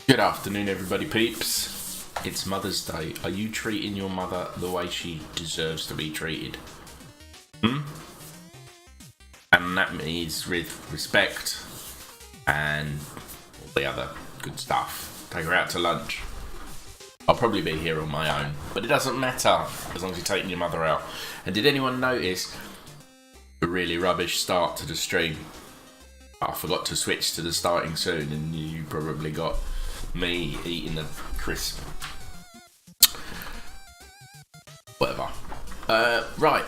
Good afternoon, everybody peeps. It's Mother's Day. Are you treating your mother the way she deserves to be treated? And that means with respect and all the other good stuff. Take her out to lunch. I'll probably be here on my own, but it doesn't matter as long as you're taking your mother out. And did anyone notice a really rubbish start to the stream? I forgot to switch to the starting soon, and you probably got me eating a crisp. Whatever. Right,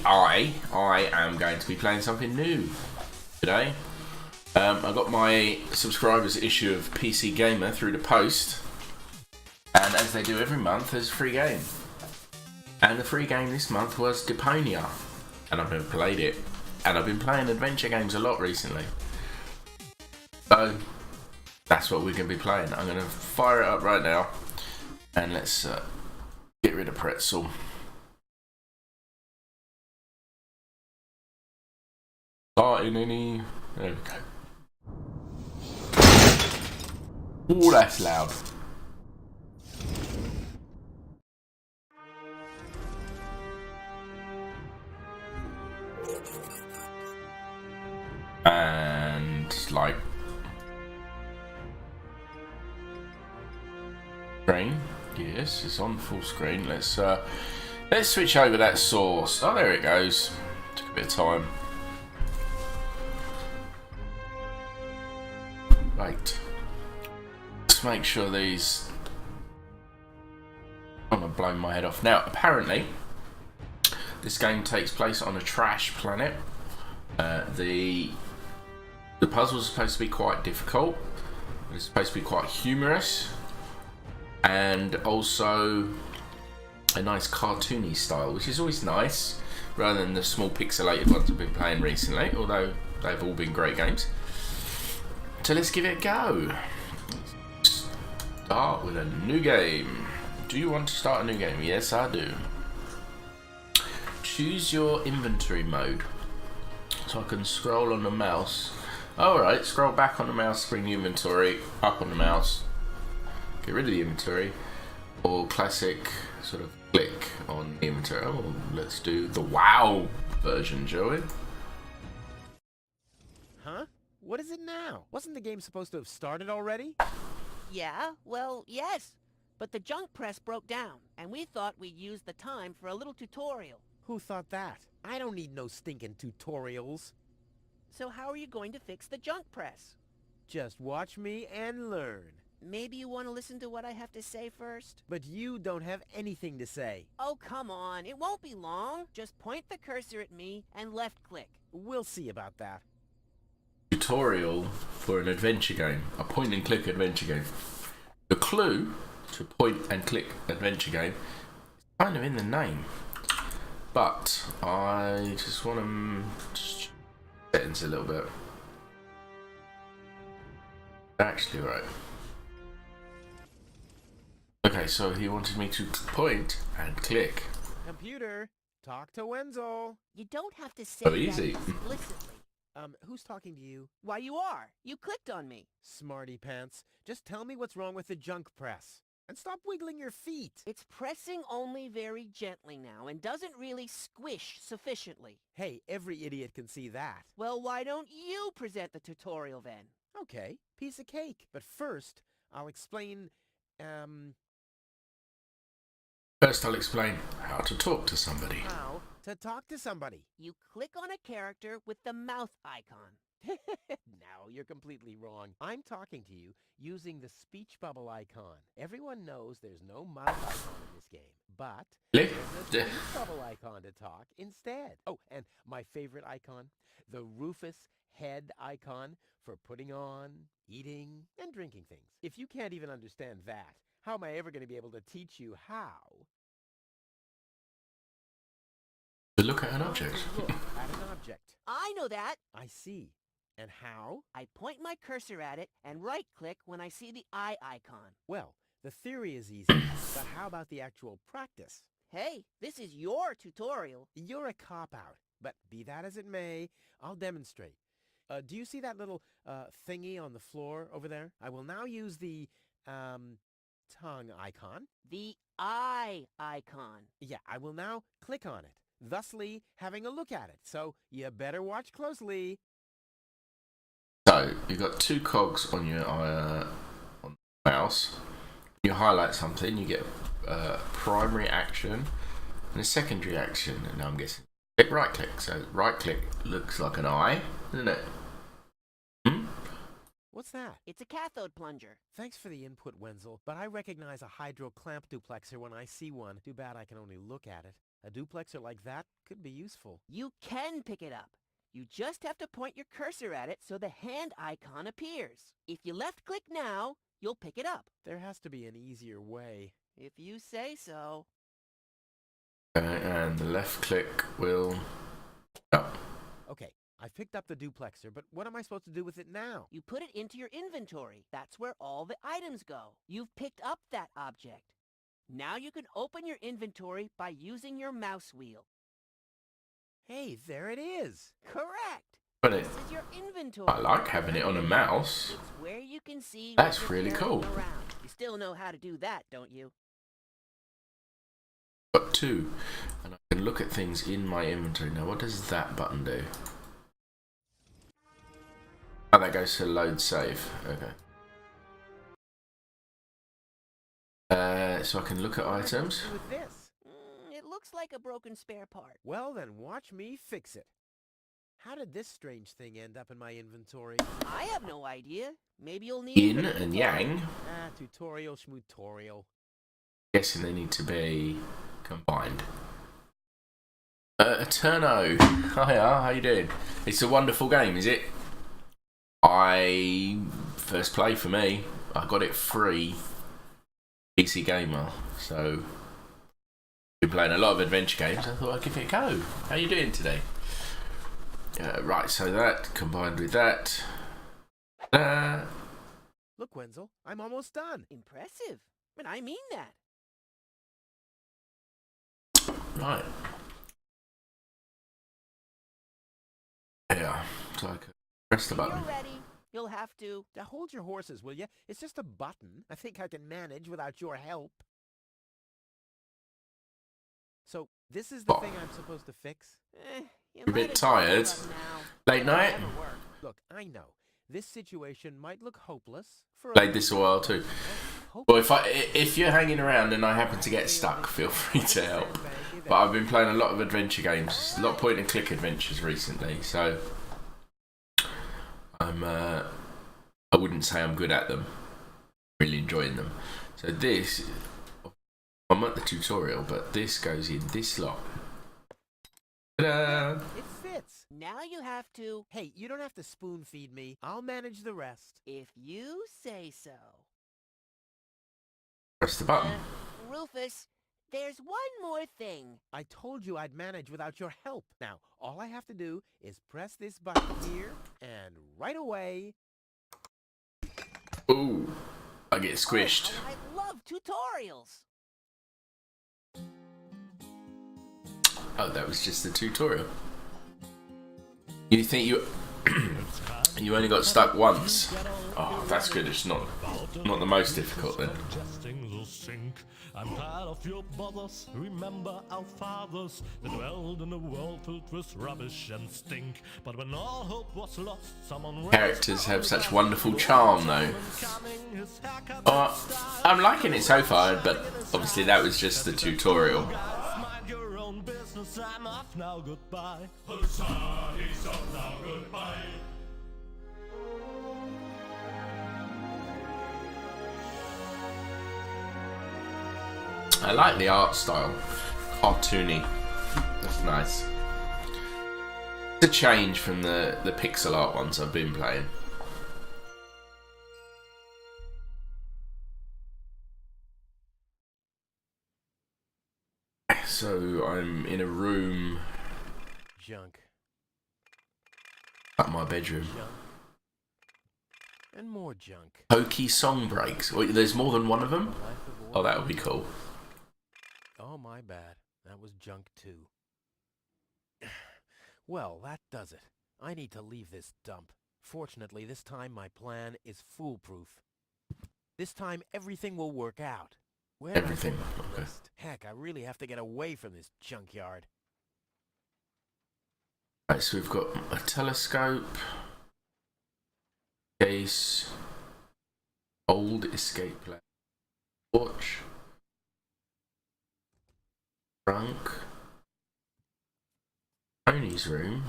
I am going to be playing something new today. I got my subscribers issue of PC Gamer through the post, and as they do every month, there's a free game. And the free game this month was Deponia, and I've never played it. And I've been playing adventure games a lot recently. So that's what we're going to be playing. I'm going to fire it up right now, and let's get rid of Pretzel. Starting any... There we go. Oh, that's loud. And like screen, yes, it's on full screen. Let's switch over that source. Oh, there it goes. Took a bit of time. Right. Let's make sure these. I'm gonna blow my head off now. Apparently, this game takes place on a trash planet. The puzzles are supposed to be quite difficult. It's supposed to be quite humorous, and also a nice cartoony style, which is always nice, rather than the small pixelated ones I've been playing recently, although they've all been great games. So let's give it a go. Start with a new game. Do you want to start a new game? Yes, I do. Choose your inventory mode. So I can scroll on the mouse. Alright, scroll back on the mouse to bring the inventory, up on the mouse, get rid of the inventory, or classic sort of click on the inventory. Oh, let's do the WoW version, shall we? Huh? What is it now? Wasn't the game supposed to have started already? Yeah, well, yes. But the junk press broke down, and we thought we'd use the time for a little tutorial. Who thought that? I don't need no stinking tutorials. So how are you going to fix the junk press? Just watch me and learn. Maybe you want to listen to what I have to say first? But you don't have anything to say. Oh, come on. It won't be long. Just point the cursor at me and left click. We'll see about that. Tutorial for an adventure game, a point and click adventure game. The clue to point and click adventure game is kind of in the name, but I just want to settings a little bit. Actually, right. Okay, so he wanted me to point and click. Computer, talk to Wenzel. You don't have to say Oh, that easy. explicitly. Who's talking to you? Why, you are. You clicked on me. Smarty pants. Just tell me what's wrong with the junk press. And stop wiggling your feet. It's pressing only very gently now and doesn't really squish sufficiently. Hey, every idiot can see that. Well, why don't you present the tutorial then? Okay, piece of cake. But first, I'll explain, First, I'll explain how to talk to somebody. how to talk to somebody. You click on a character with the mouth icon. Now you're completely wrong. I'm talking to you using the speech bubble icon. Everyone knows there's no mouth icon in this game, but Really? there's a speech bubble icon to talk instead. Oh, and my favorite icon, the Rufus head icon for putting on, eating, and drinking things. If you can't even understand that, how am I ever going to be able to teach you how To look at an object. to look at an object? I know that. I see. And how? I point my cursor at it and right-click when I see the eye icon. Well, the theory is easy, but how about the actual practice? Hey, this is your tutorial. You're a cop-out, but be that as it may, I'll demonstrate. Do you see that little thingy on the floor over there? I will now use the tongue icon. The eye icon. Yeah, I will now click on it, thusly having a look at it. So you better watch closely. So you've got 2 cogs on your on the mouse. You highlight something, you get a primary action and a secondary action. And now I'm guessing click right click. So right click looks like an eye, doesn't it? What's that? It's a cathode plunger. Thanks for the input, Wenzel, but I recognize a hydro clamp duplexer when I see one. Too bad I can only look at it. A duplexer like that could be useful. You can pick it up. You just have to point your cursor at it so the hand icon appears. If you left-click now, you'll pick it up. There has to be an easier way. If you say so. And the left click will... Oh. Okay, I've picked up the duplexer, but what am I supposed to do with it now? You put it into your inventory. That's where all the items go. You've picked up that object. Now you can open your inventory by using your mouse wheel. Hey, there it is. Correct. But This is your inventory. I like having it on a mouse. It's where you can see That's what you're really carrying cool. around. You still know how to do that, don't you? Got 2, and I can look at things in my inventory. Now, what does that button do? Oh, that goes to load save. Okay. So I can look at What am I supposed items. to do with this? It looks like a broken spare part. Well, then watch me fix it. How did this strange thing end up in my inventory? I have no idea. Maybe you'll need Yin it for the and tutorial. yang. Tutorial schmutorial. Guessing they need to be combined. Eterno. Hiya, how you doing? It's a wonderful game, is it? First play for me. I got it free. PC Gamer. So been playing a lot of adventure games. I thought I'd give it a go. How you doing today? Right, so that combined with that. Look, Wenzel, I'm almost done. Impressive. But I mean that. Right. Yeah. So I can press the When button. you're ready, you'll have to... Now hold your horses, will you? It's just a button. I think I can manage without your help. So, this is the Oh. thing I'm supposed to fix? You A bit might as well tired. give up now. Late night. Never work. Look, I know. This situation might look hopeless for Played this a while too. Hopeless. Well, if you're hanging around and I happen to get stuck, feel free to help. But I've been playing a lot of adventure games, a lot of point and click adventures recently, so I wouldn't say I'm good at them. Really enjoying them. So this, I'm at the tutorial, but this goes in this slot. Ta-da! It fits. Now you have to... Hey, you don't have to spoon feed me. I'll manage the rest. If you say so. Press the button. Rufus, there's one more thing. I told you I'd manage without your help. Now, all I have to do is press this button here, and right away... Ooh, I get squished. Oh, I love tutorials. Oh, that was just the tutorial. You think you you only got stuck once? Oh, that's good. It's not the most difficult then. I'm tired of your bothers. Remember our fathers that dwelled in a world filled with rubbish and stink. But when all hope was lost, someone Characters have such wonderful charm, though. I'm liking it so far, but obviously that was just the tutorial. Mind your own business. I'm off now. Goodbye. He's off now. Goodbye. I like the art style. Cartoony. That's nice. It's a change from the pixel art ones I've been playing. So I'm in a room Junk. at my bedroom. Junk. And more junk. Pokey song breaks. Wait, there's more than one of them? Life of Oh, that would be cool. Oh, my bad. That was junk too. Well, that does it. I need to leave this dump. Fortunately, this time my plan is foolproof. This time everything will work out. Where did I Everything. put my Okay. list? Heck, I really have to get away from this junkyard. Right, so we've got a telescope, case, old escape plan, watch, trunk, Tony's room,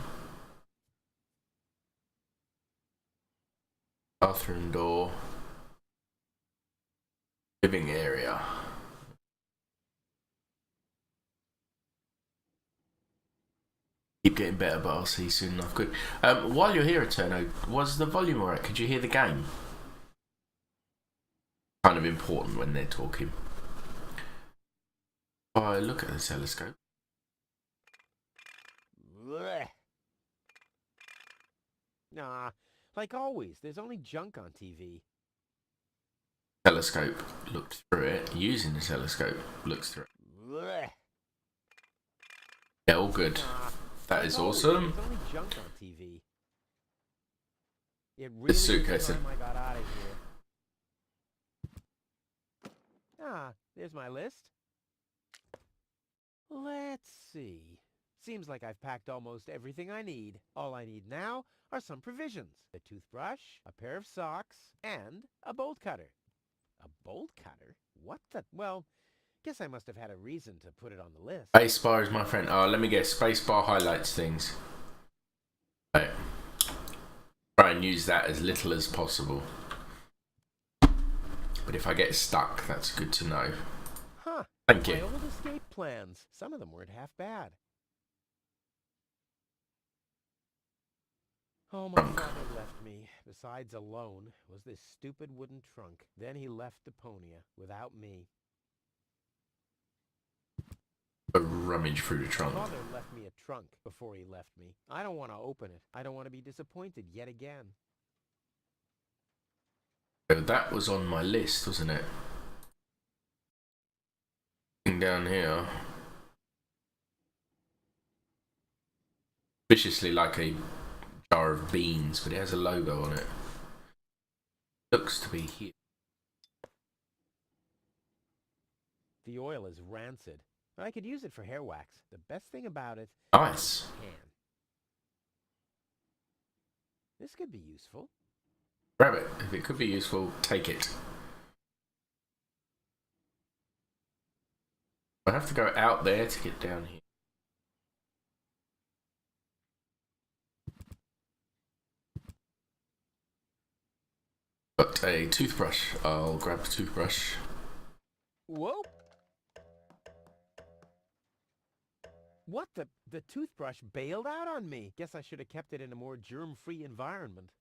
bathroom door, living area. Keep getting better, but I'll see you soon enough. Good. While you're here, Eterno, was the volume alright? Could you hear the game? Kind of important when they're talking. I look at the telescope. Blech. Nah, like always, there's only junk on TV. Telescope looked through it. Using the telescope looks through it. Blech. Yeah, all good. Nah, That like is always, awesome. There's only junk on TV. It really This is suitcase time in. I got out of here. Ah, there's my list. Let's see. Seems like I've packed almost everything I need. All I need now are some provisions. A toothbrush, a pair of socks, and a bolt cutter. A bolt cutter? What the? Well, guess I must have had a reason to put it on the list. Spacebar is my friend. Oh, let me guess. Spacebar highlights things. Right. Try and use that as little as possible. But if I get stuck, that's good to know. Huh. Thank My you. old escape plans. Some of them weren't half bad. Oh, my Trunk. father left me, besides alone, was this stupid wooden trunk. Then he left Deponia without me. A rummage through the trunk. Father left me a trunk before he left me. I don't want to open it. I don't want to be disappointed yet again. So that was on my list, wasn't it? Down here. Viciously like a jar of beans, but it has a logo on it. Looks to be here. The oil is rancid, but I could use it for hair wax. The best thing about it, Nice. can. This could be useful. Grab it. If it could be useful, take it. I have to go out there to get down here. Got a toothbrush. I'll grab the toothbrush. Whoa! What the? The toothbrush bailed out on me. Guess I should have kept it in a more germ-free environment.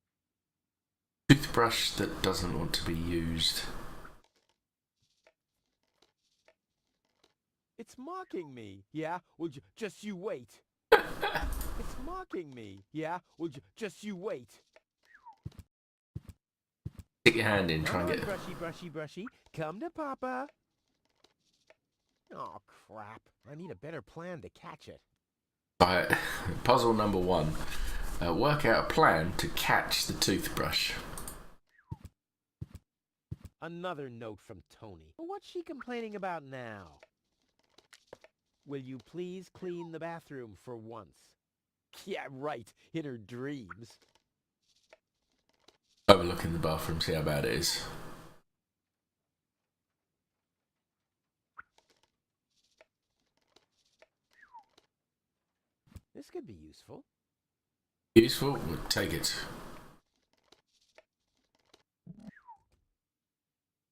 Toothbrush that doesn't want to be used. It's mocking me. Yeah? Well, just you wait. It's mocking me. Yeah? Well, just you wait. Stick your hand in, try Come and on, get it. brushy, brushy, brushy. Come to Papa. Oh, crap. I need a better plan to catch it. Right, puzzle number 1. Work out a plan to catch the toothbrush. Another note from Tony. What's she complaining about now? Will you please clean the bathroom for once? Yeah, right. In her dreams. Have a look in the bathroom, see how bad it is. This could be useful. Useful? We'll take it.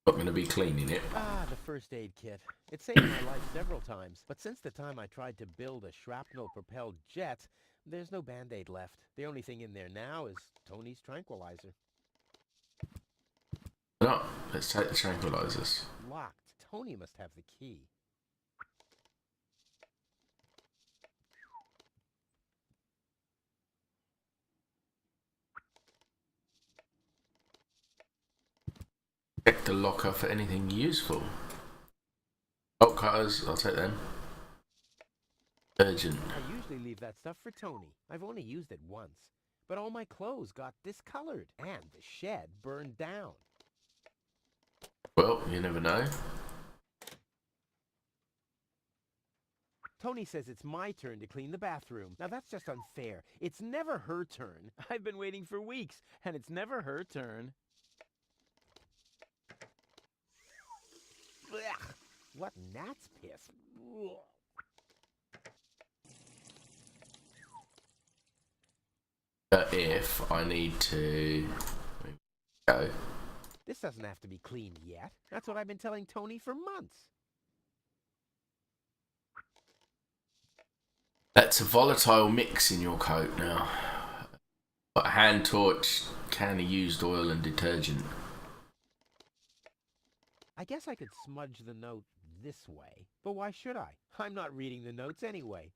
Not going to be cleaning it. Ah, the first aid kit. It saved my life several times, but since the time I tried to build a shrapnel-propelled jet, there's no Band-Aid left. The only thing in there now is Tony's tranquilizer. No, let's take the tranquilizers. Locked. Tony must have the key. Check the locker for anything useful. Bolt cutters, I'll take them. Urgent. I usually leave that stuff for Tony. I've only used it once. but all my clothes got discolored and the shed burned down. Well, you never know. Tony says it's my turn to clean the bathroom. Now that's just unfair. It's never her turn. I've been waiting for weeks, and it's never her turn. Blech. What gnat's piss. If I need to go. This doesn't have to be cleaned yet. That's what I've been telling Tony for months. That's a volatile mix in your coat now. A hand torch, can of used oil and detergent. I guess I could smudge the note this way, but why should I? I'm not reading the notes anyway.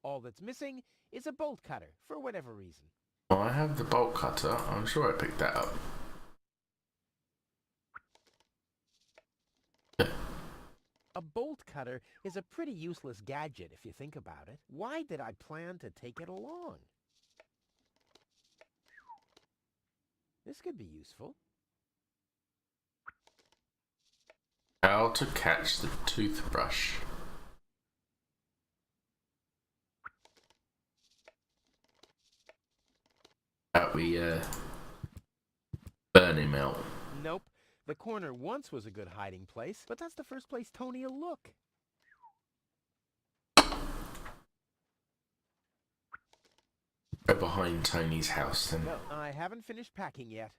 All that's missing is a bolt cutter, for whatever reason. Oh, I have the bolt cutter. I'm sure I picked that up. A bolt cutter is a pretty useless gadget if you think about it. Why did I plan to take it along? This could be useful. How to catch the toothbrush. That we burn him out. Nope. The corner once was a good hiding place, but that's the first place Tony'll look. Go behind Tony's house then. Well, I haven't finished packing yet.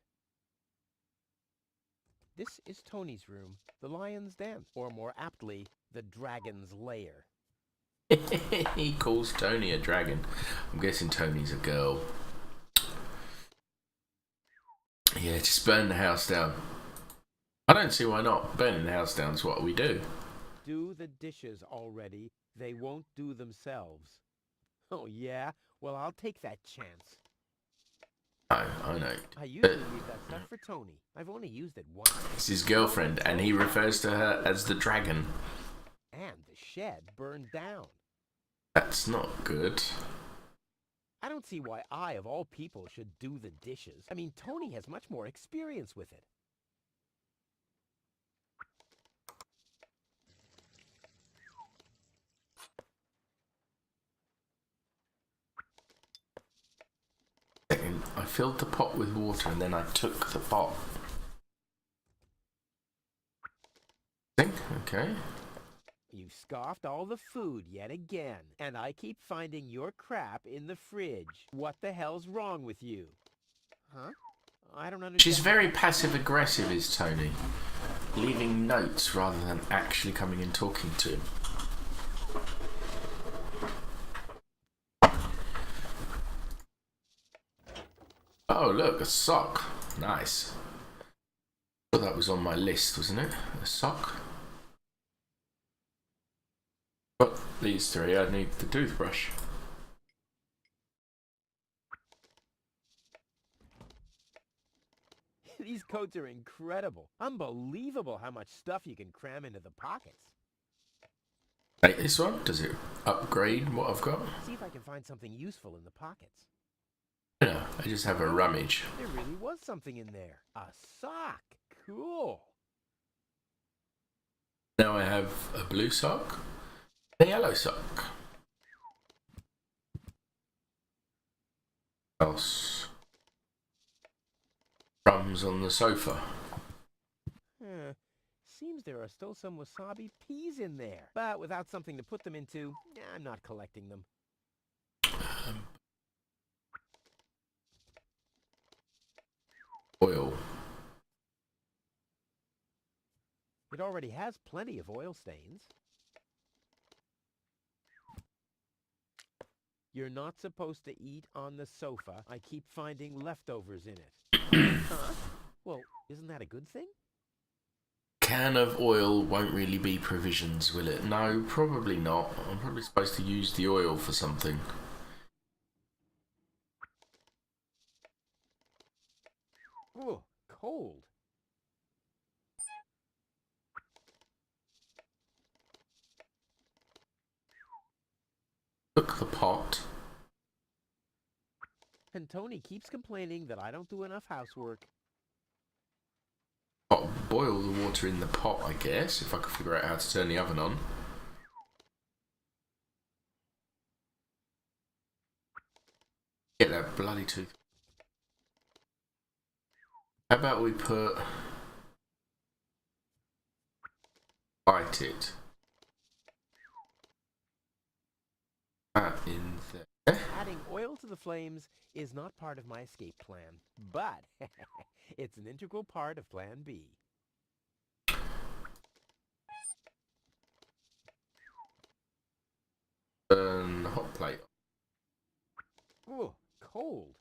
This is Tony's room, the lion's den, or more aptly, the dragon's lair. He calls Tony a dragon. I'm guessing Tony's a girl. Yeah, just burn the house down. I don't see why not. Burning the house down is what we do. Do the dishes already. They won't do themselves. Oh, yeah? Well, I'll take that chance. Oh, I know. I usually leave that stuff for Tony. I've only used it once. It's his girlfriend, and he refers to her as the dragon. And the shed burned down. That's not good. I don't see why I, of all people, should do the dishes. I mean, Tony has much more experience with it. I filled the pot with water and then I took the pot. Okay. You scoffed all the food yet again, and I keep finding your crap in the fridge. What the hell's wrong with you? Huh? I don't understand. She's very passive-aggressive, is Tony. Leaving notes rather than actually coming and talking to him. Oh, look, a sock. Nice. Well, that was on my list, wasn't it? A sock. But these three, I need the toothbrush. These coats are incredible. Unbelievable how much stuff you can cram into the pockets. Hey, this one, does it upgrade what I've got? See if I can find something useful in the pockets. No, I just have a rummage. There really was something in there. A sock. Cool. Now I have a blue sock, a yellow sock. What else? Crumbs on the sofa. Seems there are still some wasabi peas in there. But without something to put them into, I'm not collecting them. Oil. It already has plenty of oil stains. You're not supposed to eat on the sofa. I keep finding leftovers in it. Huh? Well, isn't that a good thing? Can of oil won't really be provisions, will it? No, probably not. I'm probably supposed to use the oil for something. Oh, cold. cook the pot. And Tony keeps complaining that I don't do enough housework. Boil the water in the pot, I guess, if I could figure out how to turn the oven on. Get that bloody tooth. How about we put... light it. That in there. Adding oil to the flames is not part of my escape plan, but it's an integral part of Plan B. Burn the hot plate. Ooh, cold.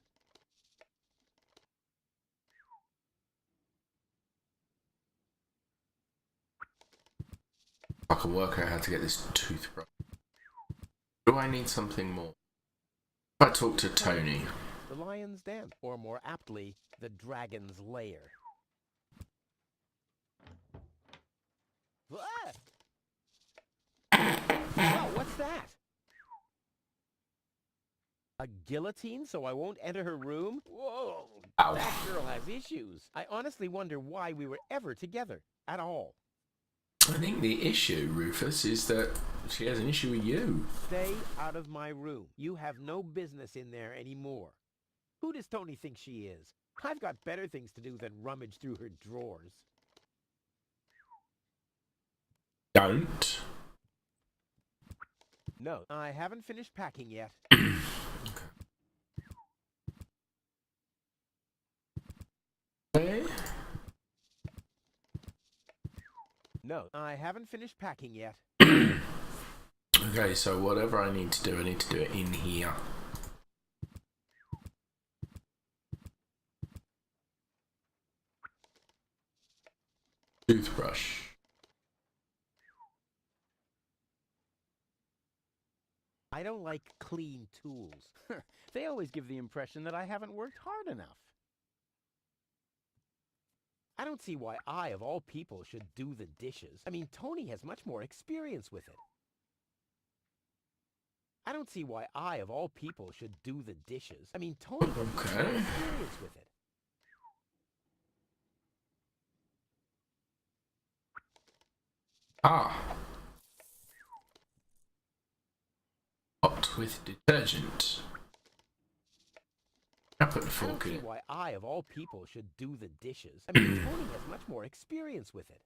I can work out how to get this toothbrush. Do I need something more? If I talk to Tony. The lion's den, or more aptly, the dragon's lair. Ah! Whoa, what's that? A guillotine so I won't enter her room? Whoa, Ow. that girl has issues. I honestly wonder why we were ever together, at all. I think the issue, Rufus, is that she has an issue with you. Stay out of my room. You have no business in there anymore. Who does Tony think she is? I've got better things to do than rummage through her drawers. Don't. No, I haven't finished packing yet. Okay. No, I haven't finished packing yet. Okay, so whatever I need to do it in here. Toothbrush. I don't like clean tools. They always give the impression that I haven't worked hard enough. I don't see why I, of all people, should do the dishes. I mean, Tony has much more experience with it. I don't see why I, of all people, should do the dishes. I mean, Tony has much more experience with it. Ah. Pot with detergent. I put the I fork don't in see it. why I, of all people, should do the dishes. I mean, Tony has much more experience with it.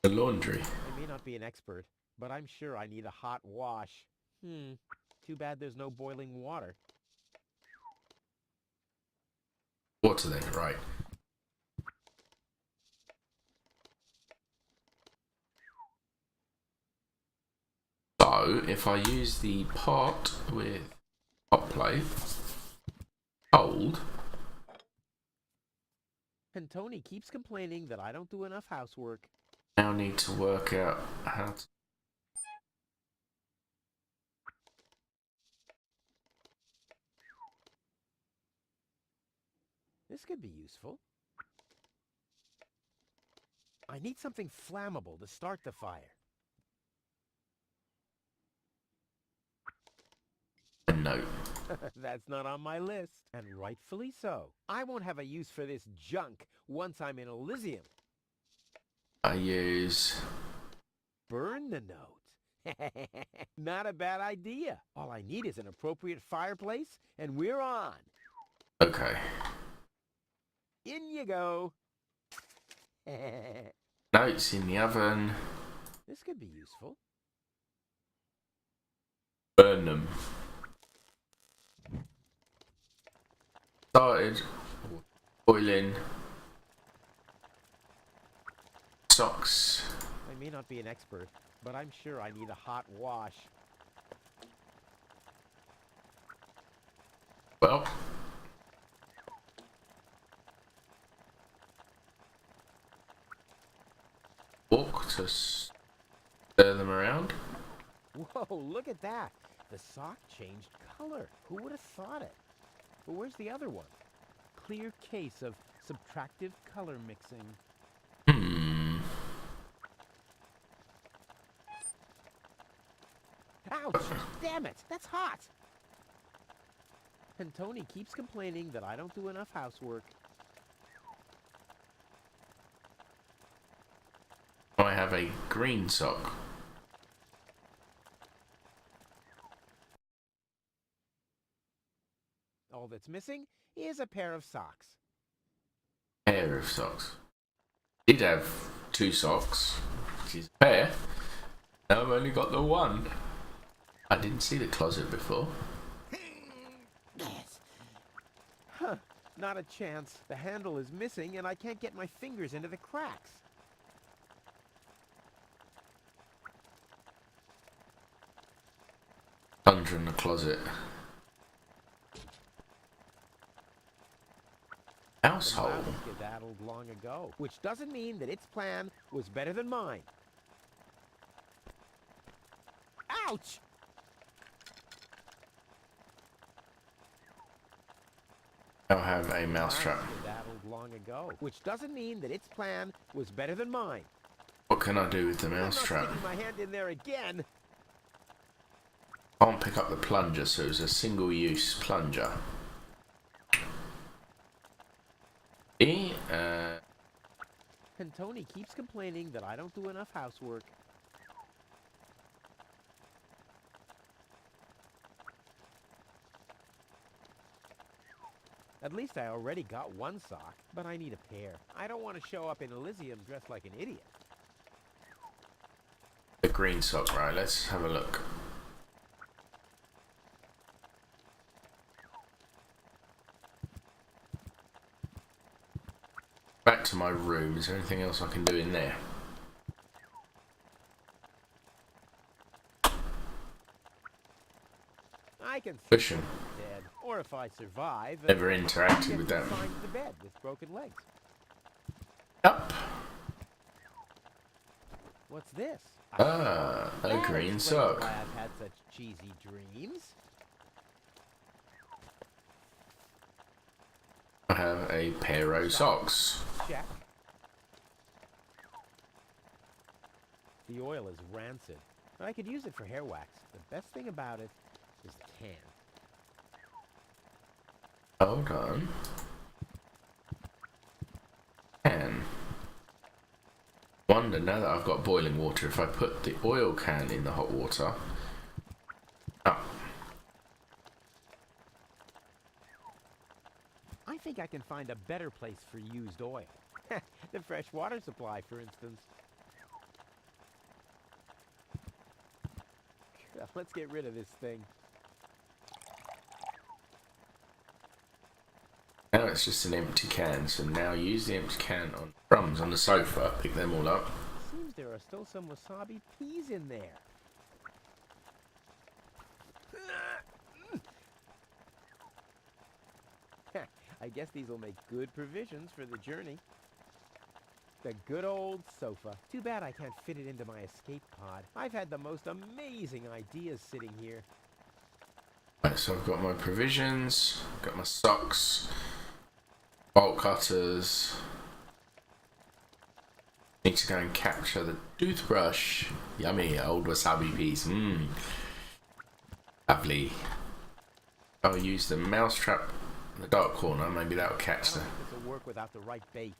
The laundry. I may not be an expert, but I'm sure I need a hot wash. Too bad there's no boiling water. Water then, right. So, if I use the pot with hot plate, cold, And Tony keeps complaining that I don't do enough housework. now need to work out how to... This could be useful. I need something flammable to start the fire. No. That's not on my list. And rightfully so. I won't have a use for this junk once I'm in Elysium. I use... Burn the note. Not a bad idea. All I need is an appropriate fireplace, and we're on. Okay. In you go. Notes in the oven. This could be useful. Burn them. Started boiling. Socks. I may not be an expert, but I'm sure I need a hot wash. Well. Walk to stir them around. Whoa, look at that. The sock changed color. Who would have thought it? But where's the other one? Clear case of subtractive color mixing. Ouch! Damn it! That's hot! And Tony keeps complaining that I don't do enough housework. I have a green sock. All that's missing is a pair of socks. Pair of socks. Did have 2 socks, which is a pair. Now I've only got the one. I didn't see the closet before. Yes. Huh. Not a chance. The handle is missing and I can't get my fingers into the cracks. Plunger in the closet. Household. The mouse skedaddled long ago, which doesn't mean that its plan was better than mine. Ouch! I'll have a mousetrap. Skedaddled long ago, which doesn't mean that its plan was better than mine. What can I do with the I'm not mousetrap? sticking my hand in there again. Can't pick up the plunger, so it's a single-use plunger. And Tony keeps complaining that I don't do enough housework. At least I already got one sock, but I need a pair. I don't want to show up in Elysium dressed like an idiot. The green sock, right, let's have a look. Back to my room. Is there anything else I can do in there? I can Cushion. dead, or if I survive, Never interacted with that. Find the bed with broken legs. Up. What's this? Ah, a That green explains sock. why I've had such cheesy dreams. I have a pair of socks. Check. The oil is rancid, but I could use it for hair wax. The best thing about it is the can. Hold on. Can. Wonder now that I've got boiling water, if I put the oil can in the hot water. Oh, I think I can find a better place for used oil. The fresh water supply, for instance. Let's get rid of this thing. now it's just an empty can, so now use the empty can on crumbs on the sofa, pick them all up. Seems there are still some wasabi peas in there. I guess these will make good provisions for the journey. The good old sofa. Too bad I can't fit it into my escape pod. I've had the most amazing ideas sitting here. Right, so I've got my provisions, got my socks, bolt cutters. Need to go and capture the toothbrush. Yummy, old wasabi piece. Mmm. Lovely. I'll use the mousetrap in the dark corner, maybe that'll I catch don't the... think this will work without the right bait.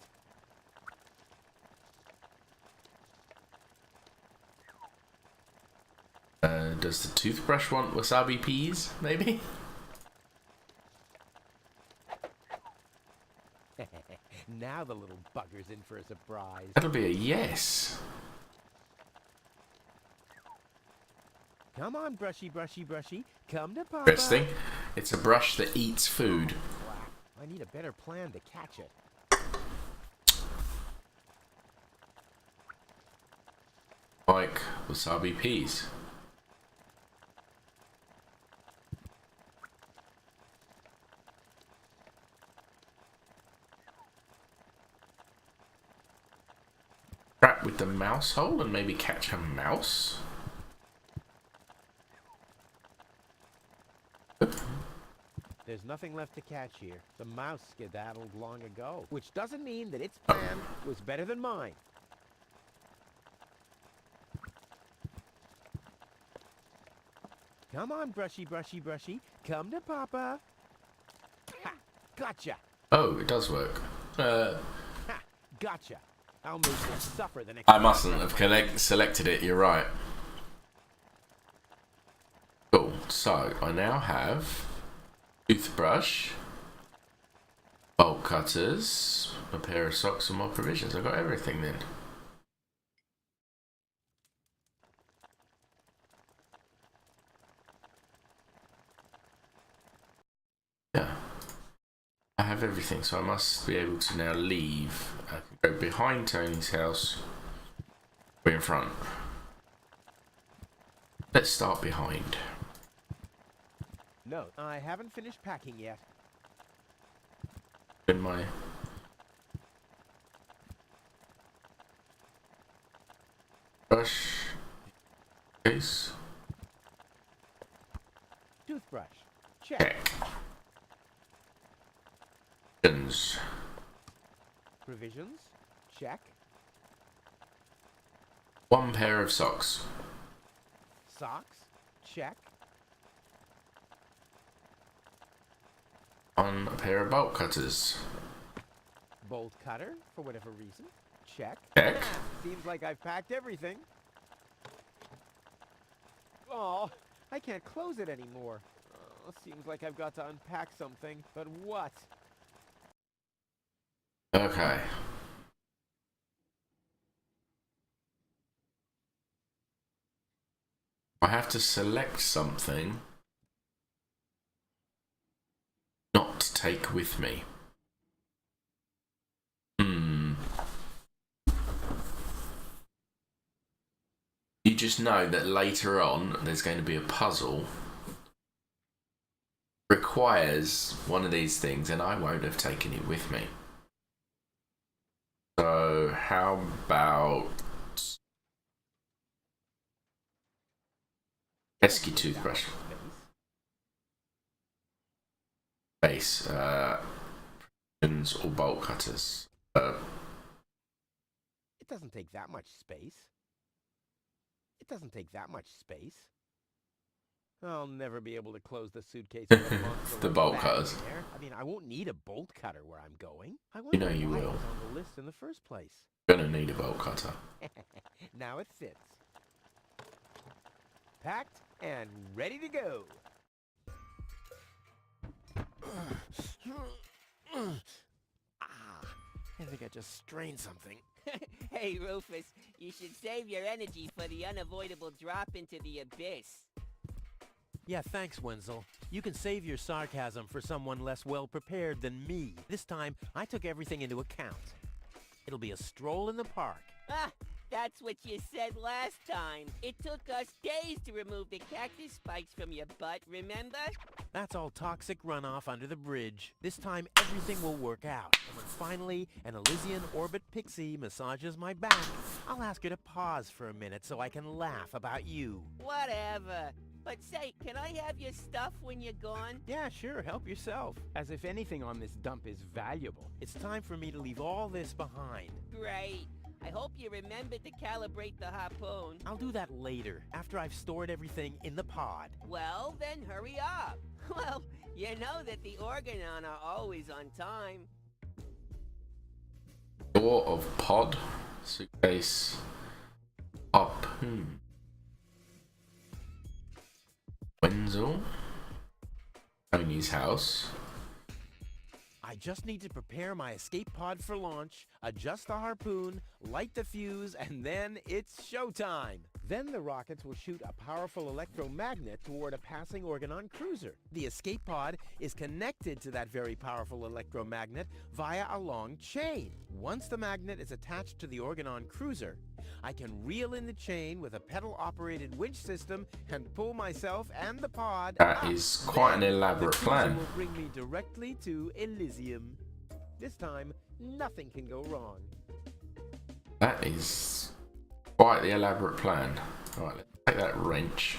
Does the toothbrush want wasabi peas, maybe? Now the little bugger's in for a surprise. That'll be a yes. Come on, brushy, brushy, brushy. Come to Papa. Interesting. It's a brush that eats food. I need a better plan to catch it. Like wasabi peas. Trap with the mouse hole and maybe catch a mouse? There's nothing left to catch here. The mouse skedaddled long ago, which doesn't mean that its plan was better than mine. Come on, brushy, brushy, brushy. Come to Papa. Ha! Gotcha. Oh, it does work. Ha! Gotcha. I'll make you suffer the next I time mustn't brush have my teeth. selected it, you're right. Cool, so I now have toothbrush, bolt cutters, a pair of socks and more provisions. I've got everything then. Yeah. I have everything, so I must be able to now leave. I can go behind Tony's house, or in front. Let's start behind. No, I haven't finished packing yet. In my brush case. Toothbrush. Check. Check. Provisions. Provisions. Check. One pair of socks. Socks. Check. One pair of bolt cutters. Bolt cutter, for whatever reason. Check. Check. Seems like I've packed everything. Oh, I can't close it anymore. Oh, seems like I've got to unpack something. But what? Okay. I have to select something not to take with me. You just know that later on there's going to be a puzzle. Requires one of these things, and I won't have taken it with me. So how about pesky toothbrush base, provisions or bolt cutters? It doesn't take that much space. It doesn't take that much space. I'll never be able to close the suitcase with a monster The like bolt that cutters. in there. I mean, I won't need a bolt cutter where I'm going. I You know wonder you why it will. was on the list in the first place. Gonna need a bolt cutter. Now it fits. Packed and ready to go. I think I just strained something. Hey, Rufus, you should save your energy for the unavoidable drop into the abyss. Yeah, thanks, Wenzel. You can save your sarcasm for someone less well-prepared than me. This time, I took everything into account. It'll be a stroll in the park. Ah, that's what you said last time. It took us days to remove the cactus spikes from your butt, remember? That's all toxic runoff under the bridge. This time, everything will work out. And when finally an Elysian orbit pixie massages my back, I'll ask her to pause for a minute so I can laugh about you. Whatever. But say, can I have your stuff when you're gone? Yeah, sure, help yourself. As if anything on this dump is valuable. It's time for me to leave all this behind. Great. I hope you remembered to calibrate the harpoon. I'll do that later, after I've stored everything in the pod. Well, then hurry up. Well, you know that the Organon are always on time. Door of pod, suitcase, harpoon. Wenzel, Tony's house. I just need to prepare my escape pod for launch, adjust the harpoon, light the fuse, and then it's showtime. Then the rockets will shoot a powerful electromagnet toward a passing Organon cruiser. The escape pod is connected to that very powerful electromagnet via a long chain. Once the magnet is attached to the Organon cruiser, I can reel in the chain with a pedal-operated winch system and pull myself and the pod. That is quite an elaborate The cruiser plan. will bring me directly to Elysium. This time, nothing can go wrong. That is quite the elaborate plan. Alright, let's take that wrench.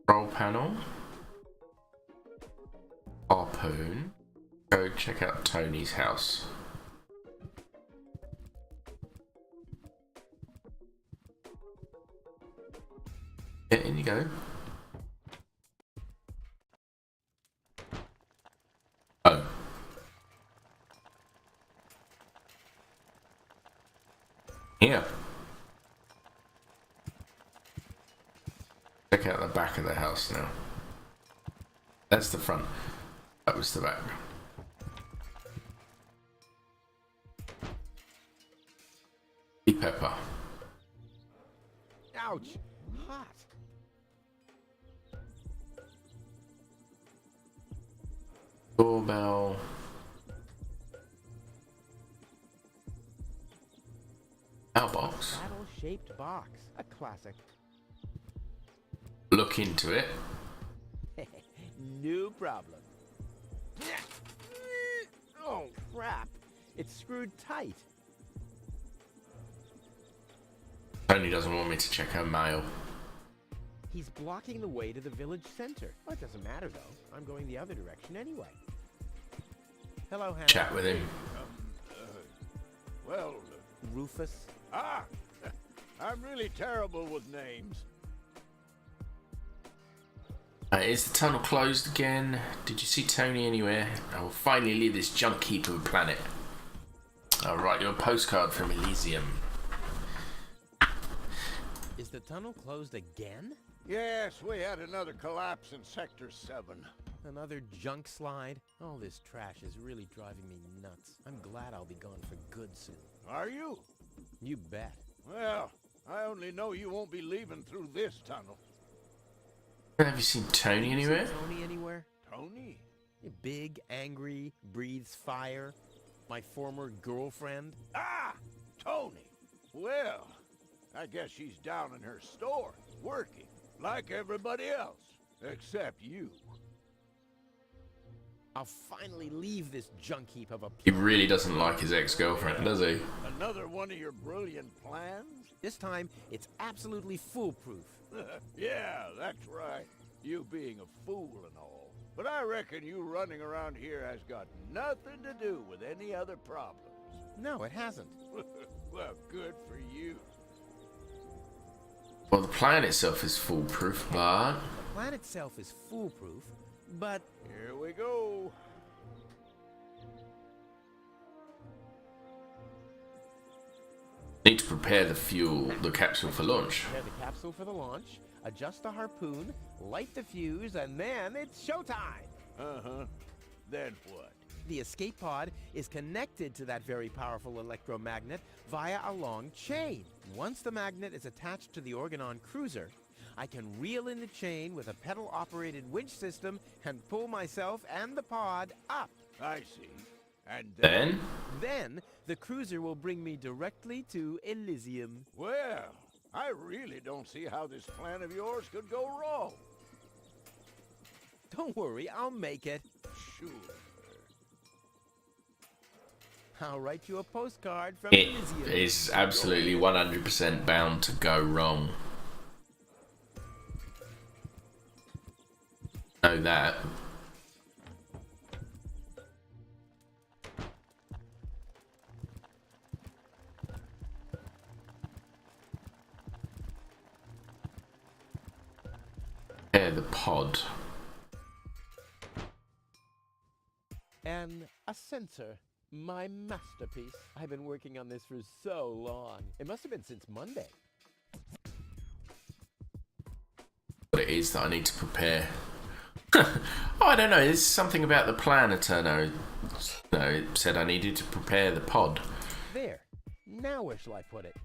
Control panel. Harpoon. Go check out Tony's house. you go. Oh. Here. Check out the back of the house now. That's the front. That was the back. Pepper. Ouch! Hot. Doorbell. Mailbox. Saddle-shaped box. A classic. Look into it. No problem. Oh, crap. It's screwed tight. Tony doesn't want me to check her mail. He's blocking the way to the village center. Well, it doesn't matter, though. I'm going the other direction anyway. Hello, Hannah. Chat with him. Well, Rufus. I'm really terrible with names. Is the tunnel closed again? Did you see Tony anywhere? I will finally leave this junk heap of a planet. I'll write you a postcard from Elysium. Is the tunnel closed again? Yes, we had another collapse in Sector 7. Another junk slide? All this trash is really driving me nuts. I'm glad I'll be gone for good soon. Are you? You bet. Well, I only know you won't be leaving through this tunnel. Have you seen Tony anywhere? Tony anywhere? Tony? Big, angry, breathes fire. My former girlfriend. Ah! Tony! Well, I guess she's down in her store, working, like everybody else, except you. I'll finally leave this junk heap of a He place. really doesn't like his ex-girlfriend, does he? Another one of your brilliant plans? This time, it's absolutely foolproof. Yeah, that's right. You being a fool and all. But I reckon you running around here has got nothing to do with any other problems. No, it hasn't. Well, good for you. Well, the plan itself is foolproof, but... The plan itself is foolproof, but Here we go. need to prepare the capsule for launch. prepare the capsule for the launch, adjust the harpoon, light the fuse, and then it's showtime! Uh-huh. Then what? The escape pod is connected to that very powerful electromagnet via a long chain. Once the magnet is attached to the Organon cruiser, I can reel in the chain with a pedal-operated winch system and pull myself and the pod up. I see. And Then, Then, the cruiser will bring me directly to Elysium. well, I really don't see how this plan of yours could go wrong. Don't worry, I'll make it. Sure. I'll write you a postcard from it Elysium. is absolutely 100% bound to go wrong. Know that. Yeah, the pod. And a sensor. My masterpiece. I've been working on this for so long. It must have been since Monday. What it is that I need to prepare. Oh, I don't know. There's something about the plan, Eterno. No, it said I needed to prepare the pod. There. Now where shall I put it?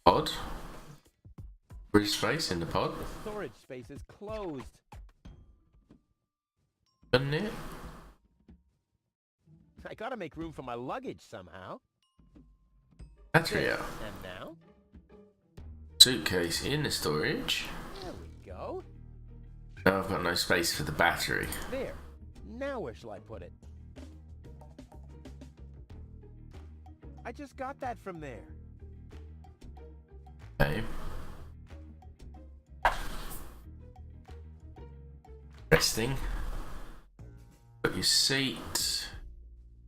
Pod? Bridge space in the pod? The storage space is closed. Isn't it? I gotta make room for my luggage somehow. That's real. And now? Suitcase in the storage. There we go. Now I've got no space for the battery. There. Now where shall I put it? I just got that from there. Okay. Resting. Got your seat.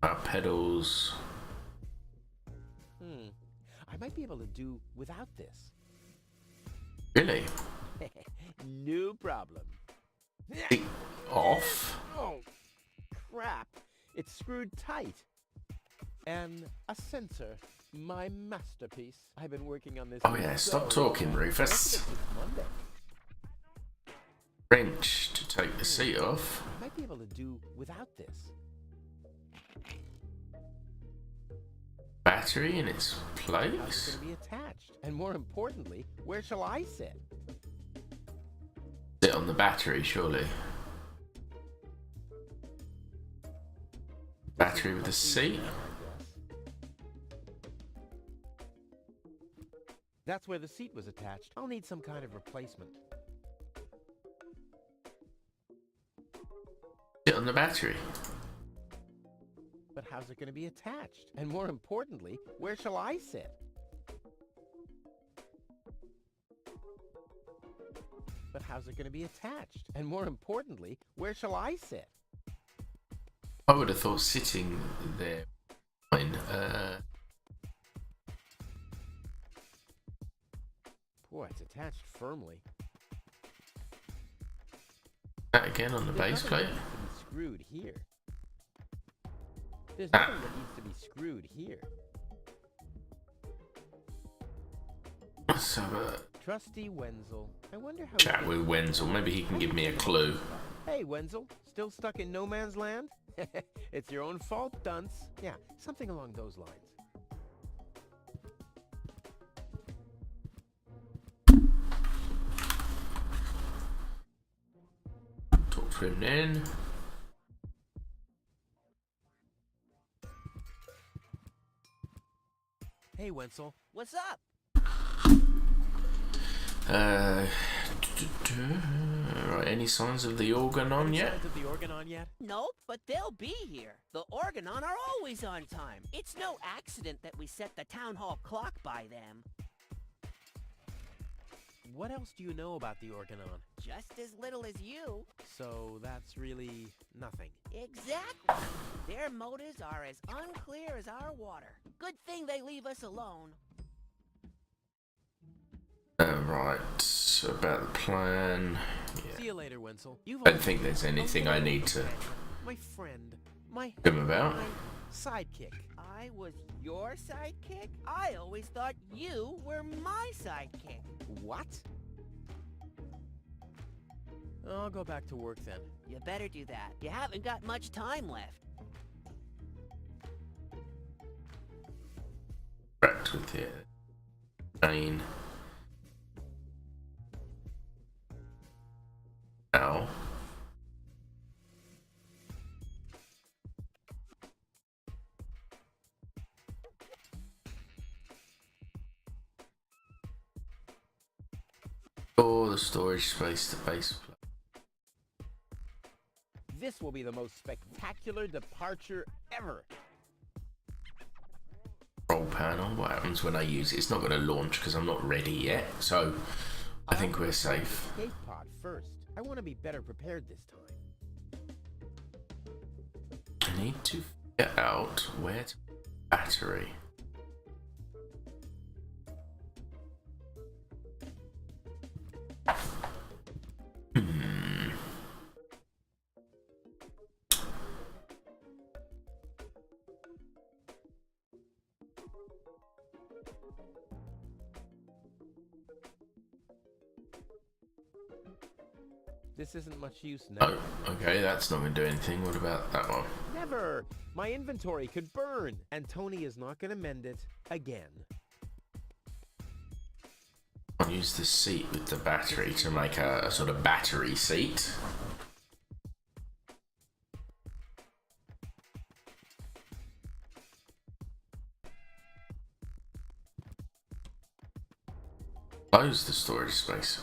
Our pedals. I might be able to do without this. Really? No problem. Seat off? Oh, crap. It's screwed tight. And a sensor. My masterpiece. I've been working on this. Oh yeah, stop talking, Rufus. Monday. Wrench to take the seat off. Might be able to do without this. Battery in its How's it place. going to be attached? And more importantly, where shall I sit? Sit on the battery, surely. Battery with a seat. That's where the seat was attached. I'll need some kind of replacement. Sit on the battery. But how's it going to be attached? And more importantly, where shall I sit? But how's it going to be attached? And more importantly, where shall I sit? I would have thought sitting there. Fine. Boy, it's attached firmly. That again on the base plate. There's nothing that needs to be screwed here. There's Ah. nothing that needs to be screwed here. Let's have a Trusty Wenzel. I wonder how. chat with Wenzel. Maybe he can give me a clue. Hey, Wenzel, still stuck in no man's land? It's your own fault, dunce. Yeah, something along those lines. Talk to him then. Hey, Wenzel. What's up? Right, any signs of the organ on yet? Signs of the organ on yet? Nope, but they'll be here. The Organon are always on time. It's no accident that we set the town hall clock by them. What else do you know about the organon? Just as little as you. So that's really nothing. Exactly. Their motives are as unclear as our water. Good thing they leave us alone. Right, about the plan. See Yeah. you later, Wenzel. You've I don't think there's anything I need to My friend. My come about. my sidekick. I was your sidekick? I always thought you were my sidekick. What? I'll go back to work then. You better do that. You haven't got much time left. Correct with the chain. Now. Or the storage space, the base plate. This will be the most spectacular departure ever. Control panel. What happens when I use it? It's not going to launch because I'm not ready yet. So I think we're safe. Escape pod first. I want to be better prepared this time. I need to figure out where to put the battery. This isn't much use now. Oh, okay, that's not going to do anything. What about that one? Never! My inventory could burn, and Tony is not going to mend it again. I'll use the seat with the battery to make a sort of battery seat. Close the storage space.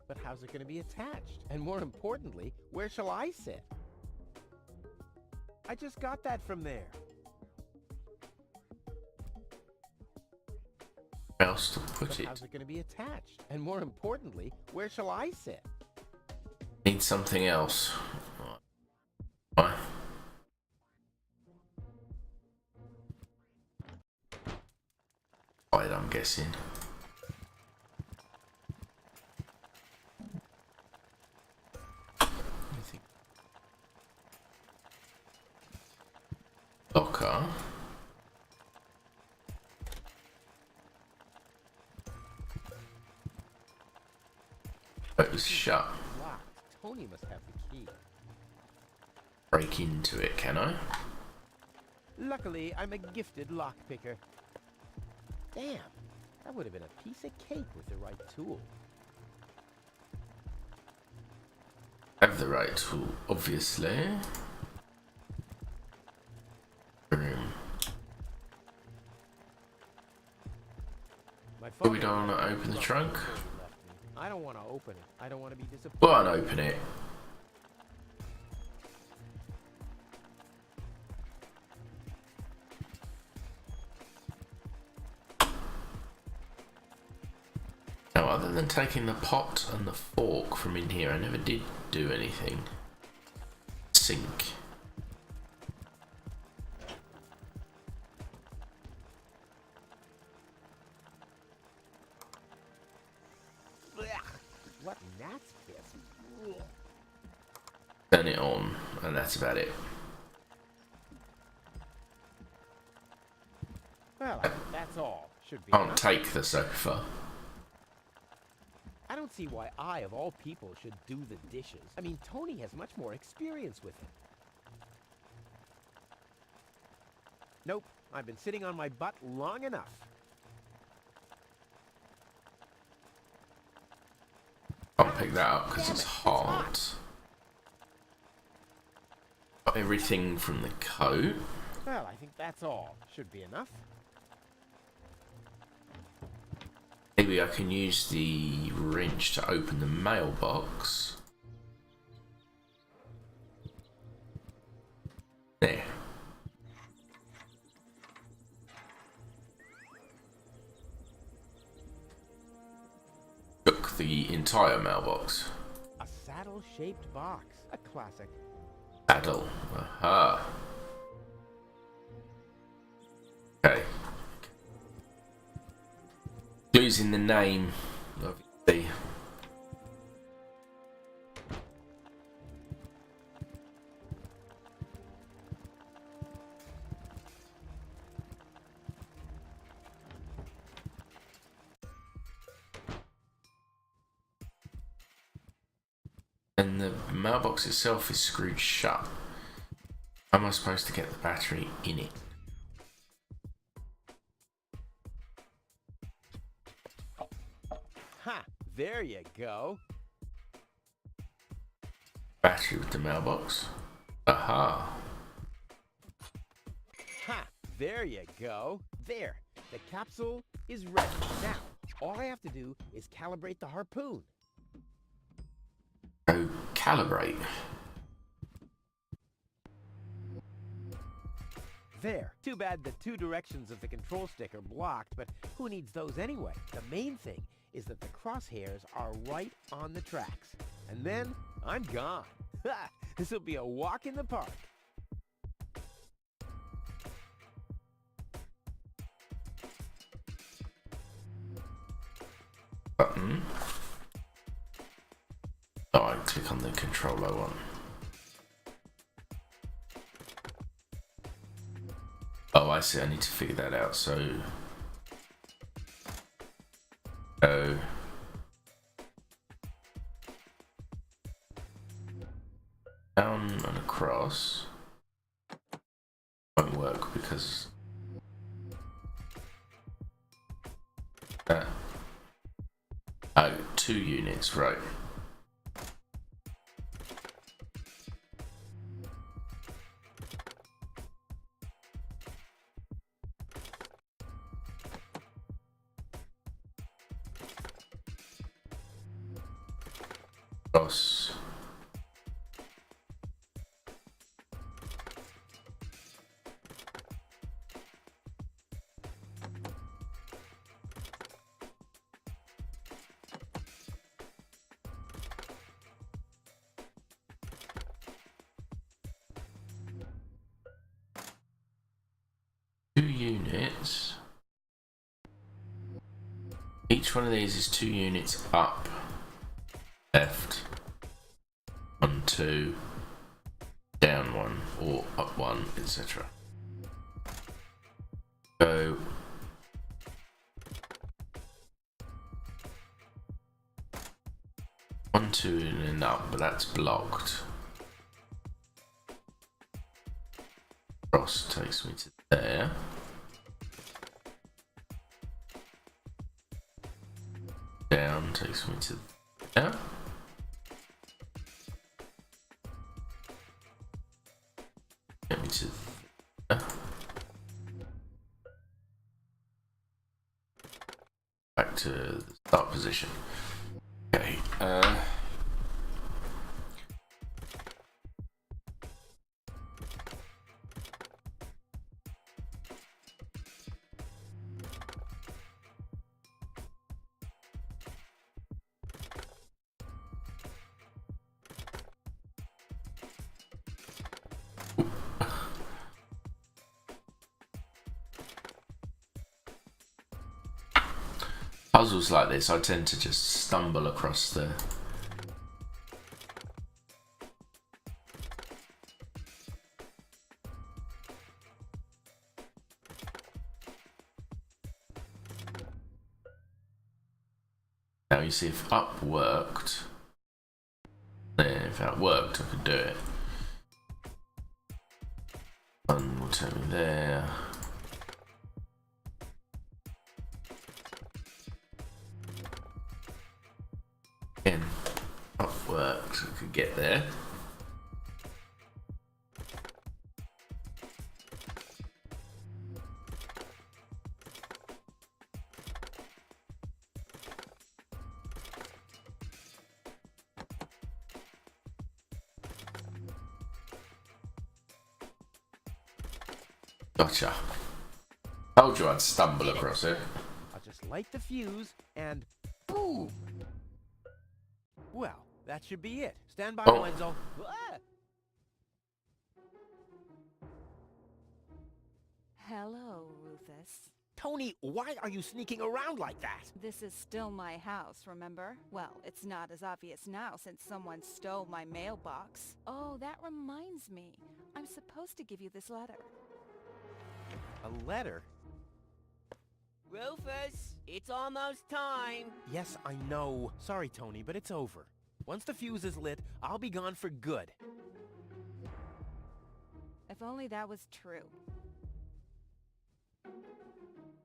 But how's it going to be attached? And more importantly, where shall I sit? I just got that from there. Where else to But put it? how's it going to be attached? And more importantly, where shall I sit? Need something else. Right. Right, I'm guessing. It was shut. Locked. Tony must have the key. Break into it, can I? Luckily, I'm a gifted lockpicker. Damn, that would have been a piece of cake with the right tool. Have the right tool, obviously. Room. My But we father don't want to left open the me trunk. before he left me. I don't want to open it. I don't want to be disappointed. Go on, open it. Now, other than taking the pot and the fork from in here, I never did do anything. Sink. What gnat's piss? Turn it on, and that's about it. Well, I think that's all. Should be Can't enough. take the sofa. I don't see why I, of all people, should do the dishes. I mean, Tony has much more experience with it. Nope, I've been sitting on my butt long enough. Can't pick that up because it's hard. Got everything from the coat. Well, I think that's all. Should be enough. Maybe I can use the wrench to open the mailbox. There. Took the entire mailbox. A saddle-shaped box. A classic. Saddle. Aha. Okay. Losing the name of the and the mailbox itself is screwed shut. How am I supposed to get the battery in it? Ha! There you go. Battery with the mailbox. Aha. Ha! There you go. There. The capsule is ready. Now, all I have to do is calibrate the harpoon. Go calibrate. There. Too bad the two directions of the control stick are blocked, but who needs those anyway? The main thing is that the crosshairs are right on the tracks. And then I'm gone. Ha! This will be a walk in the park. Button. Oh, I click on the controller one. Oh, I see. I need to figure that out. So, go down and across. Won't work because that. Oh, 2 units, right? Cross. Two units. Each one of these is 2 units up, left, 1, 2, down 1, or up 1, etc. Go 1, 2, and up, but that's blocked. Cross takes me to there. Down takes me to there. Get me to there. Back to the start position. Okay. Puzzles like this, I tend to just stumble across the... Now you see if up worked, then if that worked I could do it. One will take me there. Again, up works, I could get there. Gotcha. Told you I'd stumble across it. I'll just light the fuse and boom! Well, that should be it. Stand by, Oh. Wenzel. Ah! Hello, Rufus. Tony, why are you sneaking around like that? This is still my house, remember? Well, it's not as obvious now since someone stole my mailbox. Oh, that reminds me. I'm supposed to give you this letter. A letter? Rufus, it's almost time. Yes, I know. Sorry, Tony, but it's over. Once the fuse is lit, I'll be gone for good. If only that was true.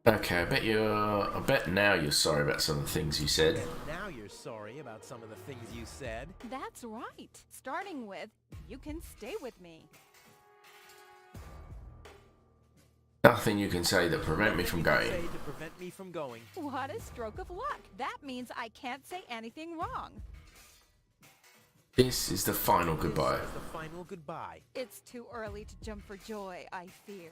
Okay, I bet now you're sorry about some of the things you said. And now you're sorry about some of the things you said. That's right. Starting with, you can stay with me. Nothing you can say that prevent me from going. Say to prevent me from going. What a stroke of luck. That means I can't say anything wrong. This is the final goodbye. This is the final goodbye. It's too early to jump for joy, I fear.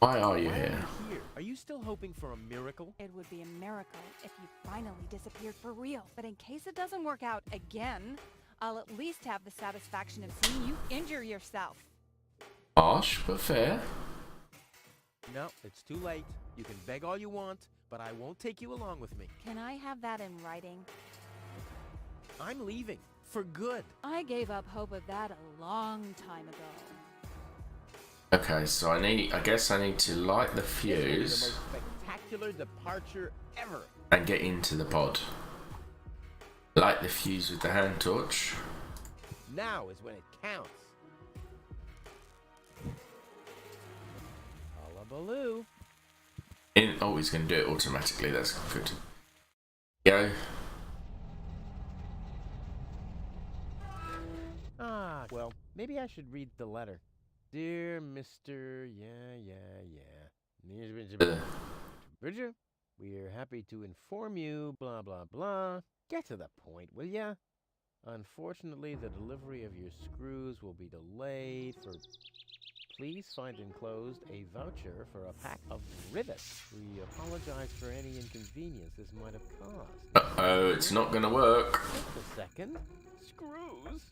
Why are you Why are here? you here? Are you still hoping for a miracle? It would be a miracle if you finally disappeared for real. But in case it doesn't work out again, I'll at least have the satisfaction of seeing you injure yourself. Harsh, but fair. No, it's too late. You can beg all you want, but I won't take you along with me. Can I have that in writing? I'm leaving. For good. I gave up hope of that a long time ago. Okay, so I guess I need to light the This will be the fuse most spectacular departure ever. and get into the pod. Light the fuse with the hand torch. Now is when it counts. Hullabaloo. Oh, he's going to do it automatically. That's good. Go. Ah, well, maybe I should read the letter. Dear Mr. Bridger, we are happy to inform you, blah, blah, blah. Get to the point, will ya? Unfortunately, the delivery of your screws will be delayed for... Please find enclosed a voucher for a pack of rivets. We apologize for any inconvenience this might have caused. Uh-oh, it's not going to work. Just a second. Screws?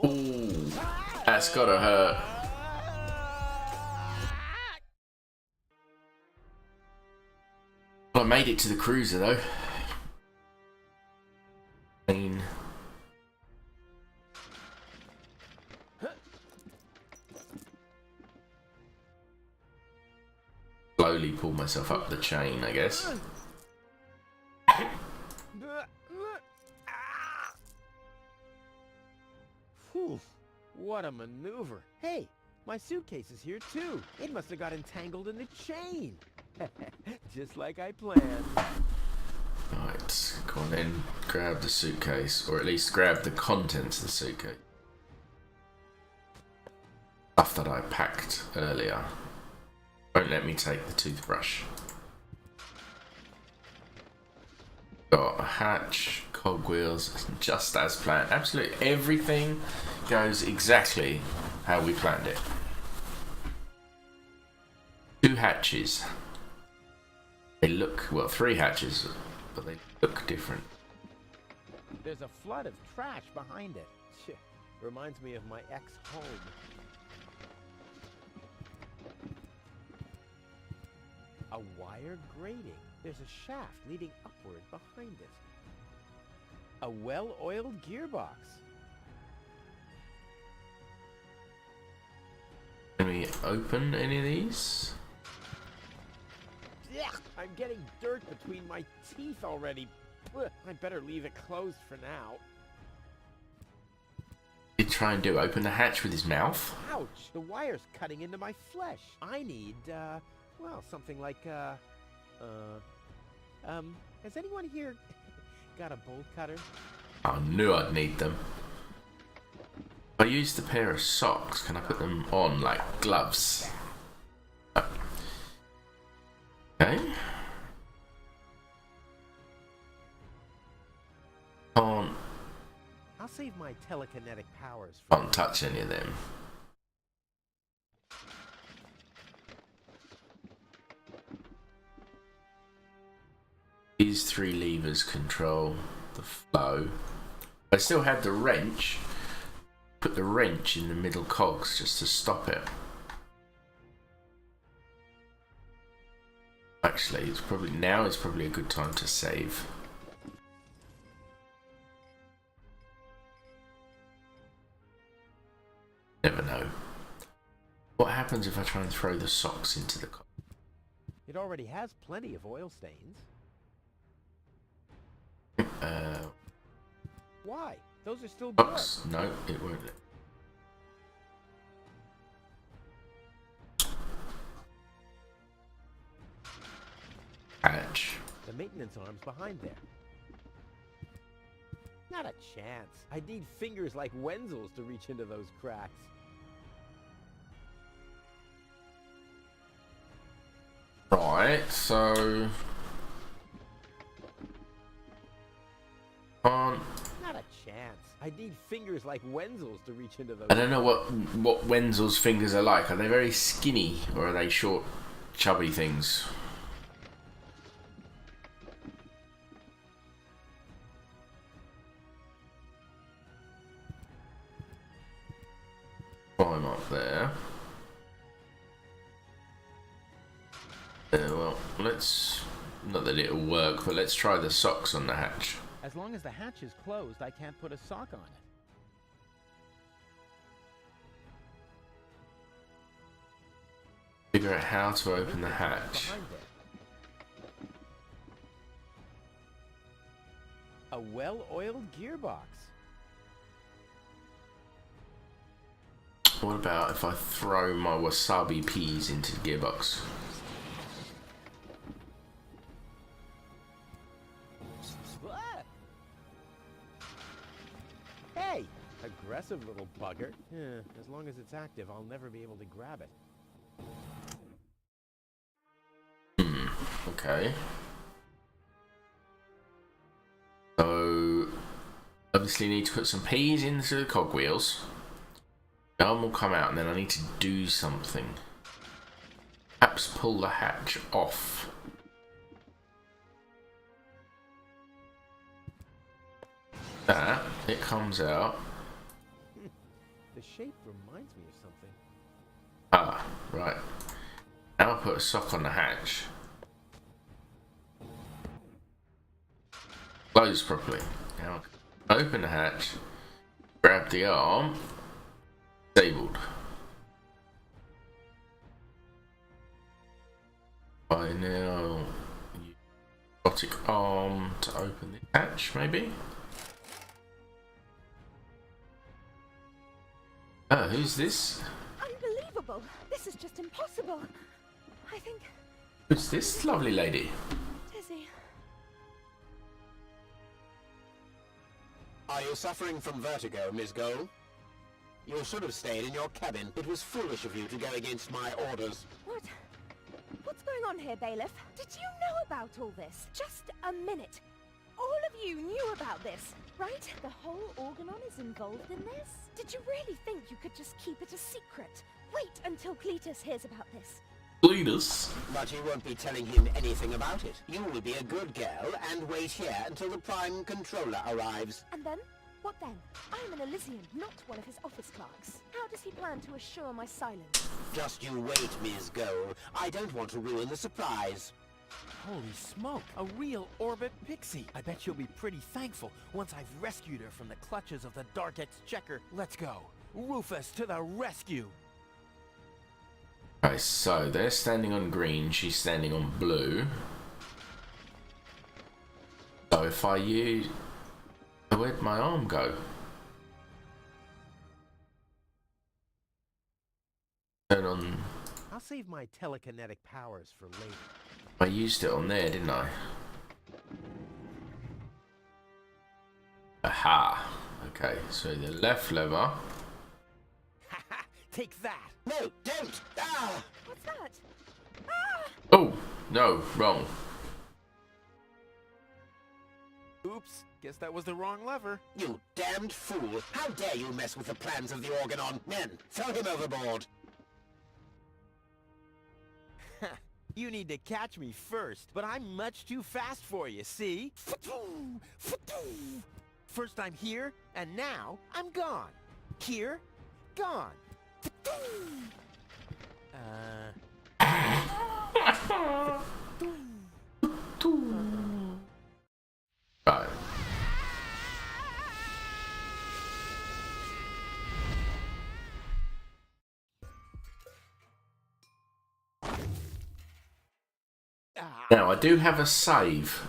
Ooh, that's got to hurt. I made it to the cruiser though. Slowly pull myself up the chain, I guess. Whew, what a maneuver. Hey, my suitcase is here too. It must have got entangled in the chain. Just like I planned. Right, go on then, grab the suitcase, or at least grab the contents of the suitcase. Stuff that I packed earlier. Won't let me take the toothbrush. Got a hatch, cogwheels, just as planned. Absolutely everything goes exactly how we planned it. 2 hatches. They look, well, 3 hatches, but they look different. There's a flood of trash behind it. Reminds me of my ex-home. A wire grating. There's a shaft leading upward behind it. A well-oiled gearbox. Can we open any of these? Yeah, I'm getting dirt between my teeth already. Ugh, I better leave it closed for now. He'd try and do open the hatch with his mouth. Ouch! The wire's cutting into my flesh. I need, well, something like, has anyone here got a bolt cutter? I knew I'd need them. If I use the pair of socks, can I put them on like gloves? Okay. I'll save my telekinetic powers for... Can't touch any of them. These 3 levers control the flow. I still had the wrench. Put the wrench in the middle cogs just to stop it. Actually, it's probably now is probably a good time to save. Never know. What happens if I try and throw the socks into the cog? It already has plenty of oil stains. Why? Those are still good. Socks? No, it won't let. Hatch. The maintenance arm's behind there. Not a chance. I'd need fingers like Wenzel's to reach into those cracks. Right, so... Not a chance. I'd need fingers like Wenzel's to reach into those... I don't know what Wenzel's fingers are like. Are they very skinny, or are they short, chubby things? Climb up there. Well, let's... Not that it'll work, but let's try the socks on the hatch. As long as the hatch is closed, I can't put a sock on it. Figure out how to open the hatch. Behind there. A well-oiled gearbox. What about if I throw my wasabi peas into the gearbox? Hey! Aggressive little bugger. As long as it's active, I'll never be able to grab it. Okay. So, obviously need to put some peas into the cogwheels. The arm will come out and then I need to do something. Perhaps pull the hatch off. That, it comes out. The shape reminds me of something. Ah, right. Now I'll put a sock on the hatch. closed properly. Now open the hatch, grab the arm, disabled. I now use robotic arm to open the hatch, maybe? Oh, who's this? Unbelievable! This is just impossible. I think... Who's this lovely lady? Dizzy. Are you suffering from vertigo, Miss Gold? You should have stayed in your cabin. It was foolish of you to go against my orders. What? What's going on here, Bailiff? Did you know about all this? Just a minute. All of you knew about this, right? The whole Organon is involved in this? Did you really think you could just keep it a secret? Wait until Cletus hears about this. Cletus? But you won't be telling him anything about it. You will be a good girl and wait here until the Prime Controller arrives. And then? What then? I'm an Elysian, not one of his office clerks. How does he plan to assure my silence? Just you wait, Miss Gold. I don't want to ruin the surprise. Holy smoke, a real Orbit Pixie. I bet you'll be pretty thankful once I've rescued her from the clutches of the Dark Exchequer. Let's go. Rufus to the rescue. Okay, so they're standing on green, she's standing on blue. So if I use... Where'd my arm go? Turn on... I'll save my telekinetic powers for later. I used it on there, didn't I? Aha! Okay, so the left lever... Haha, take that. No, don't! Ah! What's that? Ah! Oh! No, wrong. Oops, guess that was the wrong lever. You damned fool! How dare you mess with the plans of the Organon? Men, throw him overboard! You need to catch me first, but I'm much too fast for you, see? First I'm here, and now I'm gone. Here, gone. Right. Now, I do have a save.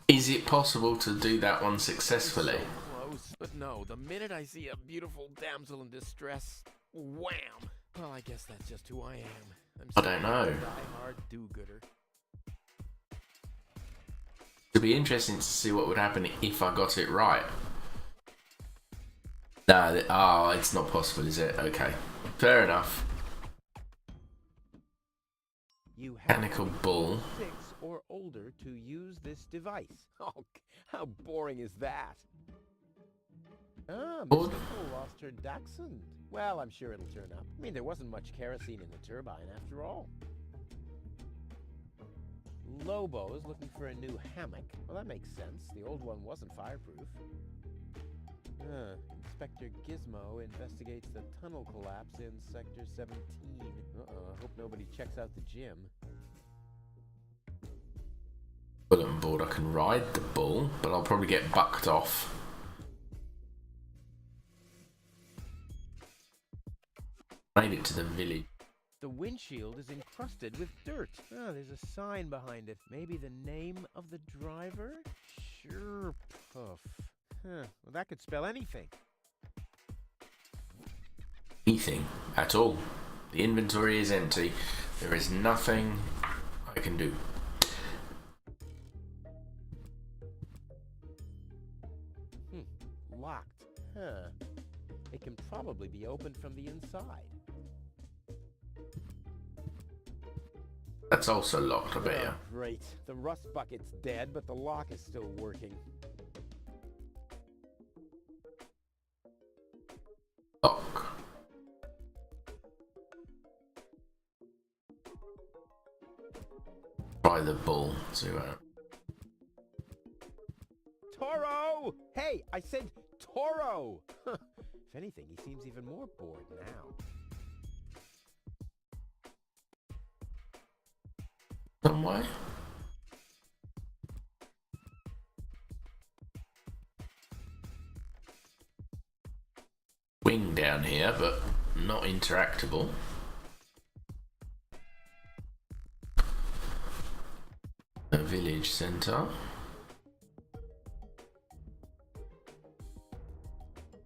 Is it possible to do that one successfully? Close, but no, the minute I see a beautiful damsel in distress, wham! Well, I guess that's just who I am. I don't know. Die-hard do-gooder. It'd be interesting to see what would happen if I got it right. No, oh, it's not possible, is it? Okay, fair enough. You have Mechanical bull. 6 or older to use this device. Oh, how boring is that? Ah, Miss Bored? Nicole lost her dachshund. Well, I'm sure it'll turn up. I mean, there wasn't much kerosene in the turbine after all. Lobo is looking for a new hammock. Well, that makes sense. The old one wasn't fireproof. Inspector Gizmo investigates the tunnel collapse in Sector 17. I hope nobody checks out the gym. Bulletin board. I can ride the bull, but I'll probably get bucked off. Made it to the village. The windshield is encrusted with dirt. Ah, there's a sign behind it. Maybe the name of the driver? Sure, Puff. Huh, well, that could spell anything. Anything at all. The inventory is empty. There is nothing I can do. Locked. Huh. It can probably be opened from the inside. That's also locked, I bet Oh, you. great. The rust bucket's dead, but the lock is still working. Lock. Try the bull. See what. Toro! Hey, I said Toro! If anything, he seems even more bored now. Some way. thing down here, but not interactable. A village centre.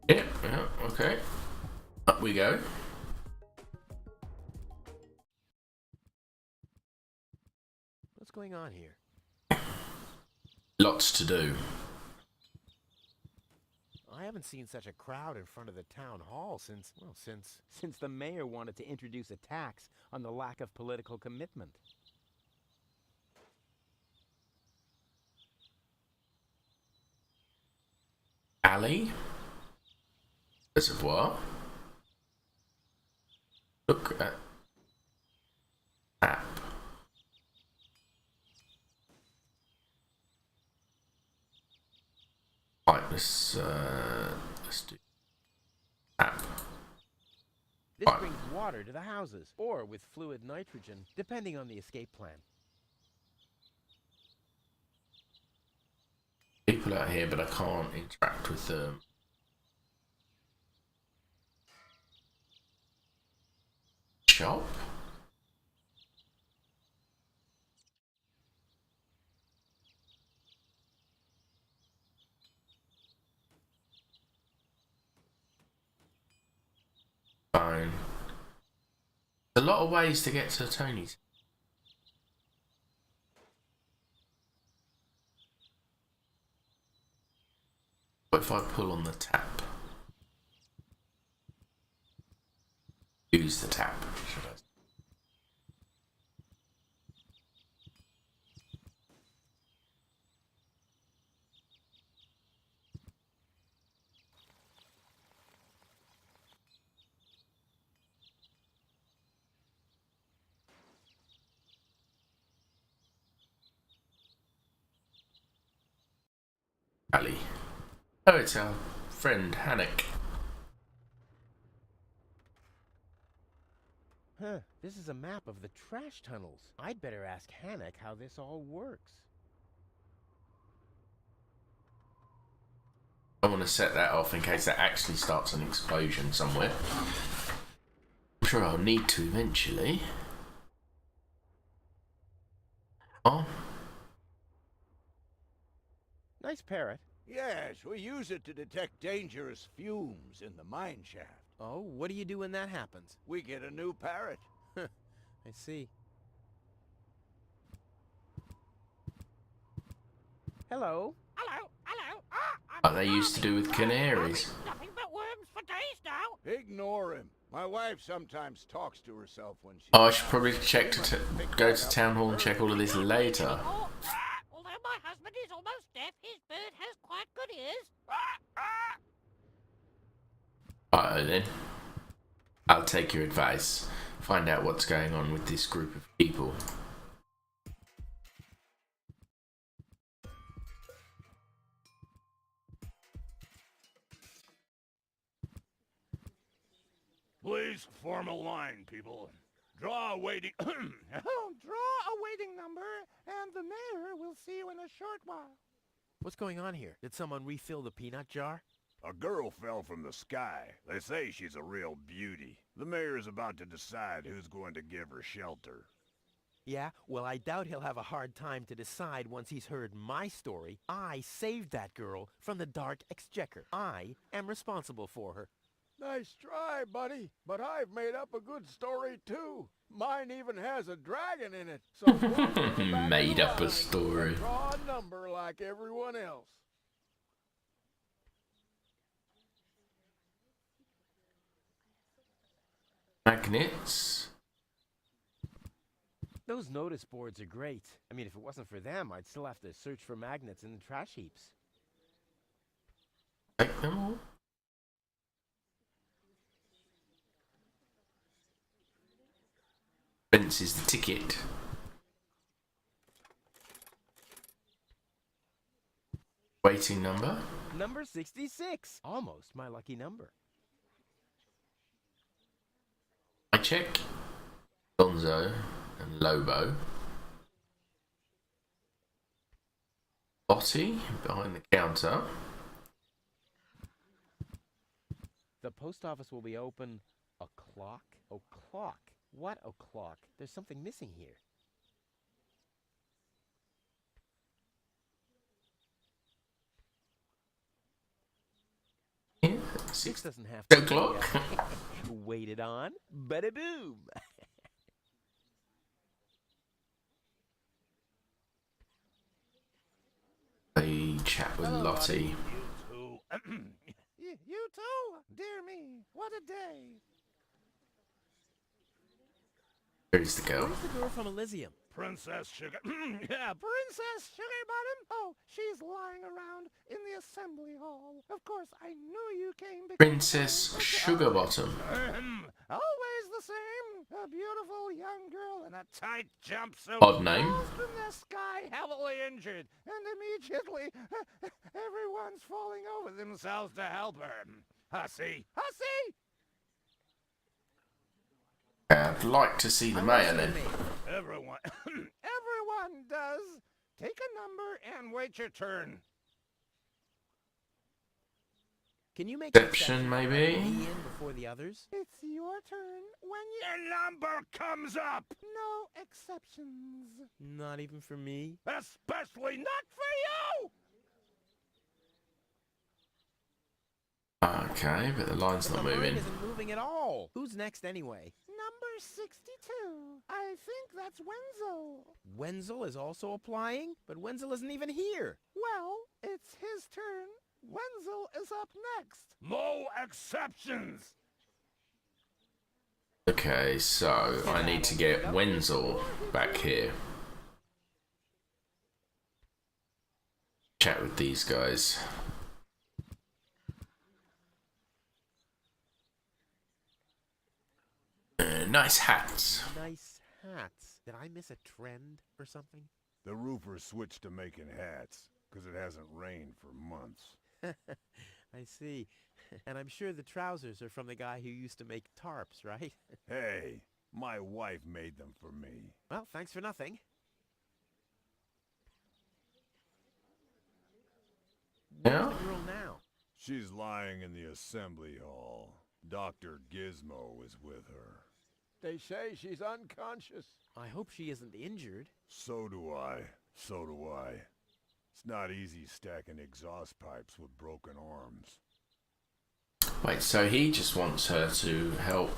Yeah, okay. Up we go. What's going on here? Lots to do. I haven't seen such a crowd in front of the town hall since the mayor wanted to introduce a tax on the lack of political commitment. Alley. Reservoir. Look at app. Right, let's do app. This Right. brings water to the houses, or with fluid nitrogen, depending on the escape plan. People out here, but I can't interact with them. Shop. Phone. There's a lot of ways to get to Tony's. What if I pull on the tap? Use the tap, should I? Ali. Oh, it's our friend Hannock. Huh, this is a map of the trash tunnels. I'd better ask Hannock how this all works. I want to set that off in case that actually starts an explosion somewhere. I'm sure I'll need to eventually. Oh. Nice parrot. Yes, we use it to detect dangerous fumes in the mine shaft. Oh, what do you do when that happens? We get a new parrot. I see. Hello. Hello, hello. Like they used to do with canaries. Nothing but worms for days now. Ignore him. My wife sometimes talks to herself when she... Oh, I should probably check to go to town hall and check all of this later. Although my husband is almost deaf, his bird has quite good ears. Alright then. I'll take your advice. Find out what's going on with this group of people. Please form a line, people. Draw a waiting... Draw a waiting number, and the mayor will see you in a short while. What's going on here? Did someone refill the peanut jar? A girl fell from the sky. They say she's a real beauty. The mayor is about to decide who's going to give her shelter. Yeah, well, I doubt he'll have a hard time to decide once he's heard my story. I saved that girl from the dark exchequer. I am responsible for her. Nice try, buddy. But I've made up a good story, too. Mine even has a dragon in it. So Made up a story. Draw a number like everyone else. Magnets. Those notice boards are great. I mean, if it wasn't for them, I'd still have to search for magnets in the trash heaps. Take them all. Fence is the ticket. Waiting number. Number 66. Almost my lucky number. I check Gonzo and Lobo. Lottie behind the counter. The post office will be open o'clock? O'clock? What o'clock? There's something missing here. Yeah, This 6 doesn't have to o'clock. be waited on. Bada boom. They chat with Lottie. You two. You too? Dear me, what a day. Where's the girl? Where's the girl from Elysium? Princess Sugar. Yeah, Princess Sugarbottom? Oh, she's lying around in the assembly hall. Of course, I knew you came because... Princess Sugarbottom. Always the same. A beautiful young girl in a Tight jumpsuit. Odd name. falls from the sky, heavily injured, and immediately everyone's falling over Themselves to help her. Hussy. Hussy! I'd like to see the mayor then. Everyone. Everyone does. Take a number And wait your turn. Can you make an Exception, exception for maybe? me in before the others? It's your turn when you... Your number comes up. No exceptions. Not even for me? Especially not for you. Okay, but the line's not The line moving. isn't moving at all. Who's next anyway? Number 62. I think that's Wenzel. Wenzel is also applying? But Wenzel isn't even here. Well, it's his turn. Wenzel is up next. No exceptions. Okay, so I need to get Wenzel back here. Chat with these guys. Nice hats. Nice hats. Did I miss a trend or something? The roofer switched to making hats, 'cause it hasn't rained for months. I see. And I'm sure the trousers are from the guy who used to make tarps, right? Hey, my wife made them for me. Well, thanks for nothing. Yeah? Where's the girl now? She's lying in the assembly hall. Dr. Gizmo is with her. They say she's unconscious. I hope she isn't injured. So do I. So do I. It's not easy stacking exhaust pipes with broken arms. Wait, so he just wants her to help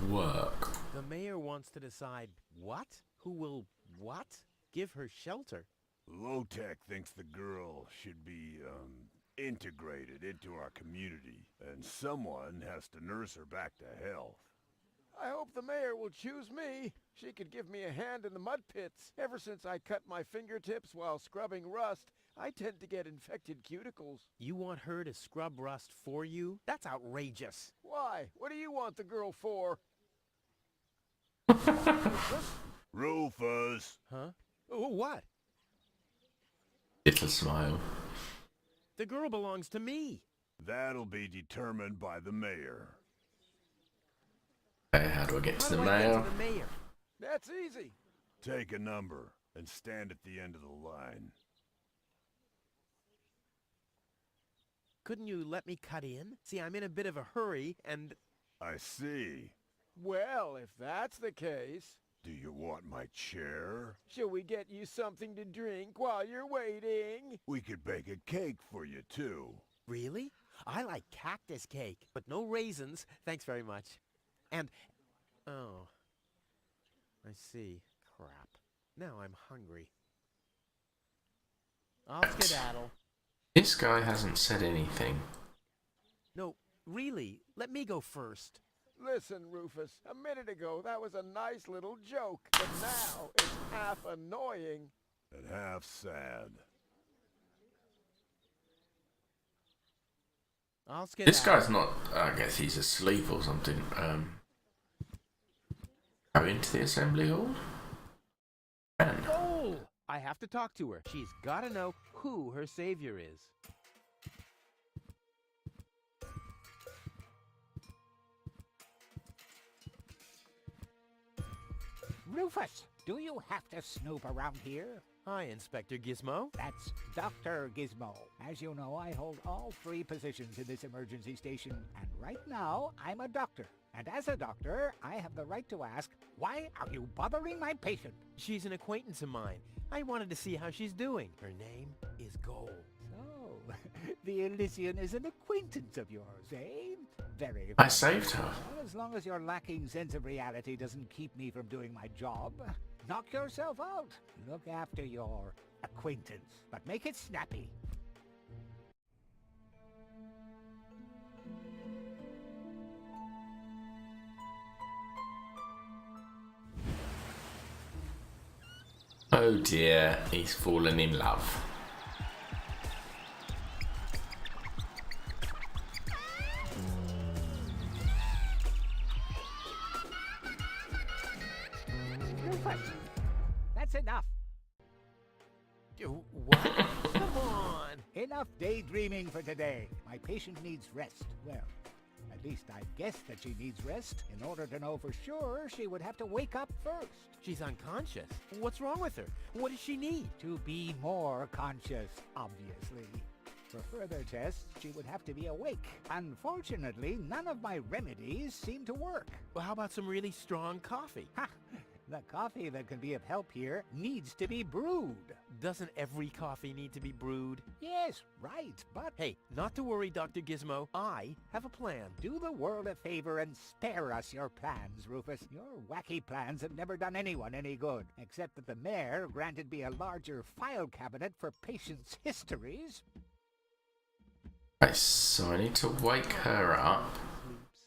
work. The mayor wants to decide what? Who will what? Give her shelter. Low-Tech thinks the girl should be, integrated into our community, and someone has to nurse her back to health. I hope the mayor will choose me. She could give me a hand in the mud pits. Ever since I cut my fingertips while scrubbing rust, I tend to get infected cuticles. You want her to scrub rust for you? That's outrageous. Why? What do you want the girl for? Rufus! Huh? Oh, what? Little smile. The girl belongs to me. That'll be determined by the mayor. Okay, how do I get How to do the I get mayor? to the mayor? That's easy. Take a number and stand at the end of the line. Couldn't you let me cut in? See, I'm in a bit of a hurry, and... I see. Well, if that's the case, Do you want my chair? shall we get you something to drink while you're waiting? We could bake a cake for you, too. Really? I like cactus cake, but no raisins. Thanks very much. And... Oh. I see. Crap. Now I'm hungry. I'll skedaddle. This guy hasn't said anything. No, really, let me go first. Listen, Rufus, a minute ago that was a nice little joke, but now it's half annoying. And half sad. I'll skedaddle. This guy's not... I guess he's asleep or something. Go into the assembly hall? And Oh! I have to talk to her. She's gotta know who her savior is. Rufus, Do you have to snoop around here? Hi, Inspector Gizmo. That's Dr. Gizmo. As you know, I hold all 3 positions in this emergency station, and right now, I'm a doctor. And as a doctor, I have the right to ask, why are you bothering my patient? She's an acquaintance of mine. I wanted to see how she's doing. Her name is Gold. So, the Elysian is an acquaintance of yours, eh? Very I fine. saved her. Well, as long as your lacking sense of reality doesn't keep me from doing my job, knock yourself out. Look after your acquaintance, but make it snappy. Oh dear, he's fallen in love. That's enough. What? Come on. Enough daydreaming for today. My patient needs rest. Well, at least I guess that she needs rest. In order to know for sure, she would have to wake up first. She's unconscious. What's wrong with her? What does she need? To be more conscious, obviously. For further tests, she would have to be awake. Unfortunately, none of my remedies seem to work. Well, how about some really strong coffee? Ha! The coffee that can be of help here needs to be brewed. Doesn't every coffee need to be brewed? Yes, right, but Hey, not to worry, Dr. Gizmo. I have a plan. do the world a favor and spare us your plans, Rufus. Your wacky plans have never done anyone any good, except that the mayor granted me a larger file cabinet for patients' histories. Right, so I need to wake her up.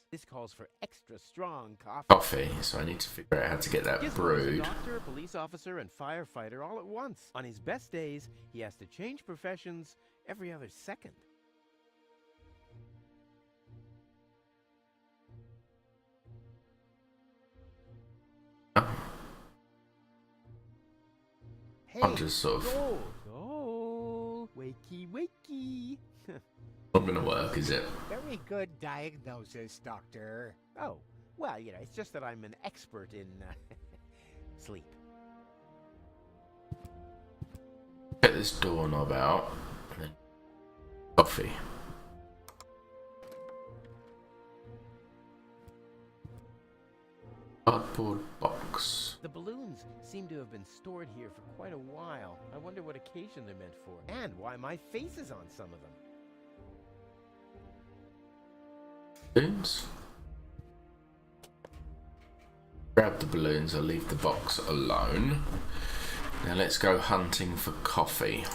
This calls for extra strong coffee. Coffee, so I need to figure out how to get that Gizmo is a brewed. doctor, police officer, and firefighter all at once. On his best days, he has to change professions every other second. Hey, I'm just sort of Goal, wakey, wakey. not gonna work, is it? very good diagnosis, Doctor. Oh, well, you know, it's just that I'm an expert in sleep. Get this doorknob out. And then coffee. Cardboard box. The balloons seem to have been stored here for quite a while. I wonder what occasion they're meant for, and why my face is on some of them. Balloons. Grab the balloons, I'll leave the box alone. Now let's go hunting for coffee.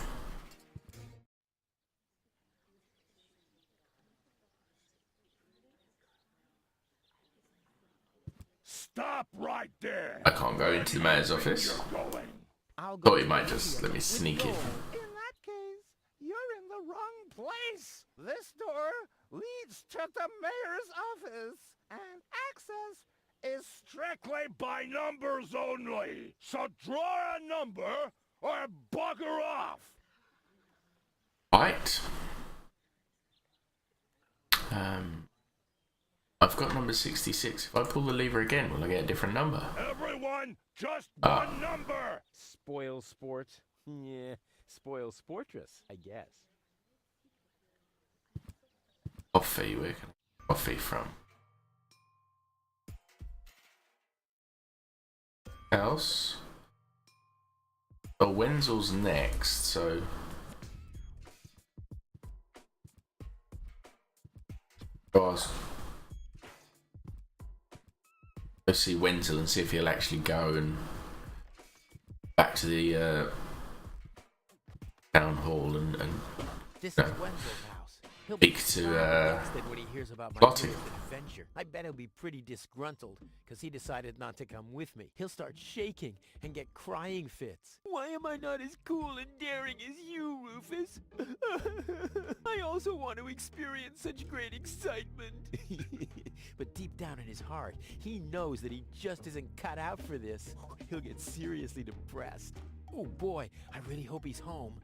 Stop right there! I can't go into the mayor's office. You're going. I'll Thought he might just let me with sneak in. Gold. In that case, you're in the wrong place. This door leads to the mayor's office, and access is Strictly by numbers only. So draw a number or bugger off. Right. I've got number 66. If I pull the lever again, will I get a different number? Everyone, just one number. Spoil sport. Yeah, spoil sportress, I guess. Coffee, where can I get coffee from? House. Oh, Wenzel's next, so go see Wenzel and see if he'll actually go and back to the town hall and This No. is Wenzel's house. He'll Speak be to, flabbergasted when he hears about my Lottie. newest adventure. I bet he'll be pretty disgruntled because he decided not to come with me. He'll start shaking and get crying fits. Why am I not as cool and daring as you, Rufus? I also want to experience such great excitement. But deep down in his heart, he knows that he just isn't cut out for this. He'll get seriously depressed. Oh boy, I really hope he's home.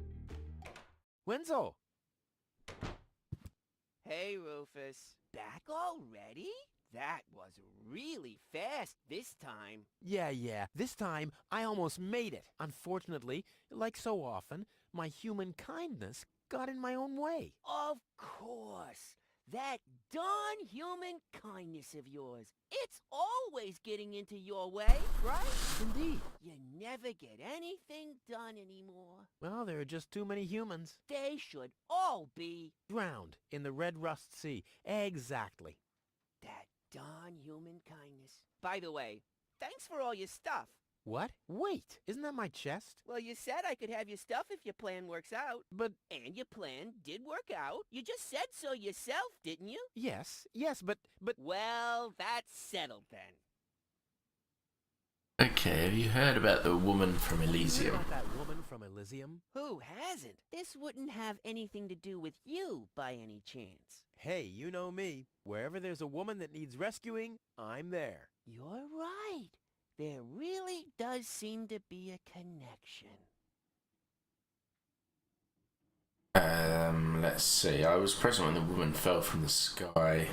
Wenzel! Hey, Rufus. Back already? That was really fast this time. Yeah. This time, I almost made it. Unfortunately, like so often, my human kindness got in my own way. Of course. That darn human kindness of yours. It's always getting into your way, right? Indeed. You never get anything done anymore. Well, there are just too many humans. They should all be Drowned in the Red Rust Sea. Exactly. that darn human kindness. By the way, thanks for all your stuff. What? Wait, isn't that my chest? Well, you said I could have your stuff if your plan works out. But, And your plan did work out. You just said so yourself, didn't you? yes, but... Well, that's settled then. Okay, have you heard about the woman from You heard Elysium? about that woman from Elysium? Who hasn't? This wouldn't have anything to do with you by any chance. Hey, you know me. Wherever there's a woman that needs rescuing, I'm there. You're right. There really does seem to be a connection. Let's see. I was present when the woman fell from the sky.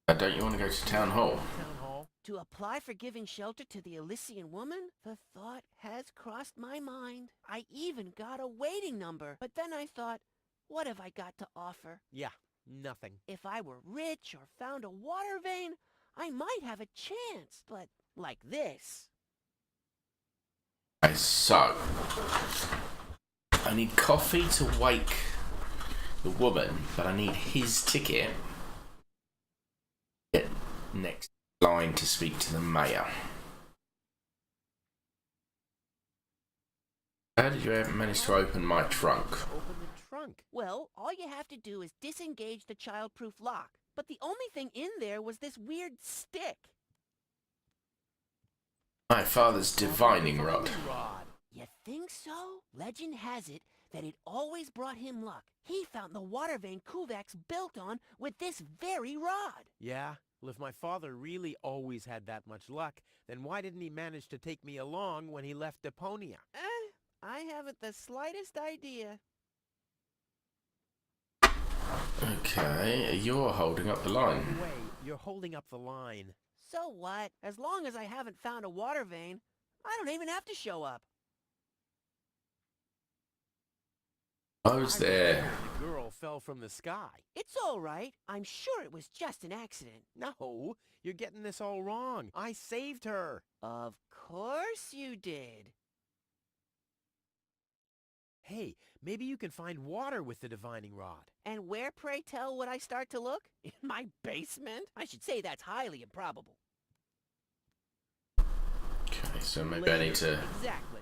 Don't you want to go to town hall? Town hall? To apply for giving shelter to the Elysian woman? The thought has crossed my mind. I even got a waiting number. But then I thought, what have I got to offer? Yeah, nothing. If I were rich or found a water vein, I might have a chance. But like this. Okay, so I need coffee to wake the woman, but I need his ticket. Get next line to speak to the mayor. How did you ever manage to open my trunk? Open the trunk. Well, all you have to do is disengage the child-proof lock. But the only thing in there was this weird stick. My father's divining rod. You think so? Legend has it that it always brought him luck. He found the water vein Kuvak's built on with this very rod. Yeah? Well, if my father really always had that much luck, then why didn't he manage to take me along when he left Deponia? I haven't the slightest idea. Okay, you're holding up the line. Wait, you're holding up the line. So what? As long as I haven't found a water vein, I don't even have to show up. I was there. The girl fell from the sky. It's all right. I'm sure it was just an accident. No, you're getting this all wrong. I saved her. Of course you did. Hey, maybe you can find water with the divining rod. And where, pray tell, would I start to look? In my basement? I should say that's highly improbable. Okay, so maybe I need to Exactly.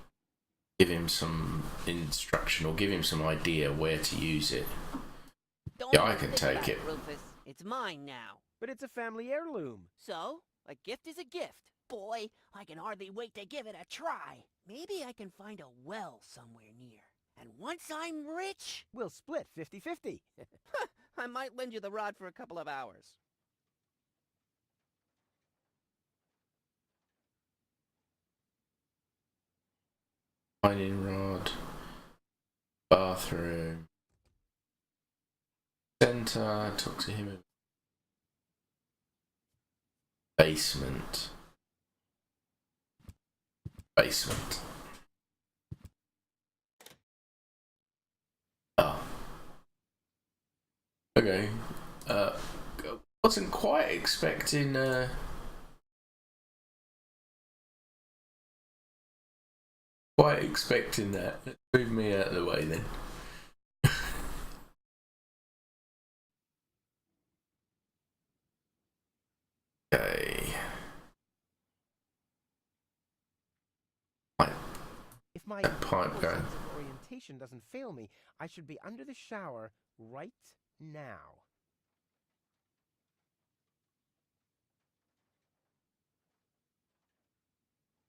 give him some instruction or give him some idea where to use it. Don't Yeah, I even can think take about it. Rufus. It's mine now. But it's a family heirloom. So, a gift is a gift. Boy, I can hardly wait to give it a try. Maybe I can find a well somewhere near. And once I'm rich, We'll split 50-50. I might lend you the rod for a couple of hours. Divining rod. Bathroom. Center. Talk to him. Basement. Basement. Oh. Okay. Wasn't quite expecting that. Let's move me out of the way then. Okay. If my That pipe sense going. of orientation doesn't fail me, I should be under the shower right now.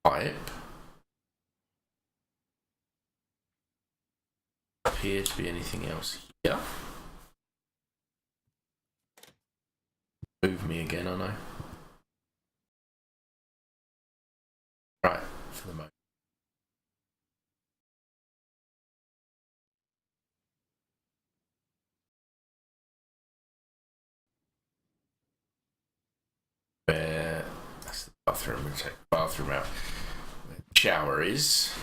Pipe. Appear to be anything else here. Move me again, I know. Right, for the moment. bathroom. We'll take the bathroom out. Where the shower is.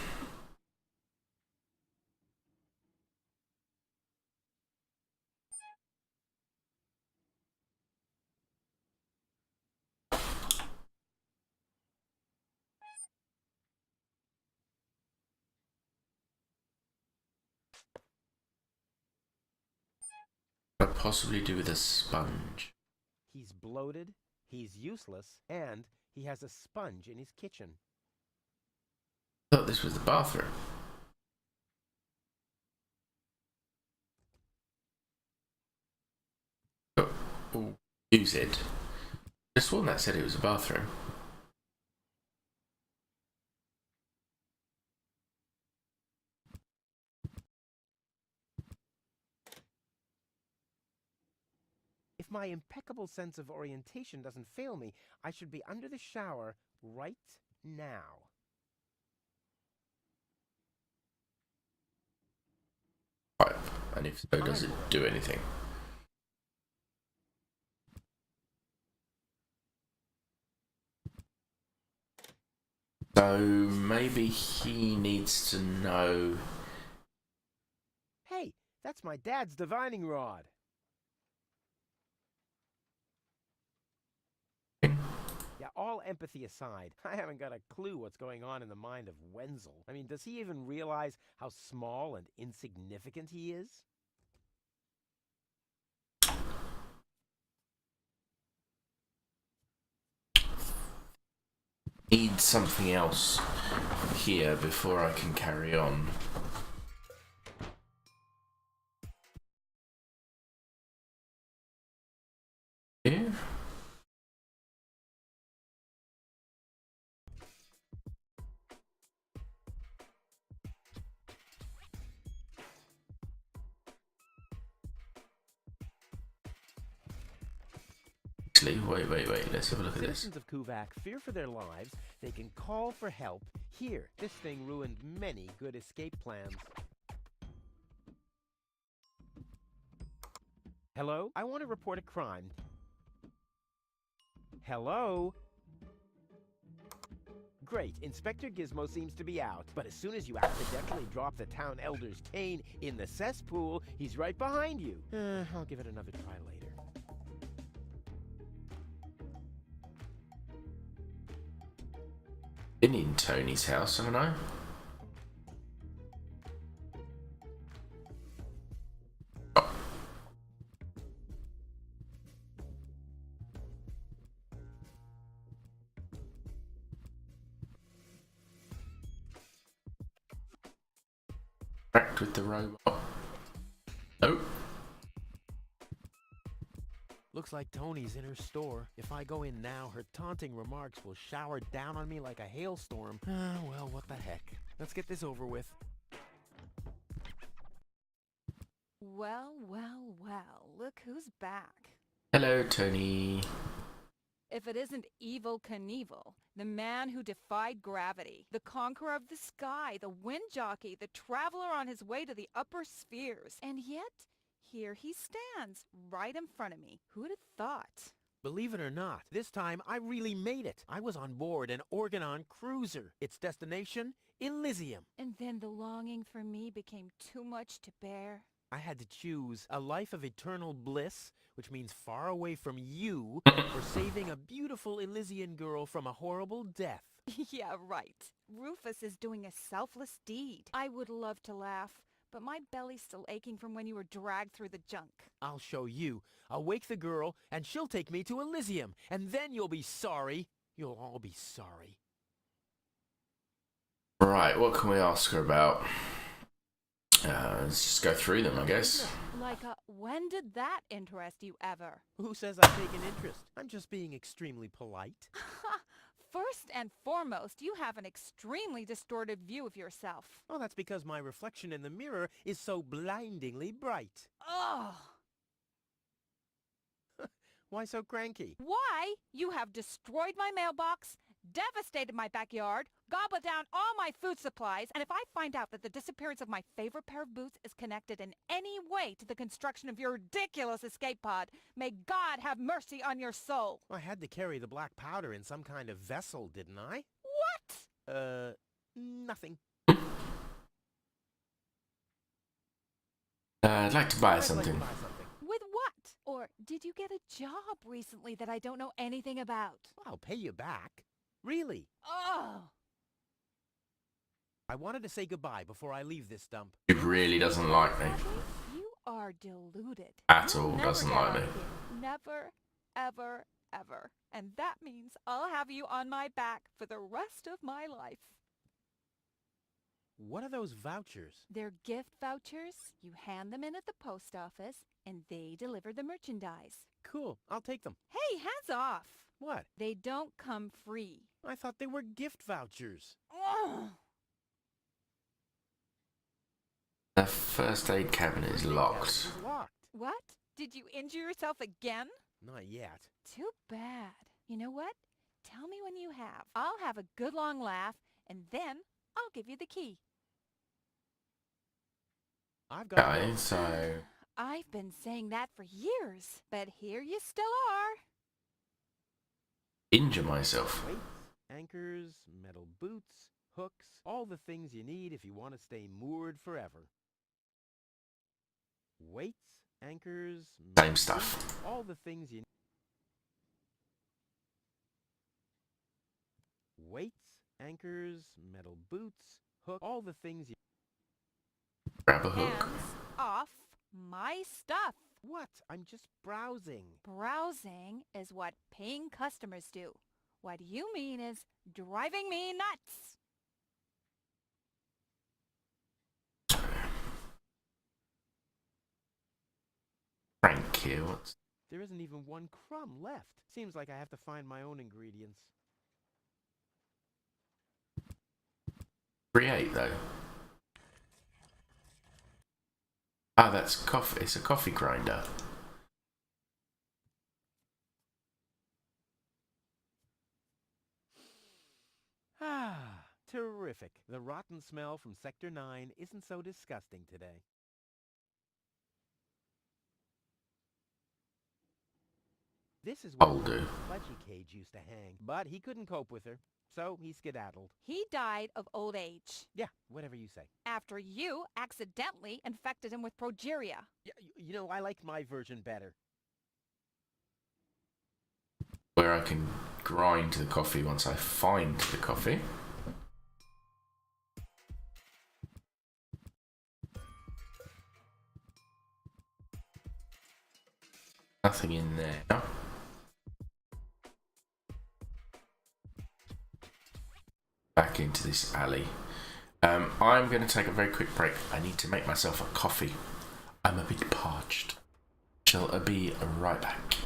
What could I possibly do with a sponge? He's bloated, he's useless, and he has a sponge in his kitchen. I thought this was the bathroom. Oh, we'll use it. I sworn that said it was a bathroom. If my impeccable sense of orientation doesn't fail me, I should be under the shower right now. Right. And if so, does it do anything? So maybe he needs to know. Hey, that's my dad's divining rod. Yeah, all empathy aside, I haven't got a clue what's going on in the mind of Wenzel. I mean, does he even realize how small and insignificant he is? Need something else here before I can carry on. Yeah. Wait. Let's have a look at this. Citizens of Kuvak fear for their lives. They can call for help here. This thing ruined many good escape plans. Hello? I want to report a crime. Hello? Great, Inspector Gizmo seems to be out, but as soon as you accidentally drop the town elder's cane in the cesspool, he's right behind you. I'll give it another try later. Been in Tony's house, haven't I? Interact with the robot. Nope. Looks like Tony's in her store. If I go in now, her taunting remarks will shower down on me like a hailstorm. Well, what the heck. Let's get this over with. Well, look who's back. Hello, Tony. If it isn't Evil Knievel, the man who defied gravity, the conqueror of the sky, the wind jockey, the traveler on his way to the upper spheres. And yet, here he stands, right in front of me. Who'd have thought? Believe it or not, this time I really made it. I was on board an Organon cruiser. Its destination, Elysium. And then the longing for me became too much to bear. I had to choose a life of eternal bliss, which means far away from you, or saving a beautiful Elysian girl from a horrible death. Yeah, right. Rufus is doing a selfless deed. I would love to laugh, but my belly's still aching from when you were dragged through the junk. I'll show you. I'll wake the girl, and she'll take me to Elysium, and then you'll be sorry. You'll all be sorry. Right, what can we ask her about? Let's just go through them, I guess. Like, when did that interest you ever? Who says I take an interest? I'm just being extremely polite. First and foremost, you have an extremely distorted view of yourself. Oh, that's because my reflection in the mirror is so blindingly bright. Ugh! Why so cranky? Why? You have destroyed my mailbox, devastated my backyard, gobbled down all my food supplies, and if I find out that the disappearance of my favorite pair of boots is connected in any way to the construction of your ridiculous escape pod, may God have mercy on your soul. I had to carry the black powder in some kind of vessel, didn't I? What? Nothing. I'd like to buy I'd like to something. buy something. With what? Or did you get a job recently that I don't know anything about? I'll pay you back. Really. Oh! I wanted to say goodbye before I leave this dump. He really doesn't like me. You are deluded. At You'll all, never doesn't get like out me. of here. Never, ever, ever. And that means I'll have you on my back for the rest of my life. What are those vouchers? They're gift vouchers. You hand them in at the post office, and they deliver the merchandise. Cool. I'll take them. Hey, hands off! What? They don't come free. I thought they were gift vouchers. Ugh. The first aid cabinet is locked. It's locked. What? Did you injure yourself again? Not yet. Too bad. You know what? Tell me when you have. I'll have a good long laugh, and then I'll give you the key. I've got Okay, so I've been saying that for years, but here you still are. injure myself. weights, anchors, metal boots, hooks, all the things you need if you want to stay moored forever. Weights, anchors, Same metal stuff. boots, all the things you need. Weights, anchors, metal boots, hook, all the things you... Grab a hook. Hands off my stuff. What? I'm just browsing. Browsing is what paying customers do. What you mean is driving me nuts. Frank here. What's There isn't even one crumb left. Seems like I have to find my own ingredients. create though? Ah, that's coffee. It's a coffee grinder. Ah, terrific. The rotten smell from Sector 9 isn't so disgusting today. This is where I'll do. Pudgy Cage used to hang, but he couldn't cope with her, so he skedaddled. He died of old age Yeah, whatever you say. after you accidentally infected him with progeria. Yeah, you know, I like my version better. Where I can grind the coffee once I find the coffee. Nothing in there. Back into this alley. I'm going to take a very quick break. I need to make myself a coffee. I'm a bit parched. Shall I be right back?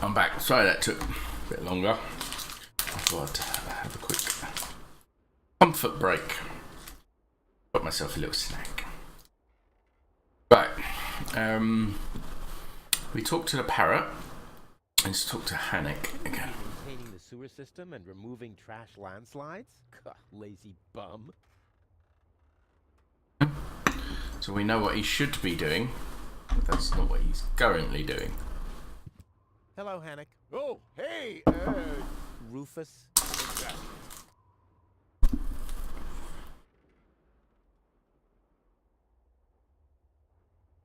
I'm back. Sorry that took a bit longer. I thought I'd have a quick comfort break. Got myself a little snack. Right. We talked to the parrot. Let's talk to Hannick again. Maintaining the sewer system and removing trash landslides? Lazy bum. So we know what he should be doing, but that's not what he's currently doing. Hello, Hannick. Oh, hey, Rufus.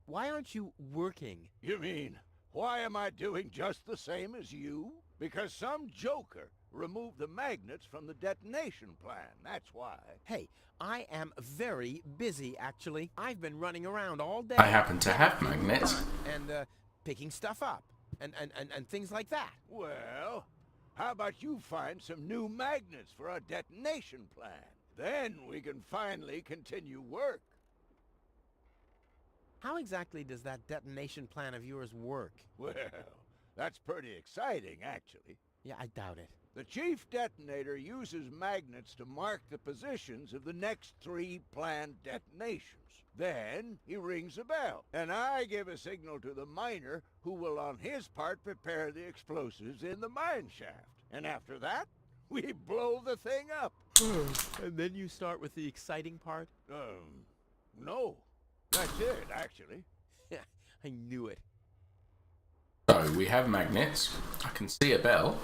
Why aren't you working? You mean, why am I doing just the same as you? Because some joker removed the magnets from the detonation plan, that's why. Hey, I am very busy, actually. I've been running around all day. I happen to have magnets. And, picking stuff up. And things like that. Well, how about you find some new magnets for our detonation plan? Then we can finally continue work. How exactly does that detonation plan of yours work? Well, that's pretty exciting, actually. Yeah, I doubt it. The chief detonator uses magnets to mark the positions of the next 3 planned detonations. Then he rings a bell, and I give a signal to the miner who will on his part prepare the explosives in the mine shaft. And after that, we blow the thing up. And then you start with the exciting part? No. That's it, actually. Yeah, I knew it. So we have magnets. I can see a bell.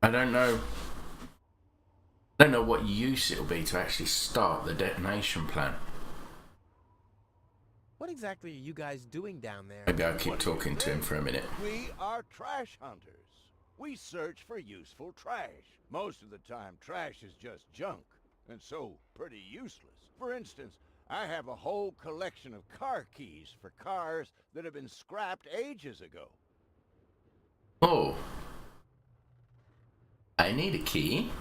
I don't know what use it'll be to actually start the detonation plan. What exactly are you guys doing down there? Maybe I'll keep talking to him for a minute. We are trash hunters. We search for useful trash. Most of the time, trash is just junk, and so pretty useless. For instance, I have a whole collection of car keys for cars that have been scrapped ages ago. Oh. I need a key.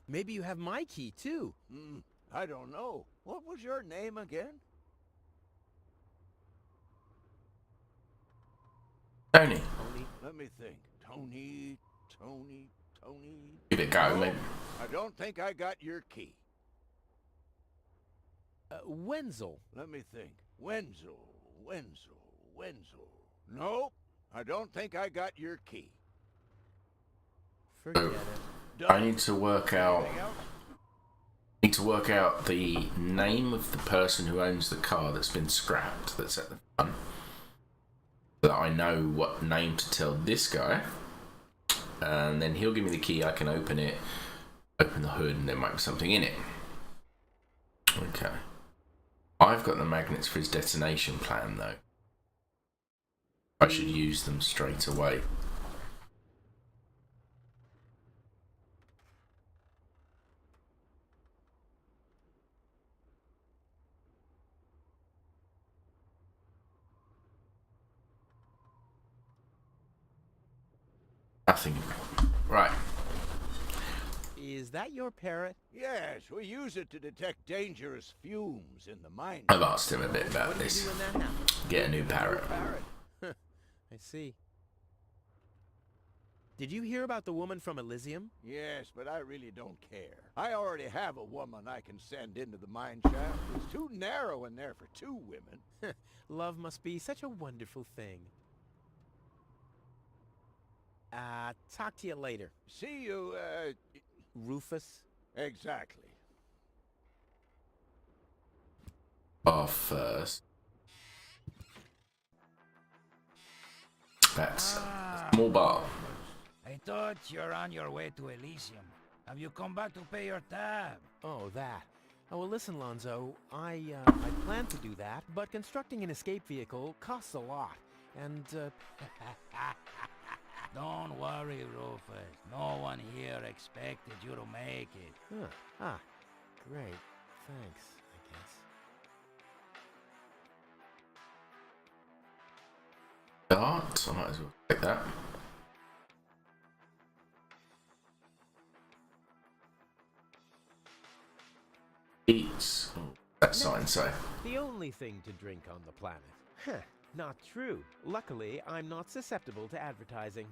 Maybe you have my key, too. I don't know. What was your name again? Tony. Tony? Let me think. Tony. Give it a go, maybe. I don't think I got your key. Wenzel. Let me think. Wenzel. Nope. I don't think I got your key. Forget So, it. I need to work out. Anything else? Need to work out the name of the person who owns the car that's been scrapped. That's at the front. So that I know what name to tell this guy, and then he'll give me the key. I can open it, open the hood, and there might be something in it. Okay. I've got the magnets for his detonation plan, though. I should use them straight away. Nothing. Right. Is that your parrot? Yes, we use it to detect dangerous fumes in the mine. I've asked him a bit about What do you this. do when that happens? Get a new parrot. I see. Did you hear about the woman from Elysium? Yes, but I really don't care. I already have a woman I can send into the mine shaft. It's too narrow in there for 2 women. Love must be such a wonderful thing. Talk to you later. See you, Rufus? exactly. Off first. That's a small bar. I thought you're on your way to Elysium. Have you come back to pay your tab? Oh, that. Oh, well, listen, Lonzo. I plan to do that, but constructing an escape vehicle costs a lot. And, Don't worry, Rufus. No one here expected you to make it. Great. Thanks, I guess. Start. I might as well take that. Eats. Oh, that sign say. The only thing to drink on the planet. Not true. Luckily, I'm not susceptible to advertising.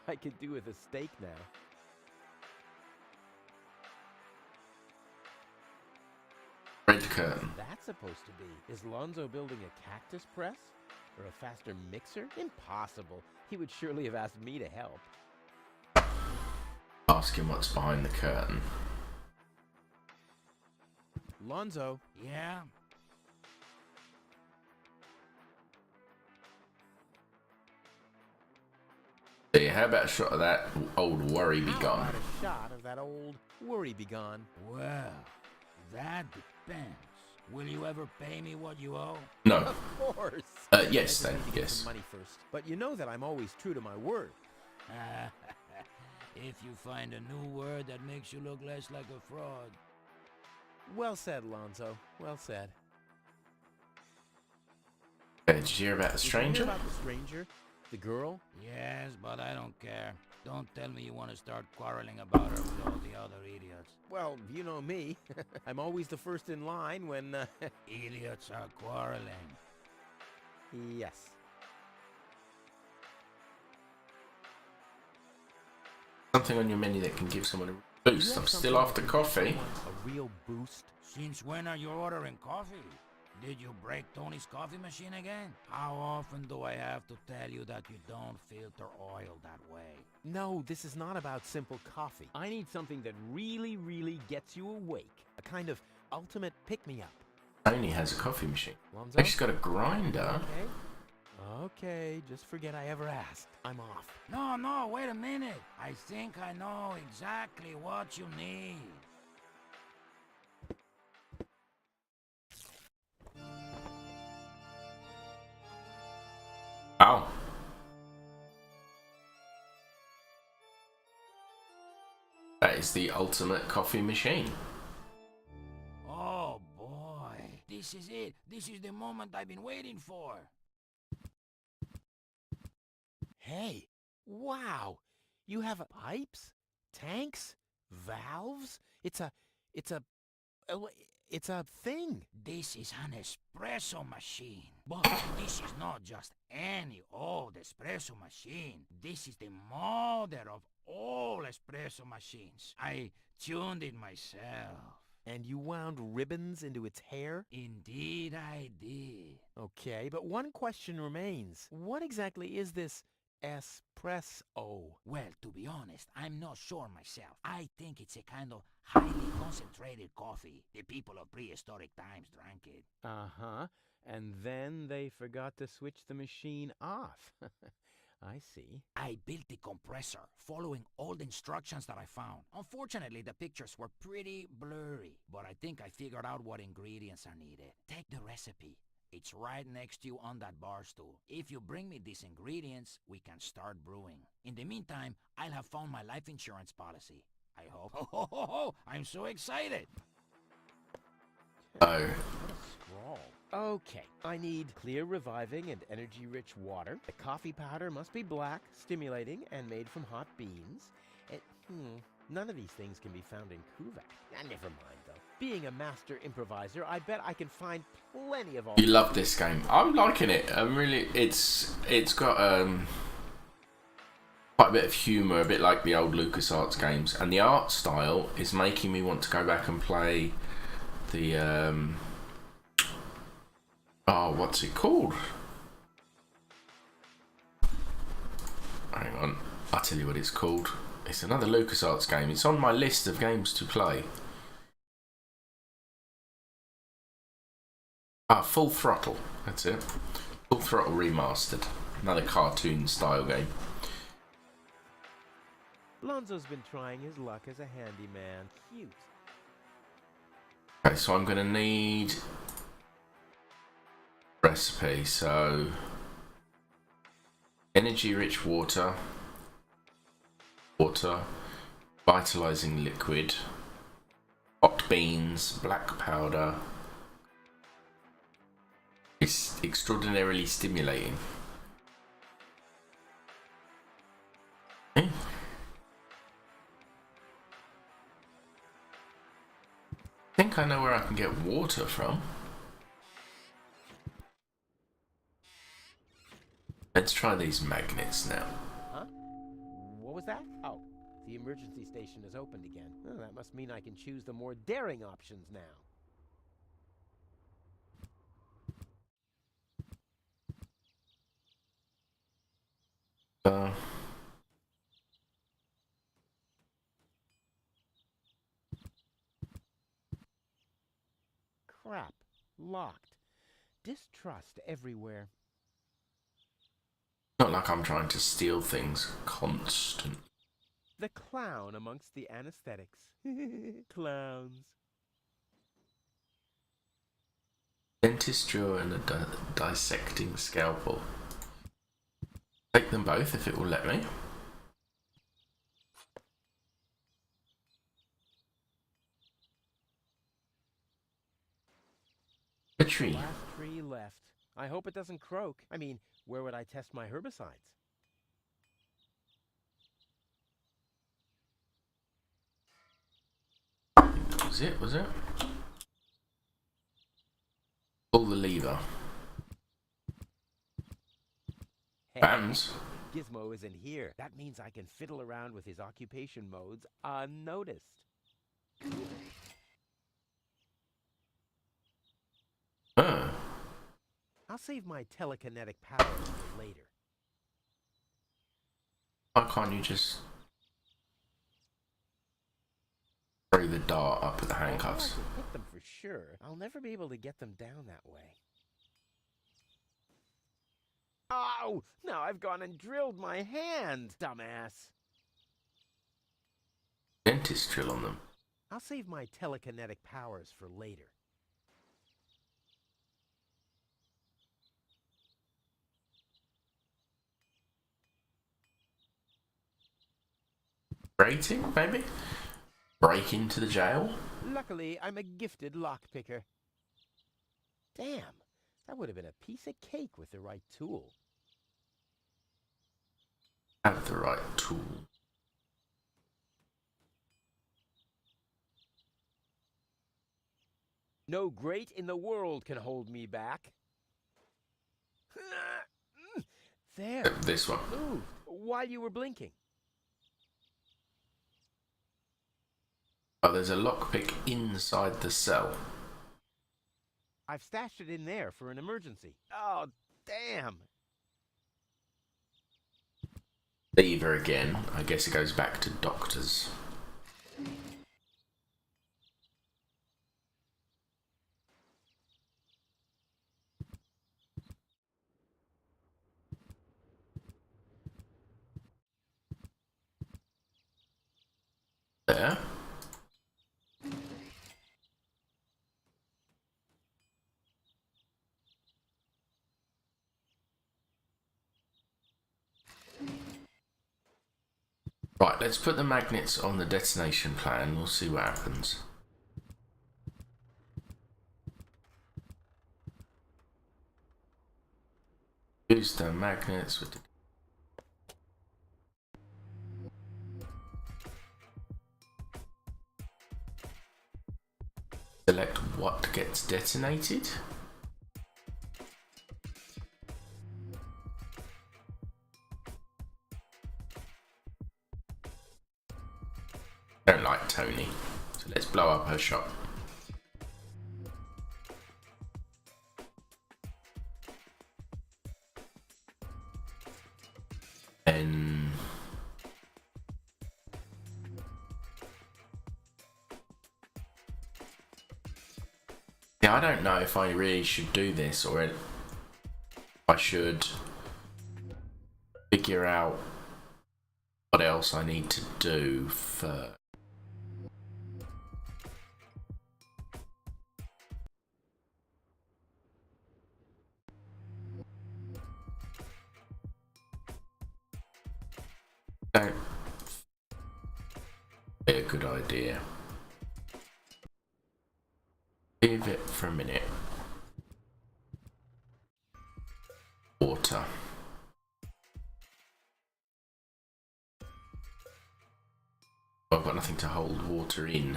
I could do with a steak now. Red curtain. That's supposed to be. Is Lonzo building a cactus press? Or a faster mixer? Impossible. He would surely have asked me to help. Ask him what's behind the curtain. Lonzo. Yeah? Hey, how about a shot of that old worry be How gone? about a shot of that old worry be gone? Well, that depends. Will you ever pay me what you owe? No. Of course. Yes I then, just need to get yes. some money first. But you know that I'm always true to my word. If you find a new word that makes you look less like a fraud. Well said, Lonzo. Well said. Did you hear about the Did you stranger? hear about the stranger? The girl? Yes, but I don't care. Don't tell me you want to start quarreling about her with all the other idiots. Well, you know me. I'm always the first in line when, Idiots are quarreling. Yes. Something on your menu that can give someone a boost. I'm still after coffee. A real boost? Since when are you ordering coffee? Did you break Tony's coffee machine again? How often do I have to tell you that you don't filter oil that way? No, this is not about simple coffee. I need something that really gets you awake. A kind of ultimate pick-me-up. Tony has a coffee machine. Lonzo? She's got a grinder. Okay, just forget I ever asked. I'm off. No, wait a minute. I think I know exactly what you need. Oh. That is the ultimate coffee machine. Oh boy, this is it. This is the moment I've been waiting for. Hey, wow. You have pipes, tanks, valves. It's a thing. This is an espresso machine. But this is not just any old espresso machine. This is the mother of all espresso machines. I tuned it myself. And you wound ribbons into its hair? Indeed I did. Okay, but one question remains. What exactly is this espresso? Well, to be honest, I'm not sure myself. I think it's a kind of highly concentrated coffee. The people of prehistoric times drank it. Uh-huh. And then they forgot to switch the machine off. I see. I built the compressor, following all the instructions that I found. Unfortunately, the pictures were pretty blurry, but I think I figured out what ingredients are needed. Take the recipe. It's right next to you on that bar stool. If you bring me these ingredients, we can start brewing. In the meantime, I'll have found my life insurance policy. I hope. Oh, I'm so excited. Oh. What a scrawl. Okay, I need clear, reviving, and energy-rich water. The coffee powder must be black, stimulating, and made from hot beans. None of these things can be found in Kuvak. Never mind, though. Being a master improviser, I bet I can find plenty of all... You love this game. I'm liking it. I'm really... It's got quite a bit of humour, a bit like the old LucasArts games. And the art style is making me want to go back and play the... Oh, what's it called? Hang on. I'll tell you what it's called. It's another LucasArts game. It's on my list of games to play. Full Throttle. That's it. Full Throttle Remastered. Another cartoon style game. Lonzo's been trying his luck as a handyman. Cute. Okay, so I'm going to need... recipe. So... energy-rich water. Vitalizing liquid. Hot beans. Black powder. It's extraordinarily stimulating. I think I know where I can get water from. let's try these magnets now. Huh? What was that? Oh, the emergency station is opened again. Oh, that must mean I can choose the more daring options now. Crap. Locked. Distrust everywhere. Not like I'm trying to steal things constant. The clown amongst the anesthetics. Clowns. Dentist drawer and a dissecting scalpel. Take them both if it will let me. A tree. Last tree left. I hope it doesn't croak. I mean, where would I test my herbicides? Was it? Was it? Pull the lever. Hey, Bams. Gizmo isn't here. That means I can fiddle around with his occupation modes unnoticed. Oh. I'll save my telekinetic powers for later. Why can't you just throw the dart up at the handcuffs? I can hit them for sure. I'll never be able to get them down that way. Oh! Now I've gone and drilled my hand, dumbass. Dentist drill on them. I'll save my telekinetic powers for later. Rating, maybe? Break into the jail? Luckily, I'm a gifted lockpicker. Damn, that would have been a piece of cake with the right tool. Have the right tool. No great in the world can hold me back. There. This one. Moved while you were blinking. Oh, there's a lockpick inside the cell. I've stashed it in there for an emergency. Oh, damn. Lever again. I guess it goes back to doctors. There. Right, let's put the magnets on the detonation plan. We'll see what happens. Use the magnets with the... Select what gets detonated. Don't like Tony, so let's blow up her shop. And yeah, I don't know if I really should do this or if I should figure out what else I need to do first. Don't be a good idea. Leave it for a minute. Water. I've got nothing to hold water in.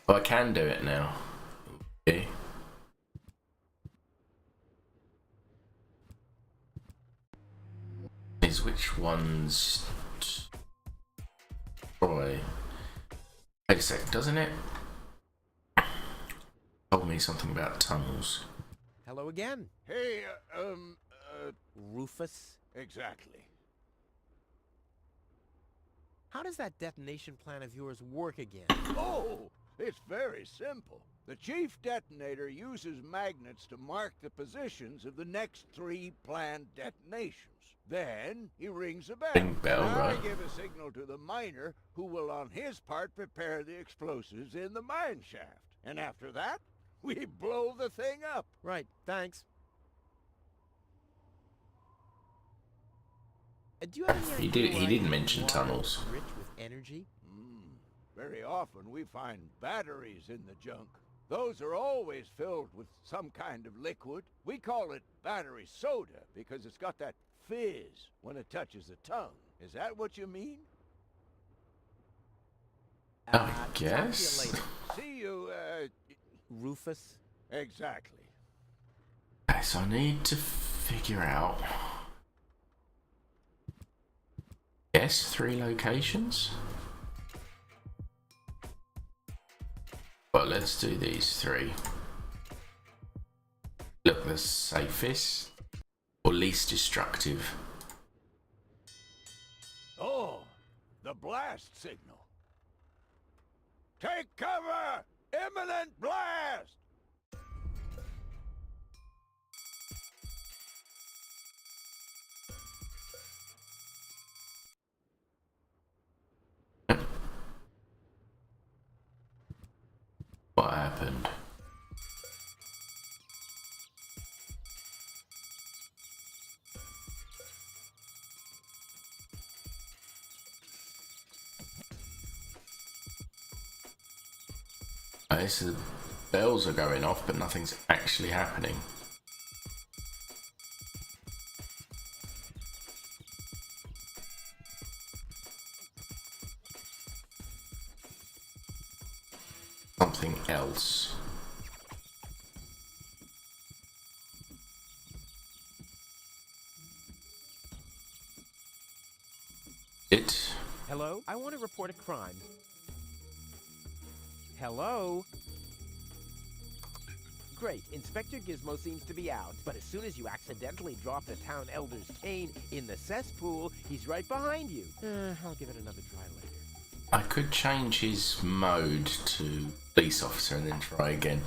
But I can do it now. is which ones try. Wait a sec, doesn't it? Told me something about tunnels. Hello again. Hey, Rufus, exactly. how does that detonation plan of yours work again? Oh, it's very simple. The chief detonator uses magnets to mark the positions of the next 3 planned detonations. Then he rings a bell. Ring bell, and I right. give a signal to the miner, who will on his part prepare the explosives in the mine shaft. And after that, we blow the thing up. Right, thanks. Do you have any He idea did- he why didn't mention water tunnels. is rich with energy? Very often we find batteries in the junk. Those are always filled with some kind of liquid. We call it battery soda because it's got that fizz when it touches the tongue. Is that what you mean? I Talk to you guess. later, See you, Rufus. exactly. Yes, I need to figure out. Yes, 3 locations. But let's do these 3. Look the safest or least destructive. Oh, the blast signal. Take cover! Imminent blast! What happened? Okay, so the bells are going off, but nothing's actually happening. Something else. It. Hello? I want to report a crime. Hello? Great. Inspector Gizmo seems to be out, but as soon as you accidentally drop the town elder's cane in the cesspool, he's right behind you. I'll give it another try later. I could change his mode to police officer and then try again.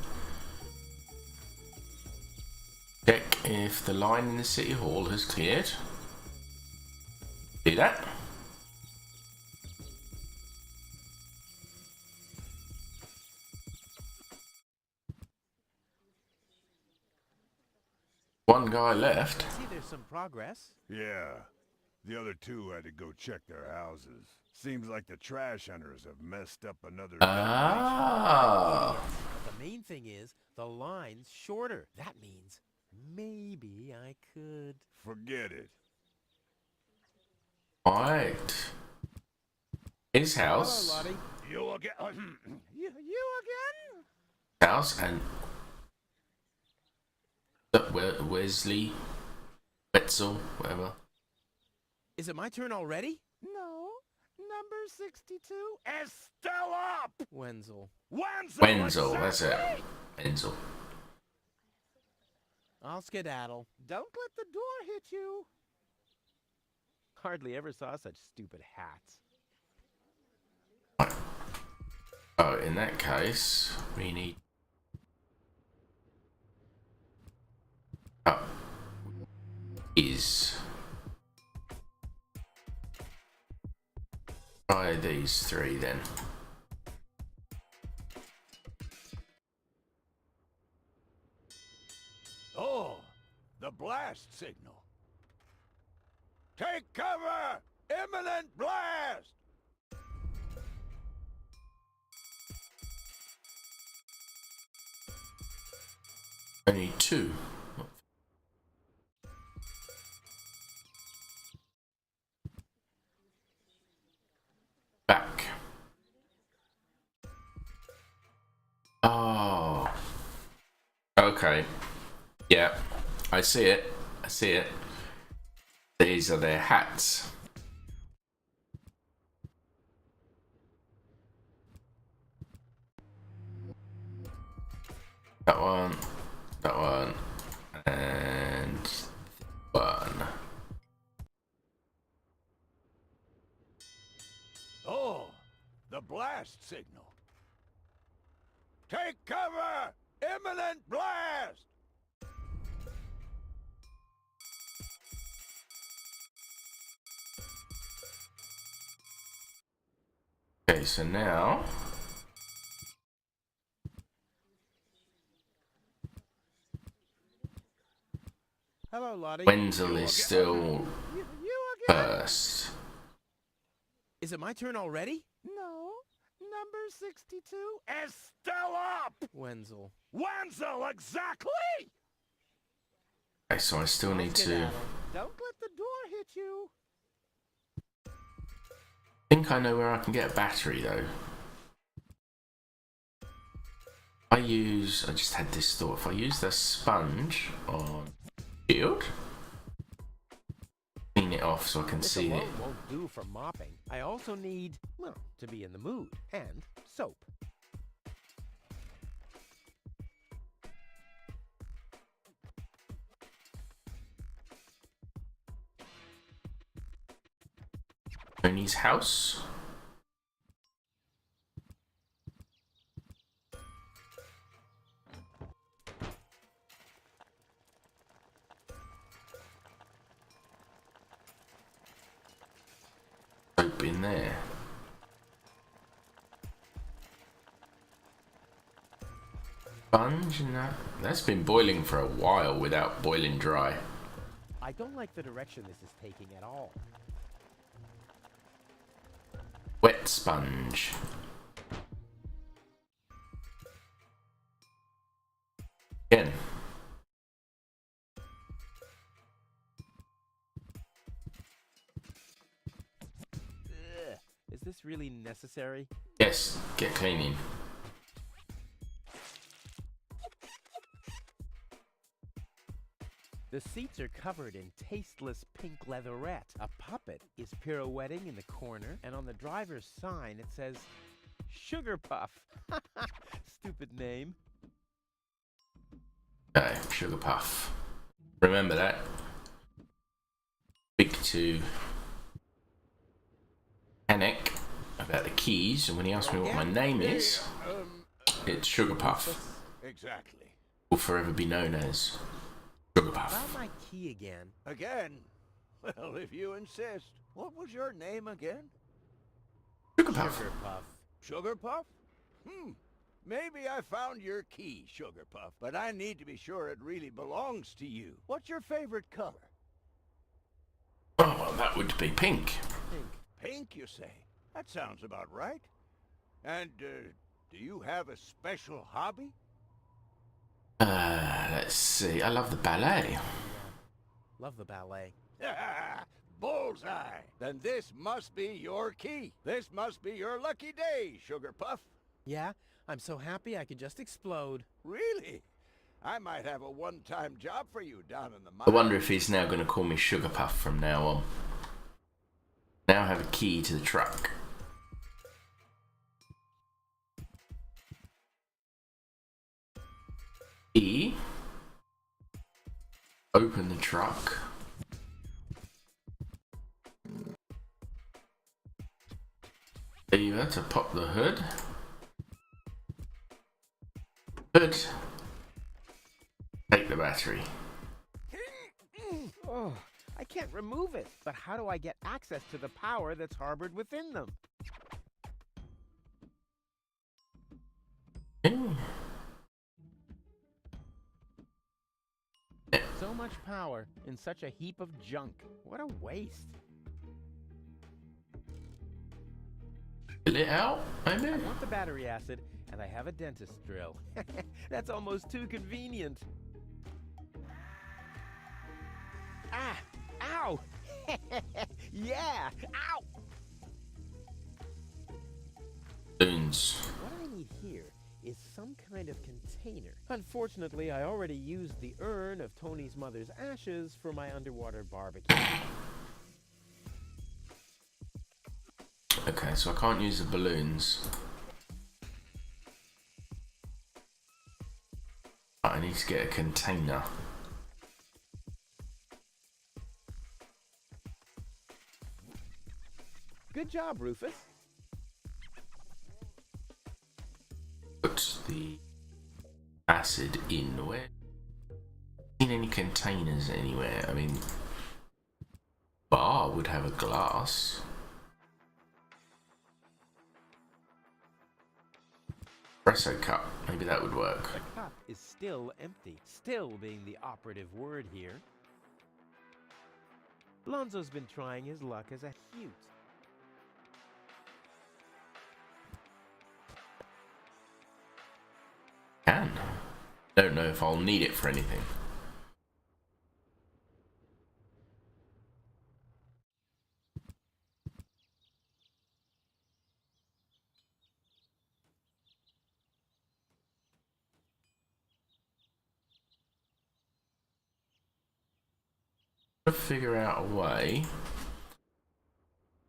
Check if the line in the city hall has cleared. Do that. One guy left. See, there's some progress. Yeah. The other 2 had to go check their houses. Seems like the trash hunters have messed up another Ah. But the main thing is, the line's shorter. That means maybe I could... Forget it. Right. His house. Hello, Lottie. You again? you again? House and Wesley, Wetzel, whatever. Is it my turn already? No. Number 62 is still up! Wenzel. Wenzel, that's it. Wenzel. I'll skedaddle. Don't let the door hit you. Hardly ever saw such stupid hats. Oh, in that case, we need. Oh. Is. Try these 3 then. Oh, the blast signal. Take cover! Imminent blast! Only 2. Back. Oh. Okay. Yeah. I see it. I see it. These are their hats. That one, and one. Oh, the blast signal. Take cover! Imminent blast! Okay, so now Hello, Lottie. Wenzel is still You again? first. Is it my turn already? No. Number 62 is still up! Wenzel. Wenzel, exactly! Okay, so I still need to. Don't let the door hit you. I think I know where I can get a battery though. I just had this thought. If I use the sponge on shield, clean it off so I can This see it. alone won't do for mopping. I also need, well, to be in the mood. And soap. Tony's house. Soap in there. Sponge and that's been boiling for a while without boiling dry. I don't like the direction this is taking at all. Wet sponge. Again. Ugh, is this really necessary? Yes, get cleaning. The seats are covered in tasteless pink leatherette. A puppet is pirouetting in the corner, and on the driver's sign it says, Sugar Puff. Stupid name. Okay, Sugar Puff. Remember that. Speak to Panic about the keys, and when he asks me what my name is, it's Sugar Puff. Exactly. Will forever be known as Sugar Puff. About my key again. Again? Well, if you insist. What was your name again? Sugar Puff. Sugar Puff. Sugar Puff? Maybe I found your key, Sugar Puff, but I need to be sure it really belongs to you. What's your favorite color? Oh, well, that would be pink. Pink. Pink, you say? That sounds about right. And, do you have a special hobby? Let's see. I love the ballet. Love the ballet. Bullseye! Then this must be your key. This must be your lucky day, Sugar Puff. Yeah, I'm so happy I could just explode. Really? I might have a one-time job for you down in the mine. I wonder if he's now going to call me Sugar Puff from now on. Now I have a key to the truck. E. Open the truck. Lever to pop the hood. Hood. Take the battery. Oh, I can't remove it. But how do I get access to the power that's harbored within them? So much power in such a heap of junk. What a waste. Fill it out, maybe? I want the battery acid, and I have a dentist drill. That's almost too convenient. Ah! Ow! Yeah! Ow! Balloons. What I need here is some kind of container. Unfortunately, I already used the urn of Tony's mother's ashes for my underwater barbecue. Okay, so I can't use the balloons. I need to get a container. Good job, Rufus. Put the acid in. Where? Seen any containers anywhere? I mean, bar would have a glass. Espresso cup. Maybe that would work. The cup is still empty. Still being the operative word here. Lonzo's been trying his luck as a cute. Can. Don't know if I'll need it for anything. To figure out a way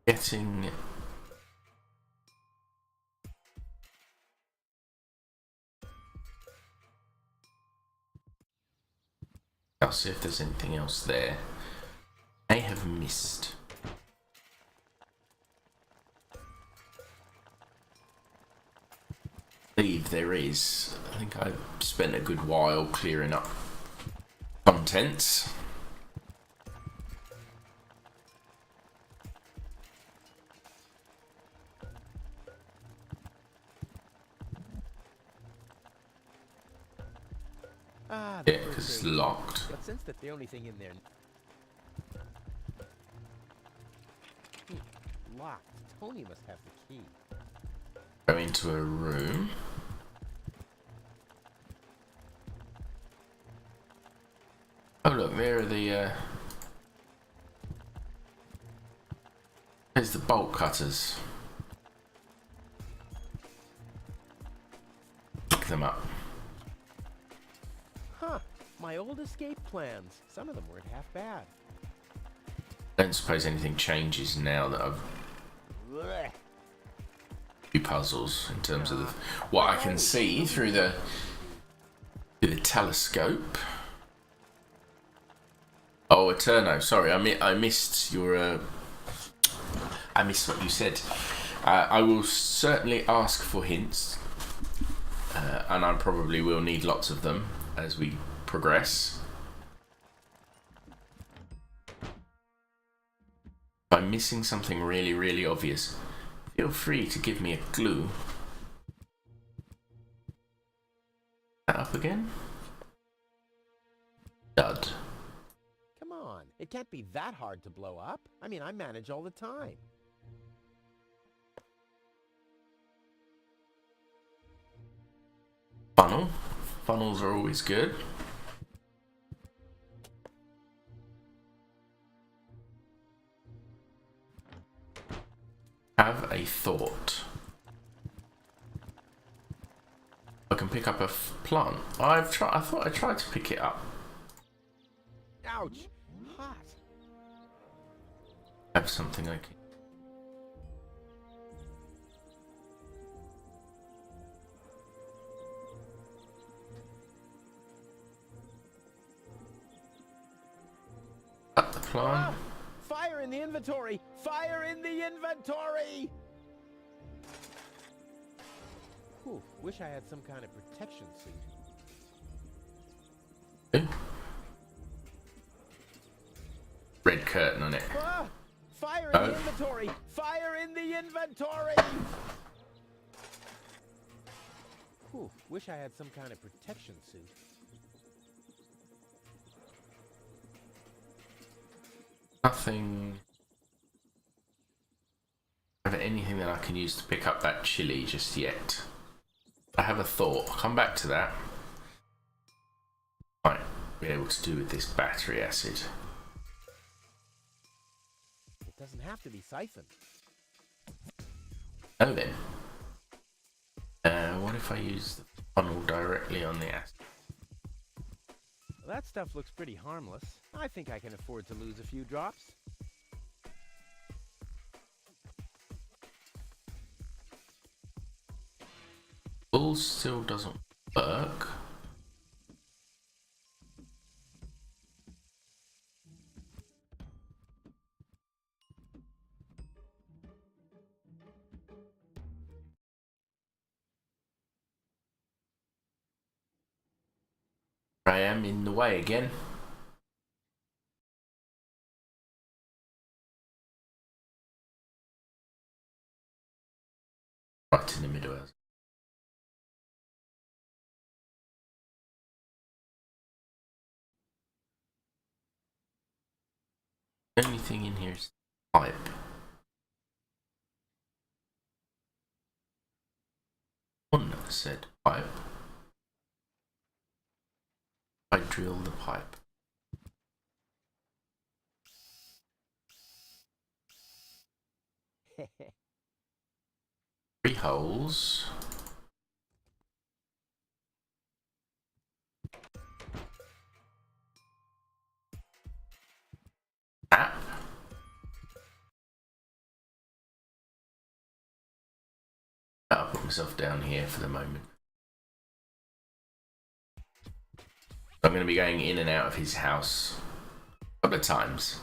getting I'll see if there's anything else there I have missed. I believe there is. I think I spent a good while clearing up contents. Ah, Yeah, because it's locked. But since that's the only thing in there. Locked. Tony must have the key. Go into a room. Oh look, there are the there's the bolt cutters. Pick them up. Huh. My old escape plans. Some of them weren't half bad. Don't suppose anything changes now that I've Blech. few puzzles in terms of what I can see through the telescope. Oh, Eterno, sorry, I missed your. I missed what you said. I will certainly ask for hints, and I probably will need lots of them as we progress. If I'm missing something really, really obvious, feel free to give me a clue. That up again? Dud. Come on. It can't be that hard to blow up. I mean, I manage all the time. Funnel. Funnels are always good. Have a thought. I can pick up a plant. I thought I tried to pick it up. Ouch! Hot. Have something I can. Cut the plant. Ah! Fire in the inventory! Fire in the inventory! Whew, wish I had some kind of protection suit. Ooh. Red curtain on it. Ah! Fire in the inventory! Fire in the inventory! Whew, wish I had some kind of protection suit. Nothing. Have anything that I can use to pick up that chili just yet? I have a thought. I'll come back to that. Might be able to do with this battery acid. It doesn't have to be siphoned. Oh then. What if I use the funnel directly on the acid? Well, that stuff looks pretty harmless. I think I can afford to lose a few drops. Bull still doesn't work. I am in the way again. Right in the middle. The only thing in here is pipe. One said pipe. I drill the pipe. 3 holes. Tap. I'll put myself down here for the moment. I'm going to be going in and out of his house a couple of times.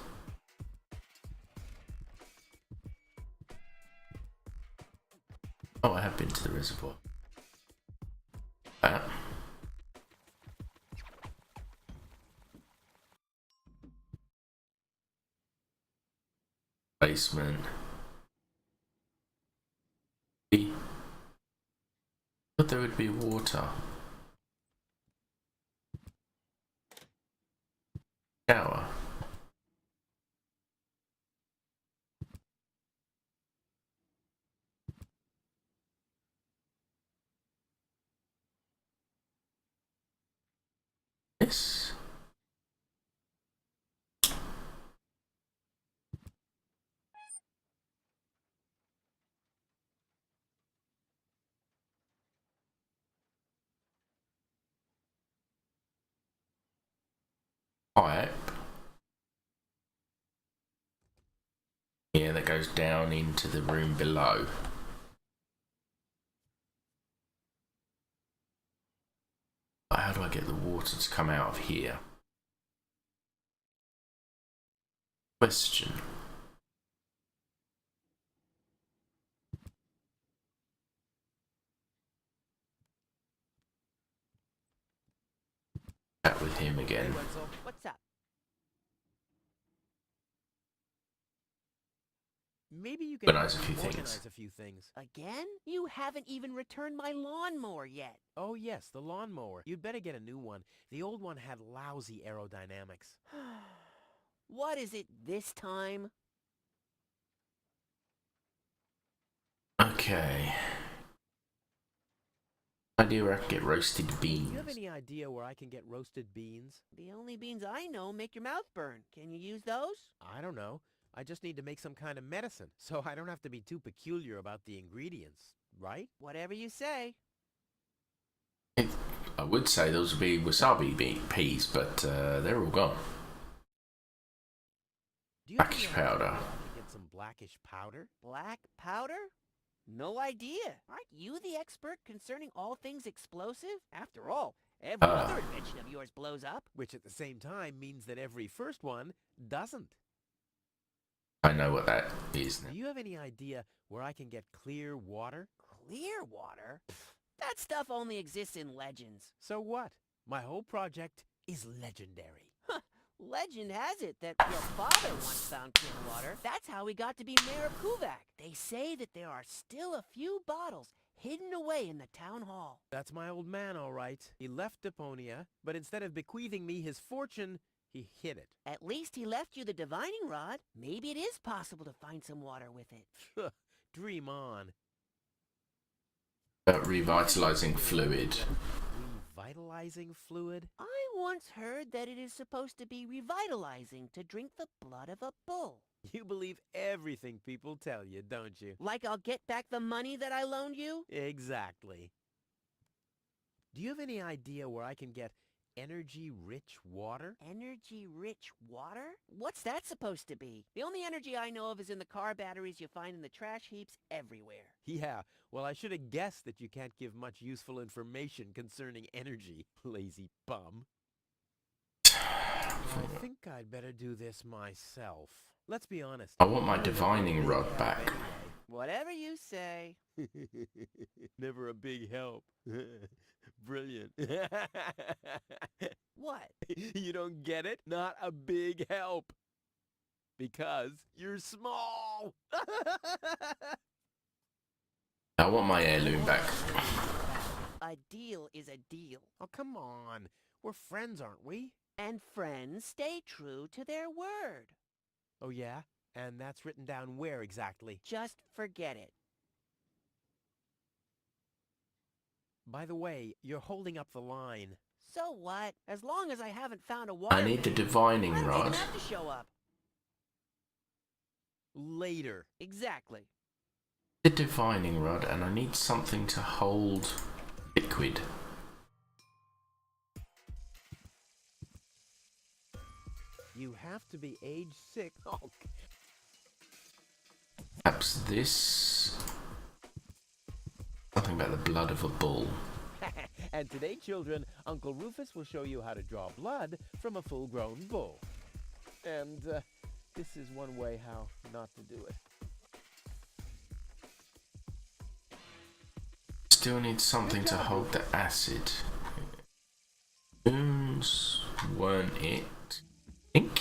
Oh, I have been to the reservoir. Basement. But there would be water. Shower. This. Pipe. Yeah, that goes down into the room below. But how do I get the water to come out of here? Question. Chat with him again. Hey, Wenzel, what's up? Maybe you can Organize a few things. organize a few things. Again? You haven't even returned my lawnmower yet. Oh yes, the lawnmower. You'd better get a new one. The old one had lousy aerodynamics. What is it this time? Okay. Idea where I can get roasted beans. Do you have any idea where I can get roasted beans? The only beans I know make your mouth burn. Can you use those? I don't know. I just need to make some kind of medicine, so I don't have to be too peculiar about the ingredients, right? Whatever you say. I would say those would be wasabi peas, but they're all gone. Do you Blackish have any idea powder. where I can get some blackish powder? Black powder? No idea. Aren't you the expert concerning all things explosive? After all, every other invention of yours blows up. Which at the same time means that every first one doesn't. I know what that is now. Do you have any idea where I can get clear water? Clear water? That stuff only exists in legends. So what? My whole project is legendary. Legend has it that your father once found clear water. That's how he got to be mayor of Kuvak. They say that there are still a few bottles hidden away in the town hall. That's my old man, all right. He left Deponia, but instead of bequeathing me his fortune, he hid it. At least he left you the divining rod. Maybe it is possible to find some water with it. Dream on. Revitalizing fluid. Revitalizing fluid? I once heard that it is supposed to be revitalizing to drink the blood of a bull. You believe everything people tell you, don't you? Like I'll get back the money that I loaned you? Exactly. Do you have any idea where I can get energy-rich water? Energy-rich water? What's that supposed to be? The only energy I know of is in the car batteries you find in the trash heaps everywhere. Yeah, well, I should have guessed that you can't give much useful information concerning energy, lazy bum. I think I'd better do this myself. Let's be honest. I want my divining rod back. Whatever you say. Never a big help. Brilliant. What? You don't get it? Not a big help. Because you're small. I want my heirloom back. A deal is a deal. Oh, come on. We're friends, aren't we? And friends stay true to their word. Oh, yeah? And that's written down where exactly? Just forget it. By the way, you're holding up the line. So what? As long as I haven't found a water I need the divining I don't rod. even have to show up. Later. Exactly. The divining rod, and I need something to hold liquid. You have to be age 6. Oh. Perhaps this. Something about the blood of a bull. And today, children, Uncle Rufus will show you how to draw blood from a full-grown bull. And this is one way how not to do it. Still need something to hold the acid. Spoons weren't it. Ink?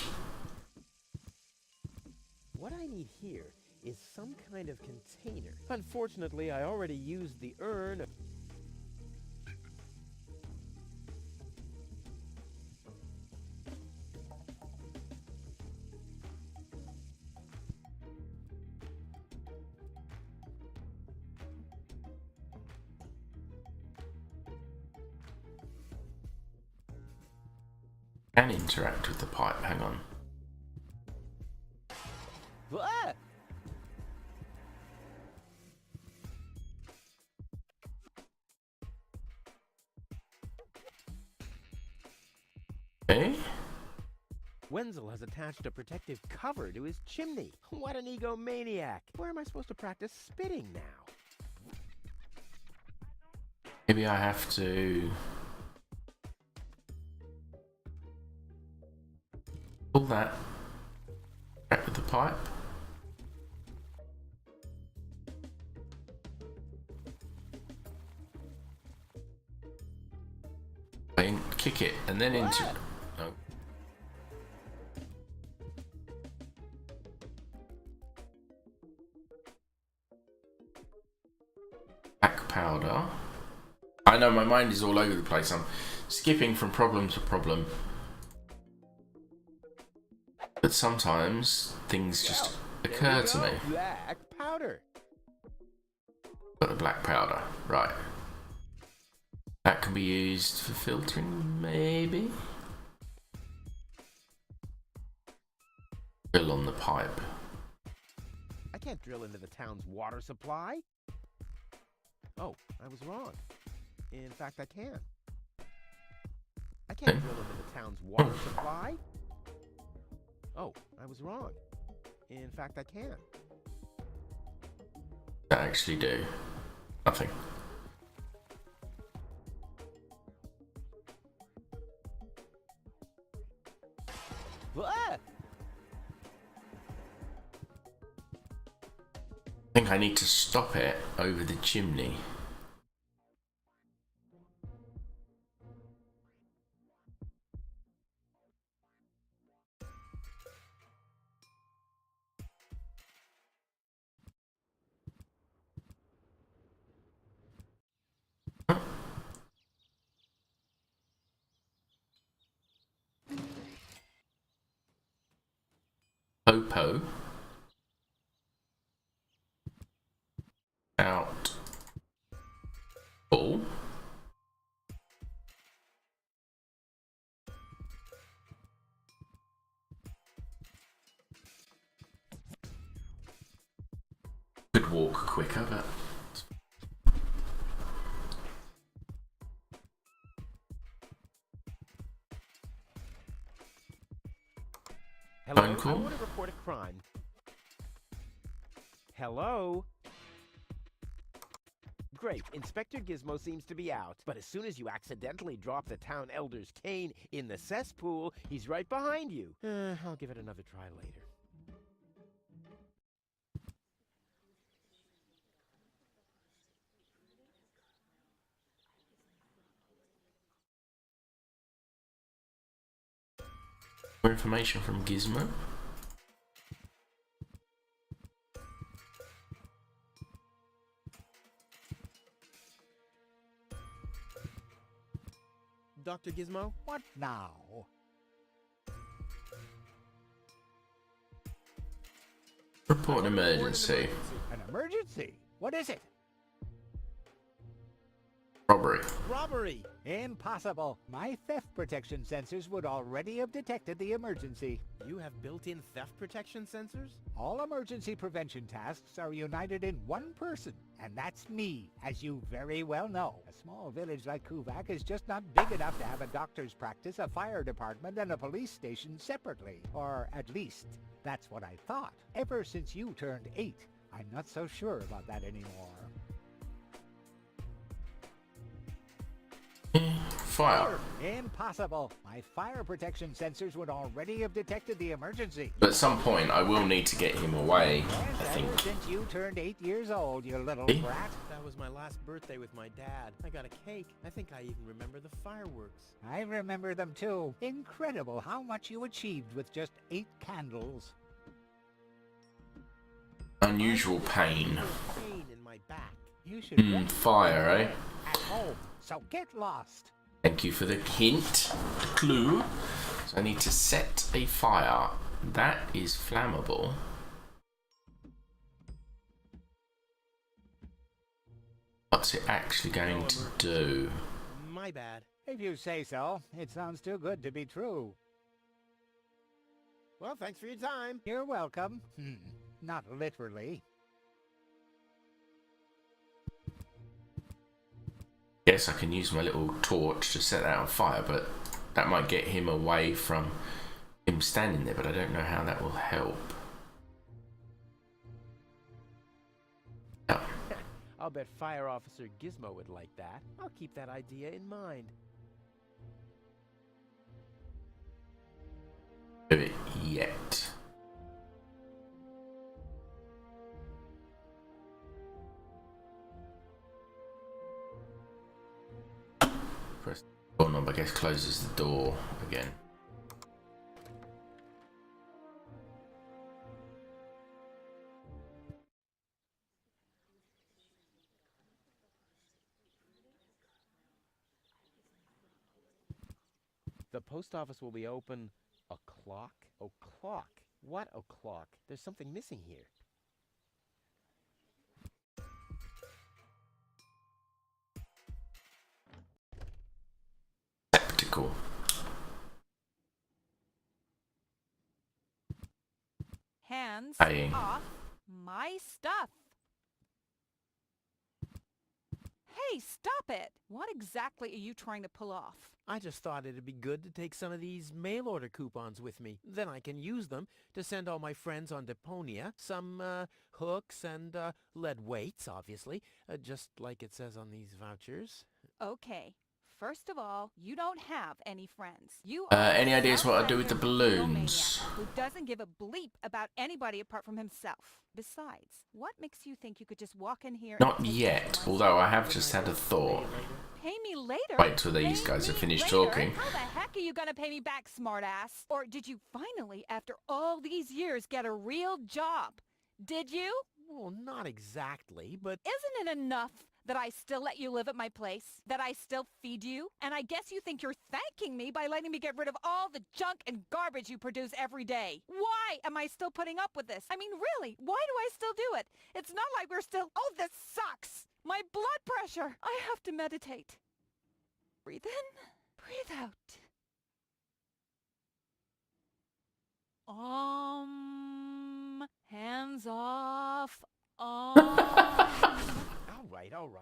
What I need here is some kind of container. Unfortunately, I already used the urn. Can interact with the pipe. Hang on. Ah! Eh? Wenzel has attached a protective cover to his chimney. What an egomaniac. Where am I supposed to practice spitting now? Maybe I have to pull that back with the pipe. And kick it and then into. No. Black powder. I know my mind is all over the place. I'm skipping from problem to problem. But sometimes things just occur to me. Black powder. Got the black powder, right. That can be used for filtering, maybe? Drill on the pipe. I can't drill into the town's water supply. Oh, I was wrong. In fact, I can. I can't drill into the town's water supply. Oh, I was wrong. In fact, I can. I actually do nothing. Ah! I think I need to stop it over the chimney. Popo out bull Could walk quicker, but Hello, phone I call. want to report a crime. Hello? Great, Inspector Gizmo seems to be out. But as soon as you accidentally drop the town elder's cane in the cesspool, he's right behind you. I'll give it another try later. More information from Gizmo. Dr. Gizmo? What now? Report an emergency. An emergency? What is it? Robbery. Robbery! Impossible. My theft protection sensors would already have detected the emergency. You have built-in theft protection sensors? All emergency prevention tasks are united in one person, and that's me, as you very well know. A small village like Kuvak is just not big enough to have a doctor's practice, a fire department, and a police station separately. Or at least, that's what I thought. Ever since you turned 8, I'm not so sure about that anymore. Fire. Impossible. My fire protection sensors would already have detected the emergency. But at some point, I will need to get him away, I Yes, think. ever since you turned 8 years old, you little Eh? brat. That was my last birthday with my dad. I got a cake. I think I even remember the fireworks. I remember them too. Incredible how much you achieved with just 8 candles. Unusual pain. Pain in my back. You should rest Fire, eh? at home, so get lost. Thank you for the hint, the clue. So I need to set a fire. That is flammable. What's it actually going to do? My bad. If you say so, it sounds too good to be true. Well, thanks for your time. You're welcome. Not literally. Guess I can use my little torch to set that on fire, but that might get him away from him standing there, but I don't know how that will help. Oh, I'll bet Fire Officer Gizmo would like that. I'll keep that idea in mind. do it yet. Press the door knob, I guess closes the door again. The post office will be open o'clock? O'clock? What o'clock? There's something missing here. Spectacle. Hands Paying. off my stuff. Hey, stop it! What exactly are you trying to pull off? I just thought it'd be good to take some of these mail order coupons with me. Then I can use them to send all my friends on Deponia some hooks and lead weights, obviously, just like it says on these vouchers. Okay. First of all, you don't have any friends. You are Any a ideas what I'd do with the self-centered balloons? egomaniac who doesn't give a bleep about anybody apart from himself. Besides, what makes you think you could just walk in here Not and take yet, this although I have just had a thought. Pay me later? Wait till these Pay guys have me finished later? talking. How the heck are you gonna pay me back, smartass? Or did you finally, after all these years, get a real job? Did you? Well, not exactly, but... Isn't it enough that I still let you live at my place? That I still feed you? And I guess you think you're thanking me by letting me get rid of all the junk and garbage you produce every day. Why am I still putting up with this? I mean, really, why do I still do it? It's not like we're still... Oh, this sucks! My blood pressure! I have to meditate. Breathe in, breathe out. Hands off.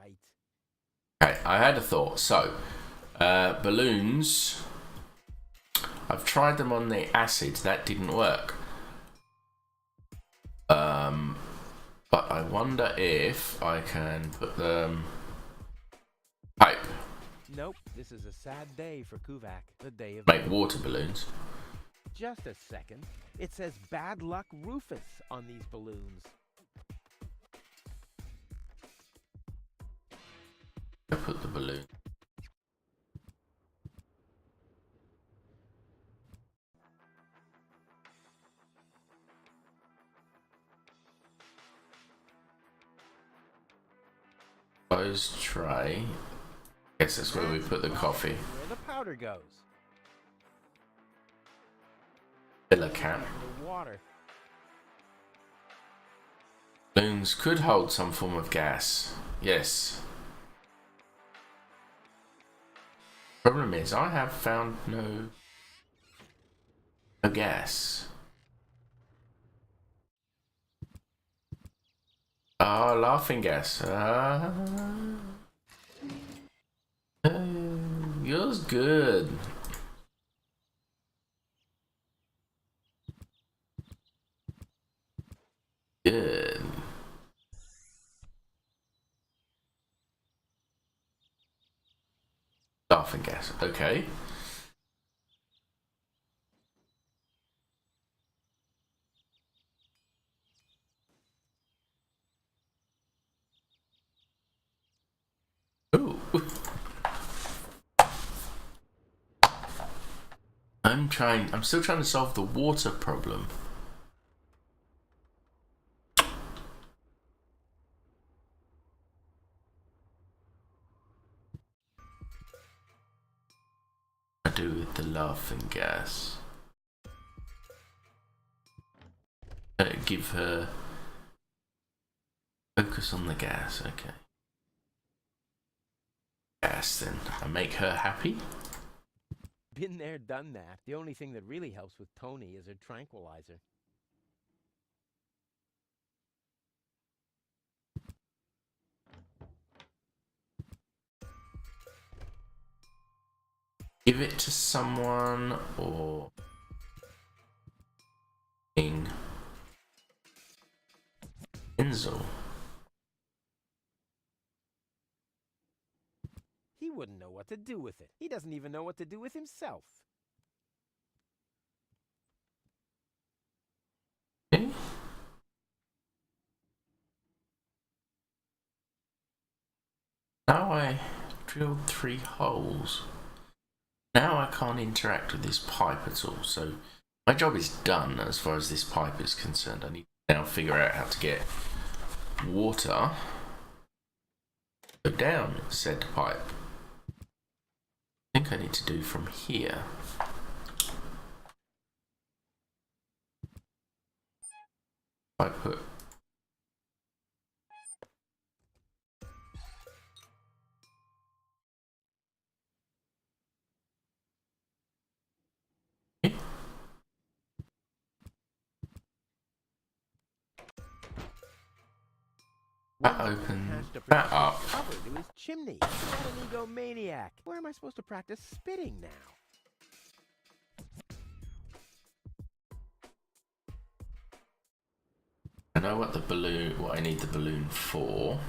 right. Okay, I had a thought. So, balloons. I've tried them on the acid. That didn't work. But I wonder if I can put them pipe. Nope, this is a sad day for Kuvak, the day of... Make water balloons. Just a second. It says Bad Luck Rufus on these balloons. I put the balloon. Closed tray. Guess that's where we put the coffee. Where the powder goes. Filler cap. The water. Balloons could hold some form of gas. Yes. Problem is, I have found no gas. Oh, laughing gas. Yours good. Good. Laughing gas. Okay. Ooh. I'm still trying to solve the water problem. I do with the laughing gas. Give her focus on the gas, okay. Gas then. I make her happy. Been there, done that. The only thing that really helps with Tony is a tranquilizer. Give it to someone or Enzo. He wouldn't know what to do with it. He doesn't even know what to do with himself. Okay. Now I drilled 3 holes. Now I can't interact with this pipe at all, so my job is done as far as this pipe is concerned. I need to now figure out how to get water go down said pipe. I think I need to do from here. I put that opens that up. Cover to his chimney. What an egomaniac. Where am I supposed to practice spitting now? I know what I need the balloon for.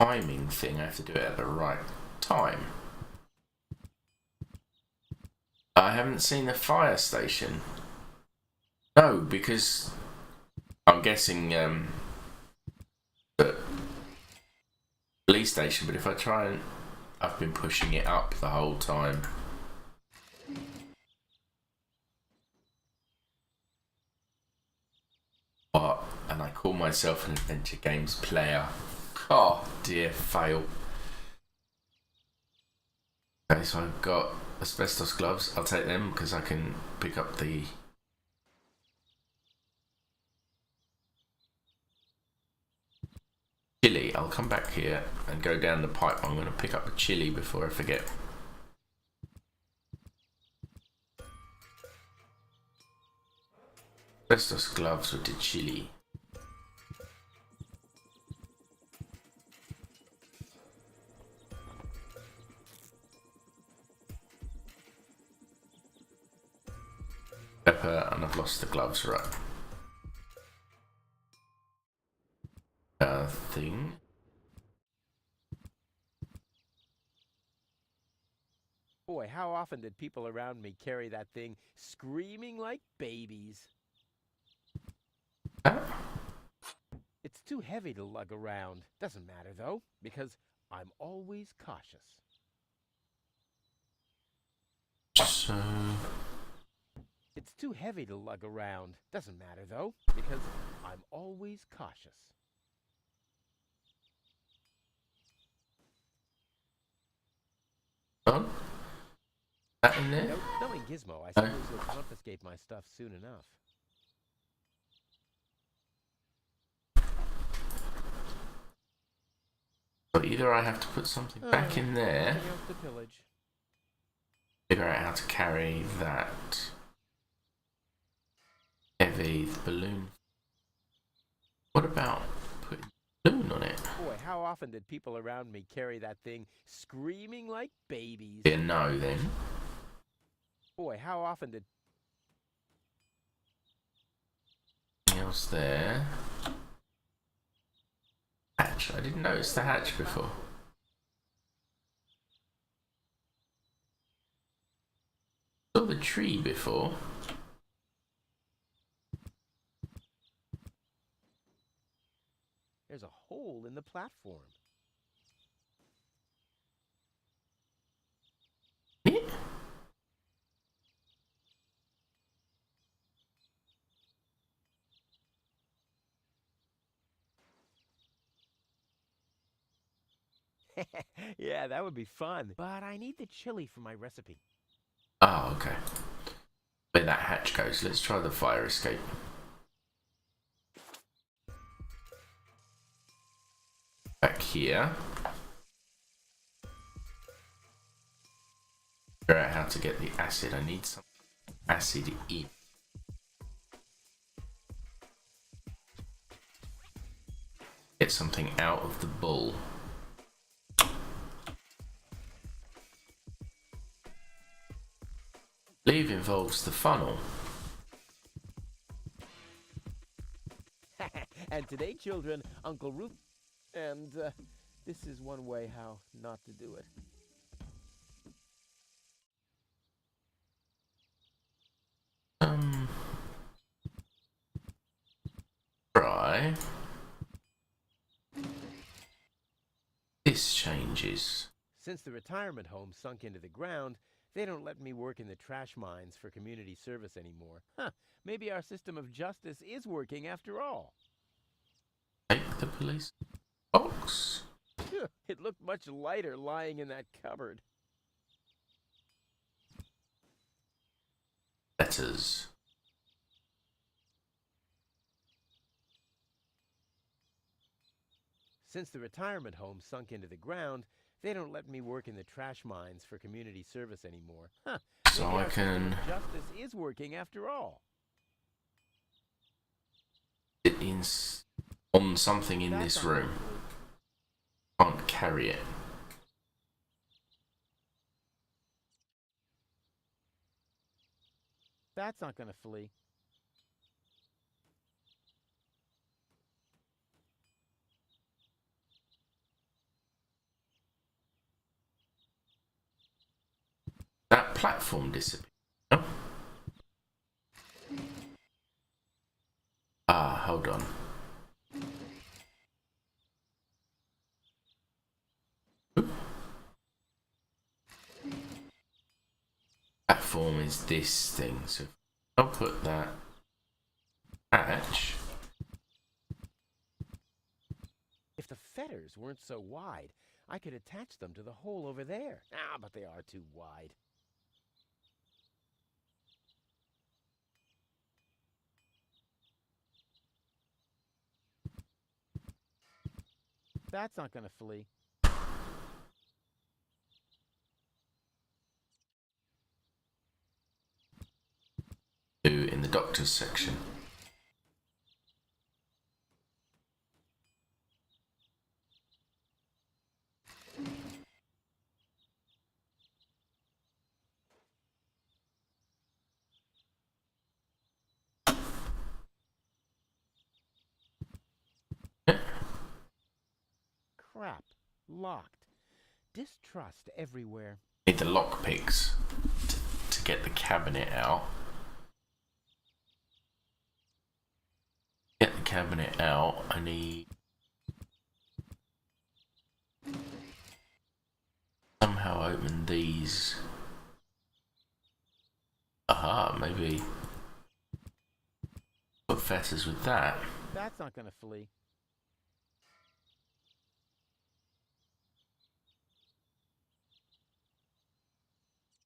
Timing thing, I have to do it at the right time. I haven't seen the fire station. No, because I'm guessing the police station, but if I try and... I've been pushing it up the whole time. What? And I call myself an adventure games player. Oh dear, fail. Okay, so I've got asbestos gloves. I'll take them because I can pick up the... chili. I'll come back here and go down the pipe. I'm going to pick up the chili before I forget. Asbestos gloves with the chili. Pepper, and I've lost the gloves, right. Thing. Boy, how often did people around me carry that thing screaming like babies? It's too heavy to lug around. Doesn't matter, though, because I'm always cautious. So... It's too heavy to lug around. Doesn't matter, though, because I'm always cautious. Oh? That in there? Knowing Gizmo, I suppose he'll confiscate my stuff soon enough. So either I have to put something back in there, Nothing else to pillage. figure out how to carry that heavy balloon. What about putting a balloon on it? Boy, how often did people around me carry that thing screaming like babies? Yeah, no, then. Boy, how often did... Anything else there? Hatch. I didn't notice the hatch before. Saw the tree before. There's a hole in the platform. Yeah, that would be fun. But I need the chili for my recipe. Oh, okay. Where that hatch goes, let's try the fire escape. Back here. Figure out how to get the acid. I need some acid in. Get something out of the bull. Leave involves the funnel. And today, children, Uncle Roof... And this is one way how not to do it. Try. This changes. Since the retirement home sunk into the ground, they don't let me work in the trash mines for community service anymore. Huh, maybe our system of justice is working after all. Take the police box. It looked much lighter lying in that cupboard. Letters. Since the retirement home sunk into the ground, they don't let me work in the trash mines for community service anymore. Huh, So maybe I our system can... of justice is working after all. It on something in this room. Can't carry it. That's not gonna flee. That platform disappeared. Ah, hold on. Platform is this thing, so I'll put that hatch. If the fetters weren't so wide, I could attach them to the hole over there. Ah, but they are too wide. That's not gonna flee. In the doctor's section. Crap. Locked. Distrust everywhere. Need the lockpicks to get the cabinet out. Get the cabinet out. I need somehow open these. Aha, maybe put fetters with that. That's not gonna flee.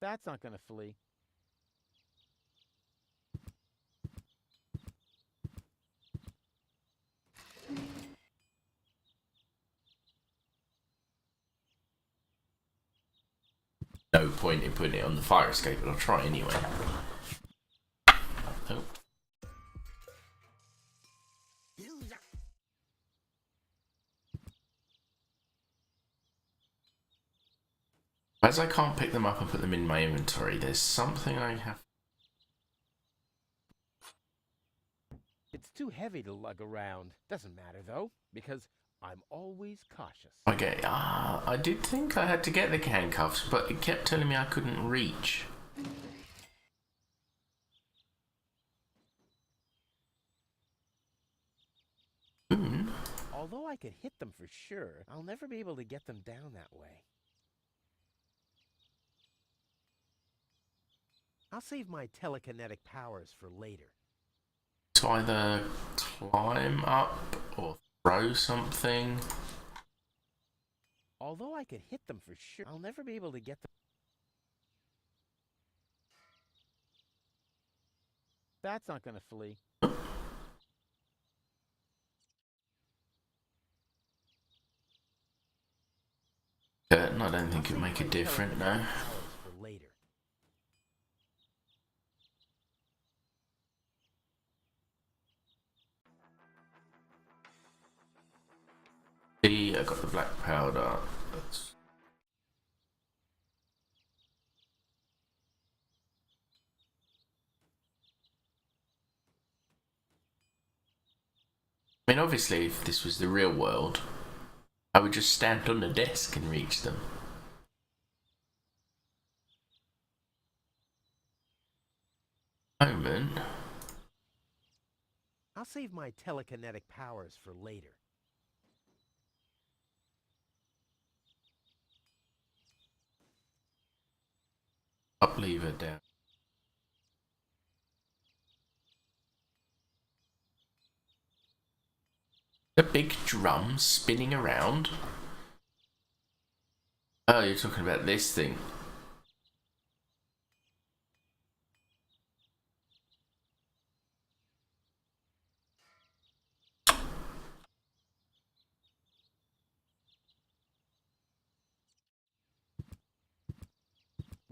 That's not gonna flee. No point in putting it on the fire escape, but I'll try anyway. Oh. As I can't pick them up and put them in my inventory, there's something I have. It's too heavy to lug around. Doesn't matter though, because I'm always cautious. Okay, I did think I had to get the handcuffs, but it kept telling me I couldn't reach. Although I could hit them for sure, I'll never be able to get them down that way. I'll save my telekinetic powers for later. To either climb up or throw something. Although I could hit them for sure, I'll never be able to get them. That's not gonna flee. Curtain, I don't think it'd make a difference, no. For later. See, I got the black powder. That's... I mean, obviously, if this was the real world, I would just stand on the desk and reach them. Moment. I'll save my telekinetic powers for later. Up lever down. The big drum spinning around. Oh, you're talking about this thing.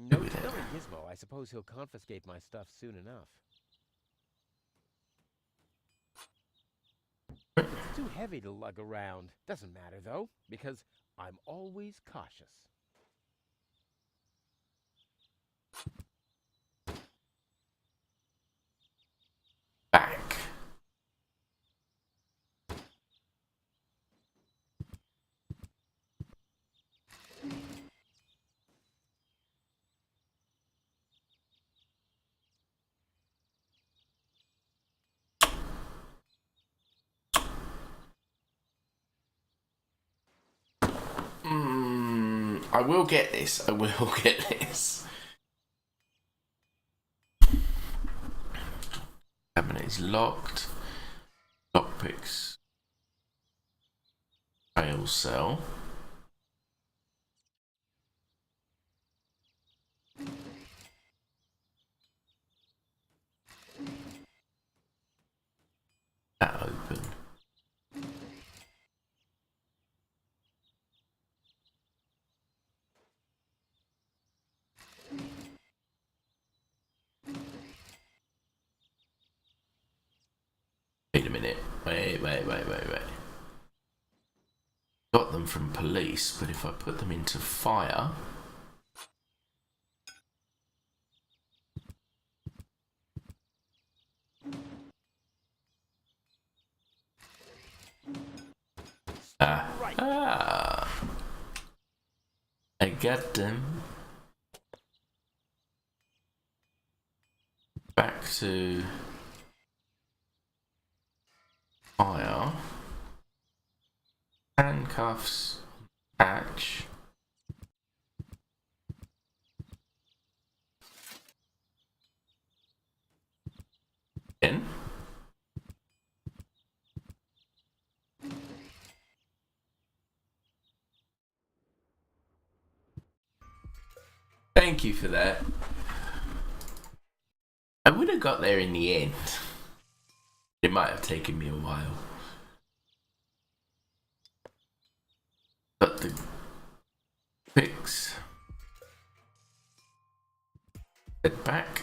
Knowing Gizmo, I suppose he'll confiscate my stuff soon enough. It's too heavy to lug around. Doesn't matter though, because I'm always cautious. Back. I will get this. I will get this. Cabinet is locked. Lockpicks. Fail cell. That open. Wait a minute. Wait. Got them from police, but if I put them into fire... Ah. got them. Back to fire. Handcuffs. Patch. In. Thank you for that. I would have got there in the end. It might have taken me a while. But the fix. Head back.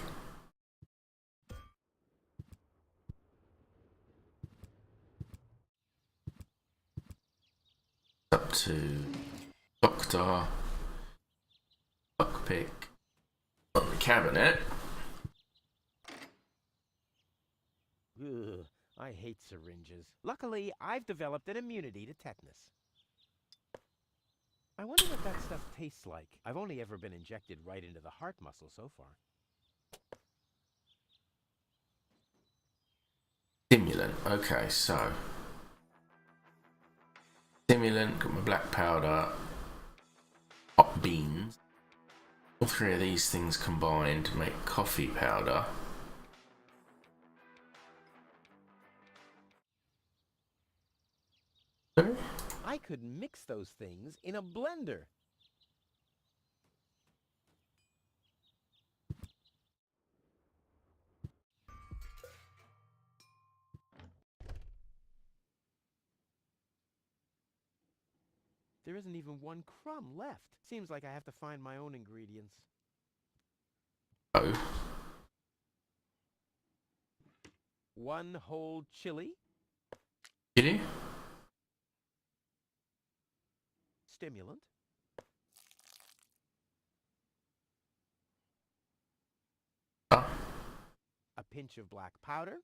Up to Doctor. Lockpick on the cabinet. Ugh, I hate syringes. Luckily, I've developed an immunity to tetanus. I wonder what that stuff tastes like. I've only ever been injected right into the heart muscle so far. Stimulant. Okay, so stimulant, got my black powder, hot beans. All three of these things combined make coffee powder. I could mix those things in a blender. There isn't even one crumb left. Seems like I have to find my own ingredients. Oh. 1 whole chili. Chili? Stimulant. Ah. A pinch of black powder.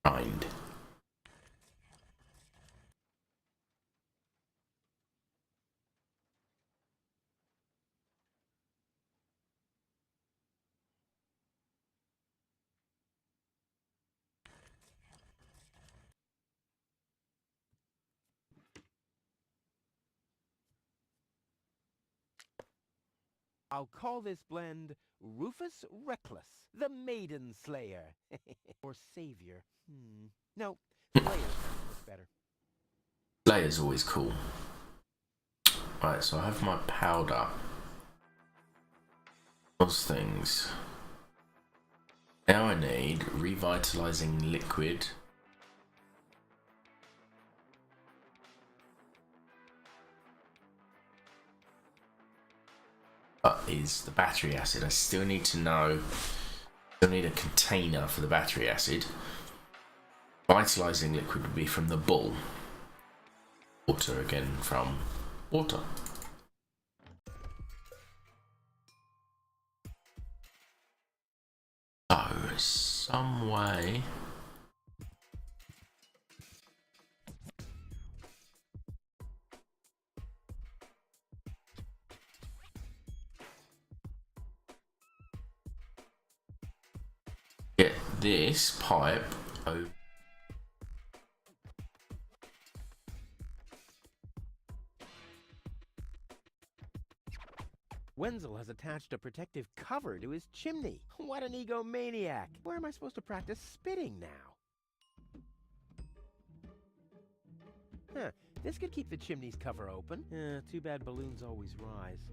Mind. I'll call this blend Rufus Reckless, the Maiden Slayer. Or Savior. No, Slayer sounds better. Slayer's always cool. Right, so I have my powder. Those things. Now I need revitalizing liquid. Is the battery acid. I still need to know. Still need a container for the battery acid. Vitalizing liquid would be from the bull. Water again from water. So, some way. Get this pipe over. Wenzel has attached a protective cover to his chimney. What an egomaniac! Where am I supposed to practice spitting now? Huh, this could keep the chimney's cover open. Too bad balloons always rise.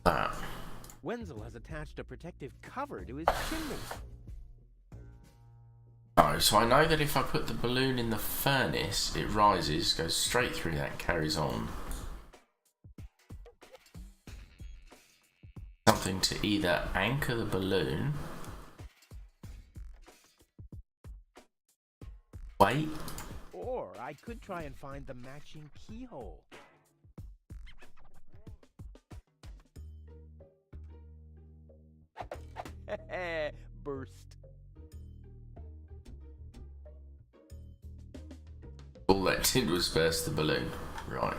That. Wenzel has attached a protective cover to his chimney. Oh, so I know that if I put the balloon in the furnace, it rises, goes straight through that, carries on. Something to either anchor the balloon, wait, Or I I could try and find the matching keyhole. Burst. All that did was burst the balloon. Right.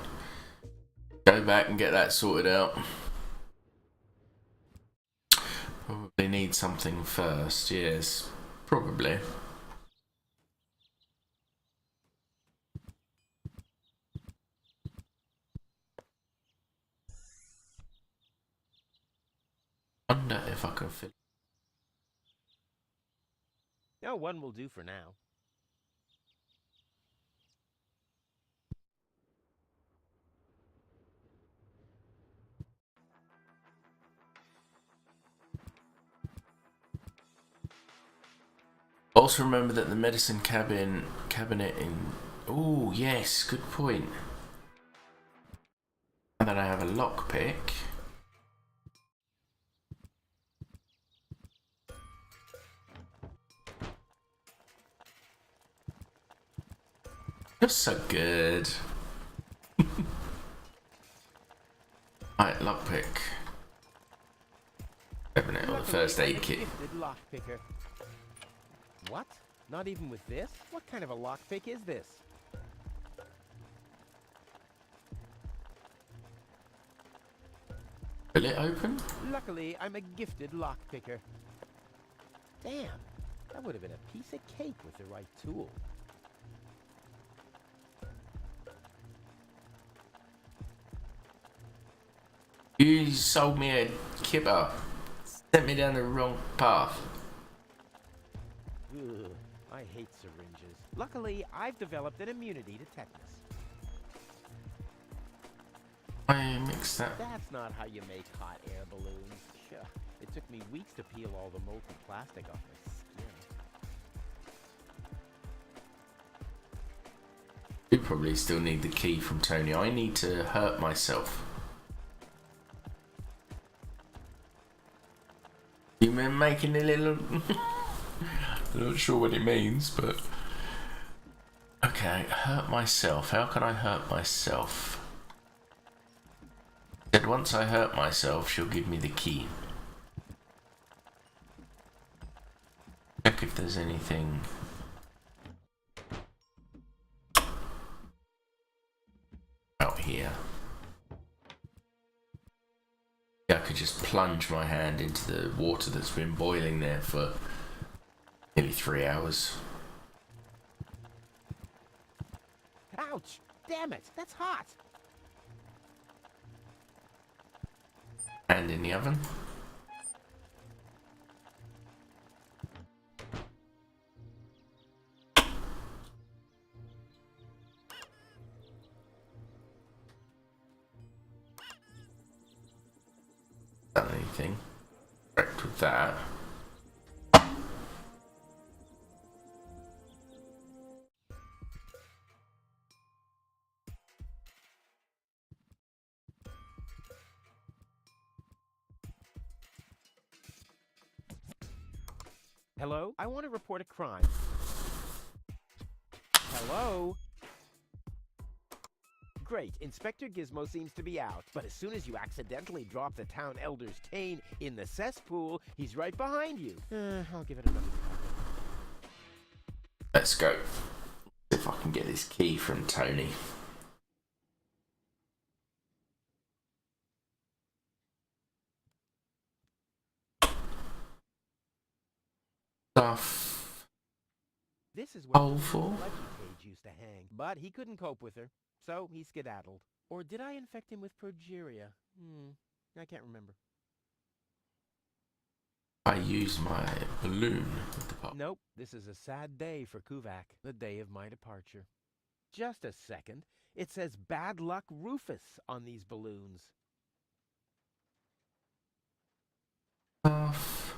Go back and get that sorted out. Probably need something first, yes. Probably. Wonder if I can fit. No, one will do for now. Also remember that the medicine cabinet in... Oh, yes, good point. And then I have a lockpick. You're so good. Right, lockpick. Cabinet or the first aid kit. Lockpicker. What? Not even with this? What kind of a lockpick is this? Will it open? Luckily, I'm a gifted lockpicker. Damn, that would have been a piece of cake with the right tool. You sold me a kipper. Sent me down the wrong path. Ugh, I hate syringes. Luckily, I've developed an immunity to tetanus. I mixed that. That's not how you make hot air balloons. It took me weeks to peel all the molten plastic off my skin. You probably still need the key from Tony. I need to hurt myself. You've been making a little... I'm not sure what it means, but... Okay, hurt myself. How can I hurt myself? Said once I hurt myself, she'll give me the key. Check if there's anything... out here. Yeah, I could just plunge my hand into the water that's been boiling there for nearly 3 hours. Ouch! Damn it, that's hot! Hand in the oven. Done anything? Correct with that. Hello? I want to report a crime. Hello? Great, Inspector Gizmo seems to be out, but as soon as you accidentally drop the town elder's cane in the cesspool, he's right behind you. I'll give it another try. Let's go. See if I can get this key from Tony. Stuff. This is where Oh, the for? lucky cage used to hang, but he couldn't cope with her, so he skedaddled. Or did I infect him with progeria? I can't remember. I used my balloon with the pop. Nope, this is a sad day for Kuvak, the day of my departure. Just a second. It says Bad Luck Rufus on these balloons. Stuff.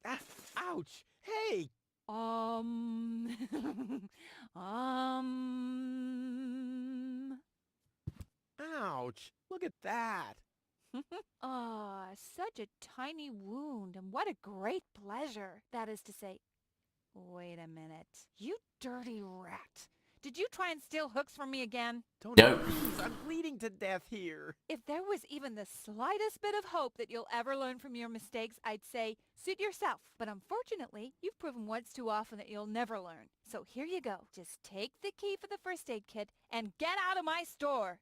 Ah, ouch! Hey! Ouch! Look at that! Ah, such a tiny wound, and what a great pleasure. That is to say, Wait a minute. You dirty rat. Did you try and steal hooks from me again? Tony, No. please, I'm bleeding to death here. If there was even the slightest bit of hope that you'll ever learn from your mistakes, I'd say, suit yourself. But unfortunately, you've proven once too often that you'll never learn. So here you go. Just take the key for the first aid kit and get out of my store.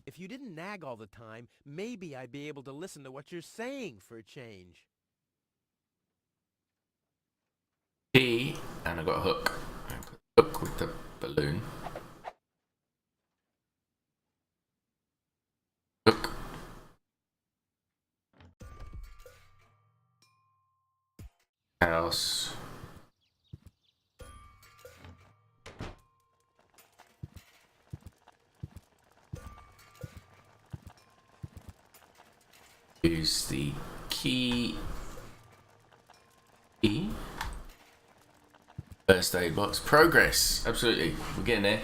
If you didn't nag all the time, maybe I'd be able to listen to what you're saying for a change. Key, and I got a hook. Hook with the balloon. Hook. House. Use the key. First aid box. Progress. Absolutely. We're getting there.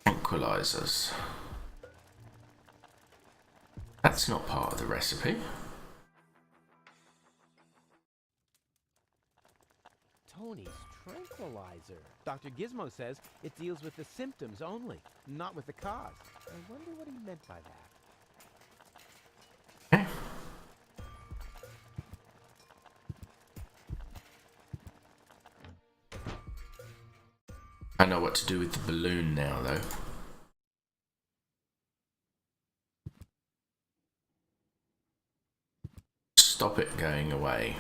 Tranquilizers. That's not part of the recipe. Tony's tranquilizer. Dr. Gizmo says it deals with the symptoms only, not with the cause. I wonder what he meant by that. I know what to do with the balloon now, though. Stop it going away.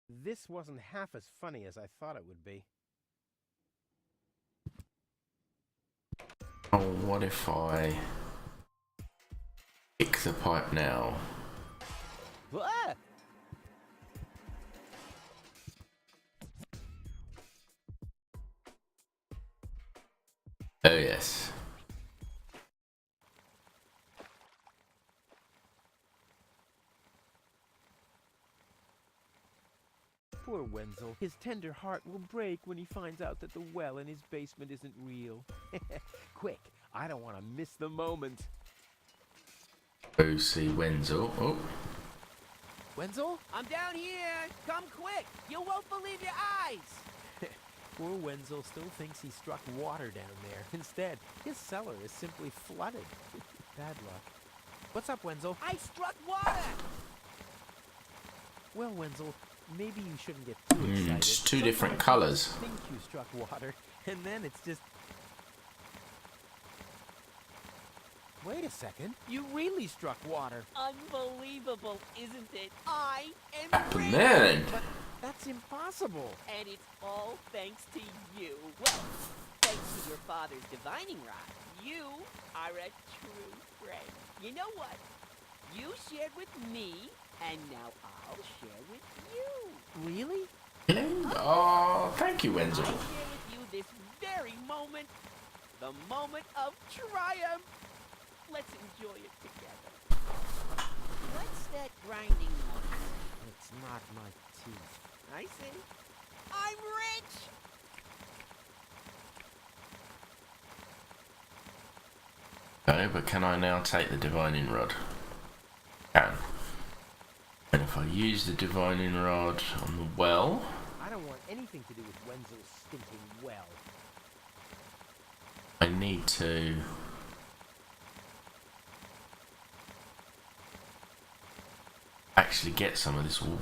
This wasn't half as funny as I thought it would be. Oh, what if I kick the pipe now? Ah! Oh, yes. Poor Wenzel. His tender heart will break when he finds out that the well in his basement isn't real. Quick, I don't want to miss the moment. Go see Wenzel. Oh. Wenzel? I'm down here. Come quick. You won't believe your eyes. Poor Wenzel still thinks he struck water down there. Instead, his cellar is simply flooded. Bad luck. What's up, Wenzel? I struck water. Well, Wenzel, maybe you shouldn't get too excited. It's two different Sometimes colours. you think you struck water, and then it's just... Wait a second. You really struck water. Unbelievable, isn't it? I am Happened rich. then. But that's impossible. And it's all thanks to you. Well, thanks to your father's divining rod. You are a true friend. You know what? You shared with me, and now I'll share with you. Really? Oh, thank you, Wenzel. I share with you this very moment, the moment of triumph. Let's enjoy it together. What's that grinding noise? It's not my teeth. I see. I'm rich! Okay, but can I now take the divining rod? Can. And if I use the divining rod on the well... I don't want anything to do with Wenzel's stinking well. I need to... actually get some of this wool.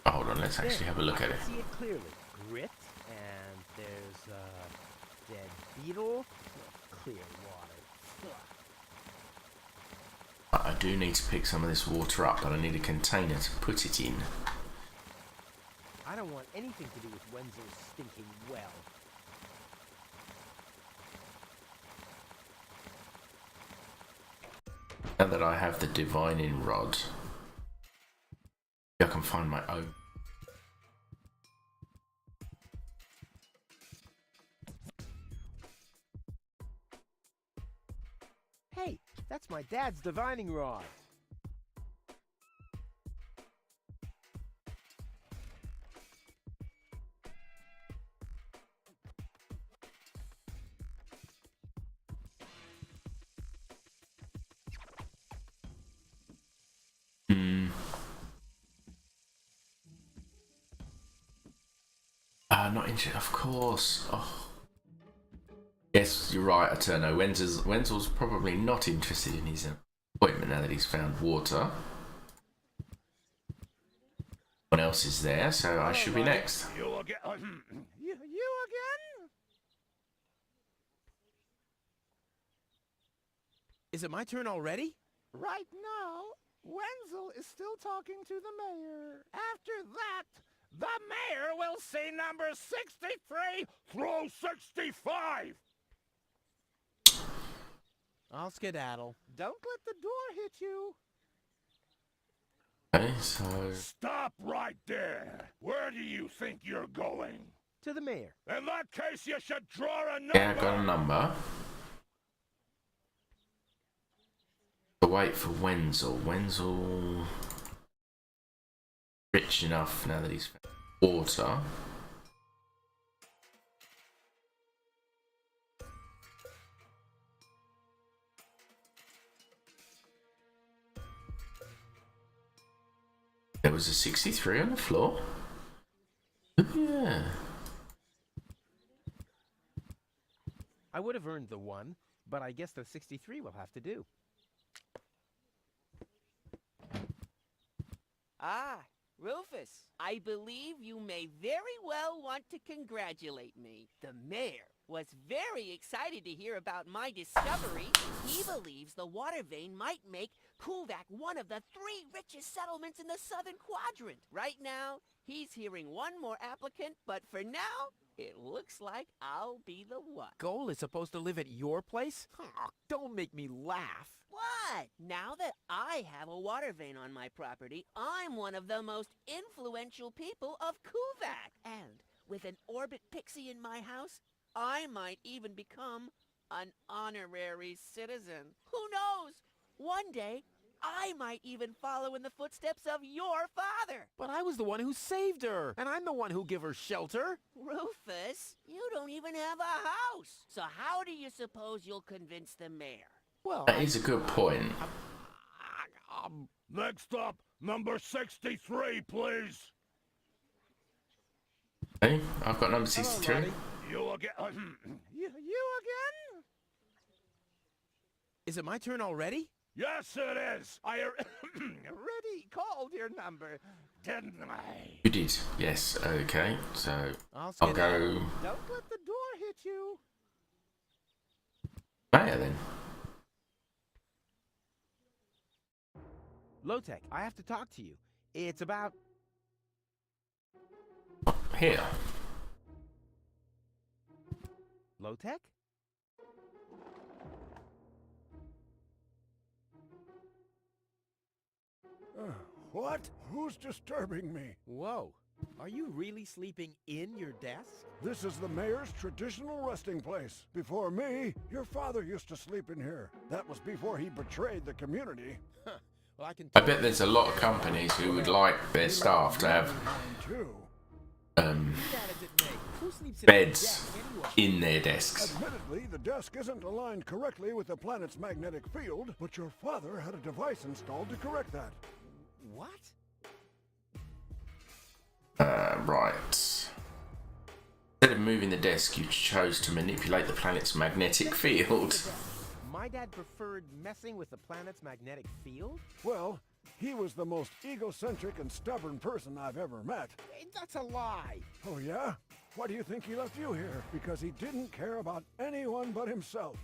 Oh, hold on, let's actually have a look I at it. can see it clearly. Grit, and there's a dead beetle. Clear water. Ugh. I do need to pick some of this water up, but I need a container to put it in. I don't want anything to do with Wenzel's stinking well. Now that I have the divining rod, I can find my own. Hey, that's my dad's divining rod. Not interested, of course. Oh. Yes, you're right, Eterno. Wenzel's probably not interested in his appointment now that he's found water. One else is there, so I should be next. You again? You again? Is it my turn already? Right now, Wenzel is still talking to the mayor. After that, the mayor will say number 63 through 65. I'll skedaddle. Don't let the door hit you. Okay, so... Stop right there! Where do you think you're going? To the mayor. In that case, you should draw a number! Yeah, I got a number. Wait for Wenzel. Wenzel... Rich enough now that he's found water. There was a 63 on the floor. Yeah. I would have earned the 1, but I guess the 63 will have to do. Ah, Rufus, I believe you may very well want to congratulate me. The mayor was very excited to hear about my discovery. He believes the water vein might make Kuvak one of the 3 richest settlements in the southern quadrant. Right now, he's hearing one more applicant, but for now, it looks like I'll be the one. Goal is supposed to live at your place? Oh, don't make me laugh. What? Now that I have a water vein on my property, I'm one of the most influential people of Kuvak. And with an orbit pixie in my house, I might even become an honorary citizen. Who knows? One day, I might even follow in the footsteps of your father. But I was the one who saved her, and I'm the one who gave her shelter. Rufus, you don't even have a house. So how do you suppose you'll convince the mayor? Well, That is a good point. Next up, number 63, please. Okay, I've got number 63. Hello, You again? You again? is it my turn already? Yes, it is. I Already called your number, didn't I? You did, yes. Okay, so I'll I'll skedaddle. go Don't let the door hit you. mayor then. Low-Tech, I have to talk to you. It's about... Here. Low-Tech? What? Who's disturbing me? Whoa. Are you really sleeping in your desk? This is the mayor's traditional resting place. Before me, your father used to sleep in here. That was before he betrayed the community. Well, I can I bet there's a lot of companies who would like their staff to have beds in their desks. Admittedly, the desk isn't aligned correctly with the planet's magnetic field, but your father had a device installed to correct that. What? Right. Instead of moving the desk, you chose to manipulate the planet's magnetic field. My dad preferred messing with the planet's magnetic field? Well, he was the most egocentric and stubborn person I've ever met. Hey, that's a lie. Oh yeah? Why do you think he left you here? Because he didn't care about anyone but himself.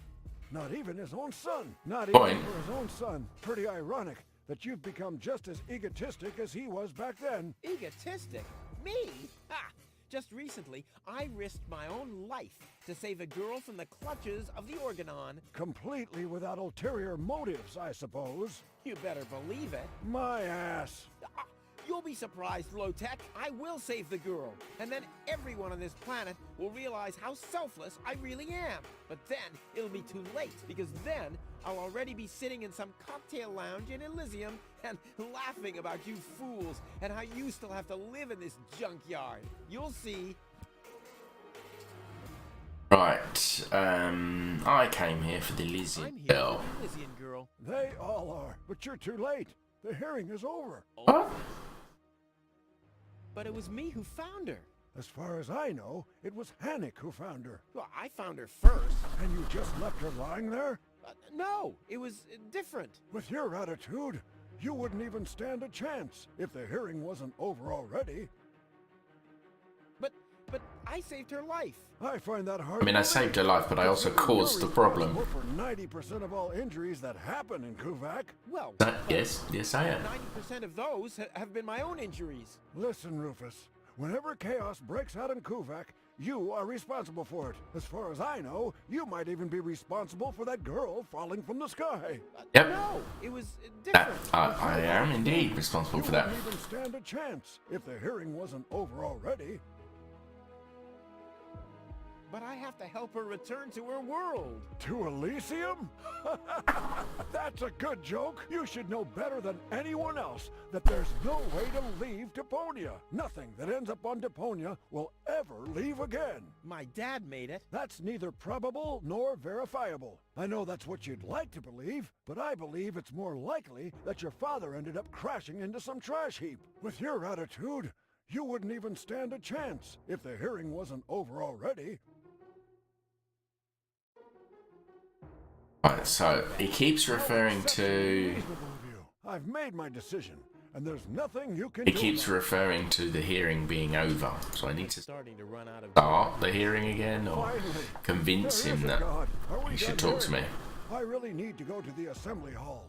Not even his own son. Not even for his own son. Pretty ironic that you've become just as egotistic as he was back then. Egotistic? Me? Ha! Just recently, I risked my own life to save a girl from the clutches of the Organon. Completely without ulterior motives, I suppose. You better believe it. My ass. You'll be surprised, Low-Tech. I will save the girl. And then everyone on this planet will realize how selfless I really am. But then it'll be too late, because then I'll already be sitting in some cocktail lounge in Elysium and laughing about you fools and how you still have to live in this junkyard. You'll see. Right. I came here for the Elysian I'm here girl. for the Elysian girl. They all are, but you're too late. The hearing is over. What? But it was me who found her. As far as I know, it was Hannick who found her. Well, I found her first. And you just left her lying there? No, it was different. With your attitude, you wouldn't even stand a chance if the hearing wasn't over already. But I saved her life. I find that hard. I mean, I saved her life, but I also caused the problem. For 90% of all injuries that happen in Kuvak. Well, Yes, I am. 90% of those have been my own injuries. Listen, Rufus. Whenever chaos breaks out in Kuvak, you are responsible for it. As far as I know, you might even be responsible for that girl falling from the sky. Yep. No, it was different. I am indeed responsible for that. You wouldn't even stand a chance if the hearing wasn't over already. But I have to help her return to her world. To Elysium? That's a good joke. You should know better than anyone else that there's no way to leave Deponia. Nothing that ends up on Deponia will ever leave again. My dad made it. That's neither probable nor verifiable. I know that's what you'd like to believe, but I believe it's more likely that your father ended up crashing into some trash heap. With your attitude, you wouldn't even stand a chance if the hearing wasn't over already. Right, so he keeps referring to. I've made my decision, and there's nothing you can He do. keeps referring to the hearing being over, so I need to Starting to run out of start the hearing again, or Finally, convince there is him a that God. Are we he should done talk to here? me. I really need to go to the assembly hall.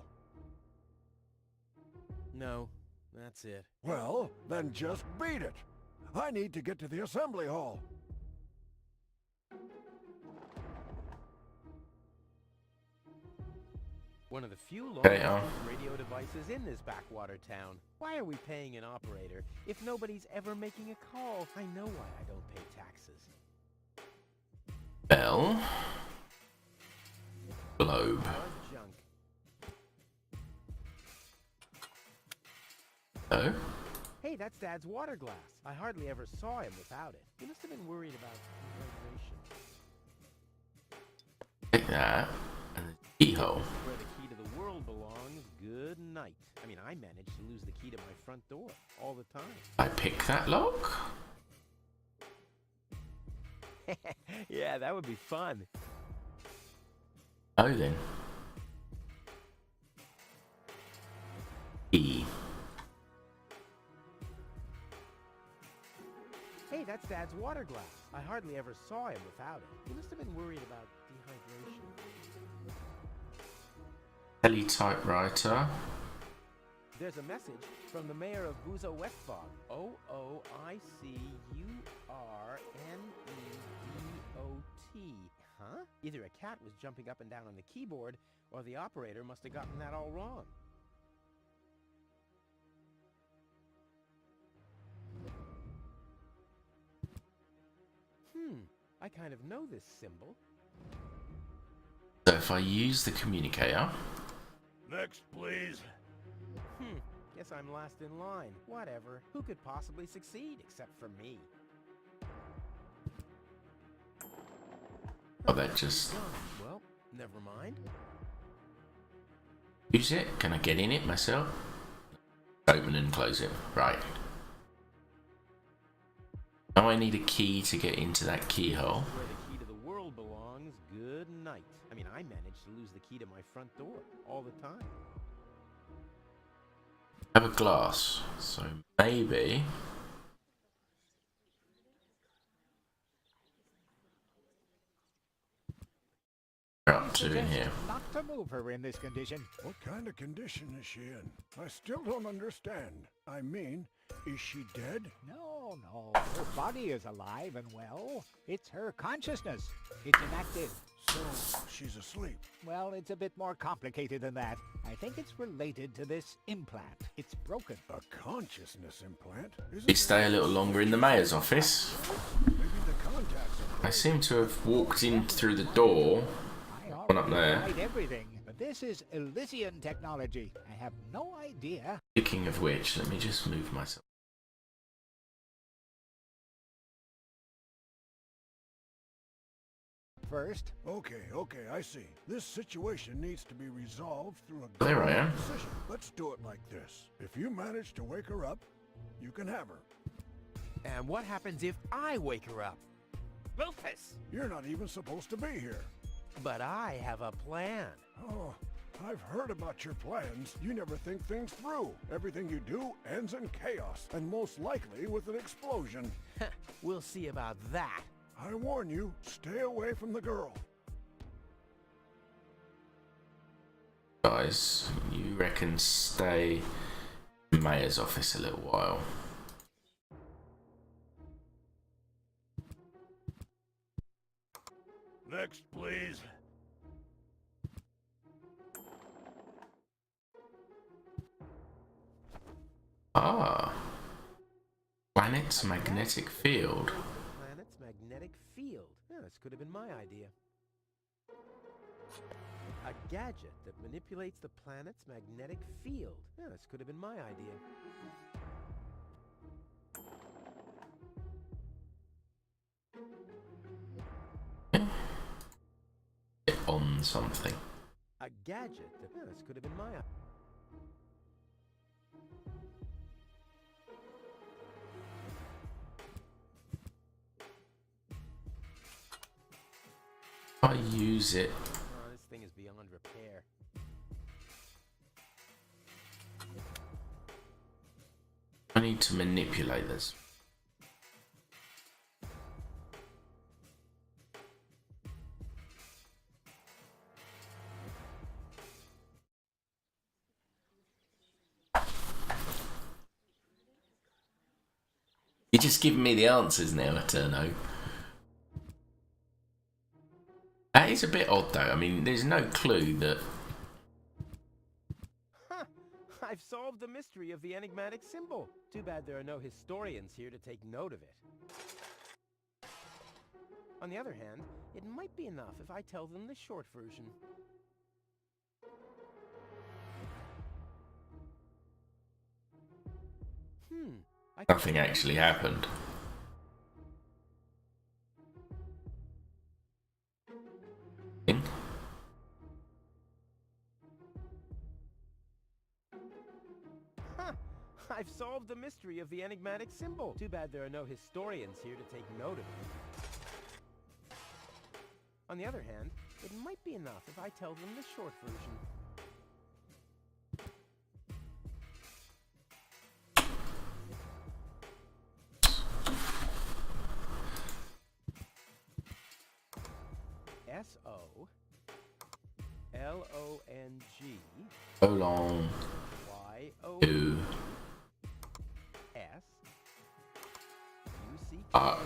No, that's it. Well, then just beat it. I need to get to the assembly hall. One of the few Okay, long-distance radio devices in this backwater town. Why are we paying an operator if nobody's ever making a call? I know why I don't pay taxes. Bell. Globe. Junk. Oh? Hey, that's Dad's water glass. I hardly ever saw him without it. He must have been worried about dehydration. Take that. And the keyhole. Where the key to the world belongs, good night. I mean, I managed to lose the key to my front door all the time. I pick that lock? Yeah, that would be fun. Oh then. E. Hey, that's Dad's water glass. I hardly ever saw him without it. He must have been worried about dehydration. Teletypewriter. There's a message from the mayor of Buzo Westfog. OOICURNEDOT. Huh? Either a cat was jumping up and down on the keyboard, or the operator must have gotten that all wrong. I kind of know this symbol. So if I use the communicator. Next, please. Guess I'm last in line. Whatever. Who could possibly succeed except for me? Oh, that just. Well, never mind. Use it? Can I get in it myself? Open and close it. Right. Now I need a key to get into that keyhole. Where the key to the world belongs, good night. I mean, I managed to lose the key to my front door all the time. I have a glass, so maybe. We're up to in here. Not to move her in this condition. What kind of condition is she in? I still don't understand. I mean, is she dead? No. Her body is alive and well. It's her consciousness. It's inactive. So, she's asleep. Well, it's a bit more complicated than that. I think it's related to this implant. It's broken. A consciousness implant? We stay a little longer in the mayor's office. Maybe the contacts are... I seem to have walked in through the door. One up there. Tried everything, but this is Elysian technology. I have no idea. Speaking of which, let me just move myself. first. Okay, I see. This situation needs to be resolved through a There I am. decision. Let's do it like this. If you manage to wake her up, you can have her. And what happens if I wake her up? Rufus! You're not even supposed to be here. But I have a plan. Oh, I've heard about your plans. You never think things through. Everything you do ends in chaos, and most likely with an explosion. We'll see about that. I warn you, stay away from the girl. Guys, you reckon stay in Mayor's office a little while? Next, please. Ah. Planet's magnetic field. Planet's magnetic field. Yeah, this could have been my idea. A gadget that manipulates the planet's magnetic field. Yeah, this could have been my idea. On something. A gadget that... Yeah, this could have been my idea. I use it. Oh, this thing is beyond repair. I need to manipulate this. You're just giving me the answers now, Eterno. That is a bit odd, though. I mean, there's no clue that... Huh! I've solved the mystery of the enigmatic symbol. Too bad there are no historians here to take note of it. On the other hand, it might be enough if I tell them the short version. Nothing actually happened. Huh! I've solved the mystery of the enigmatic symbol. Too bad there are no historians here to take note of it. On the other hand, it might be enough if I tell them the short version. S-O-L-O-N-G So long. Y-O To S U-C-K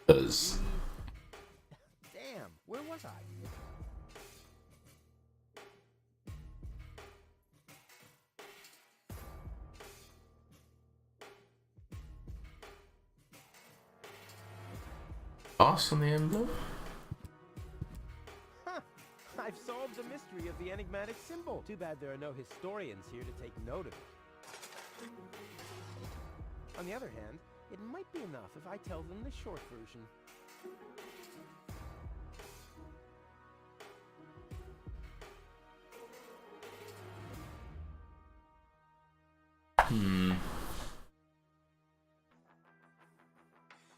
us. Damn, where was I? Pass on the envelope. Huh! I've solved the mystery of the enigmatic symbol. Too bad there are no historians here to take note of it. On the other hand, it might be enough if I tell them the short version.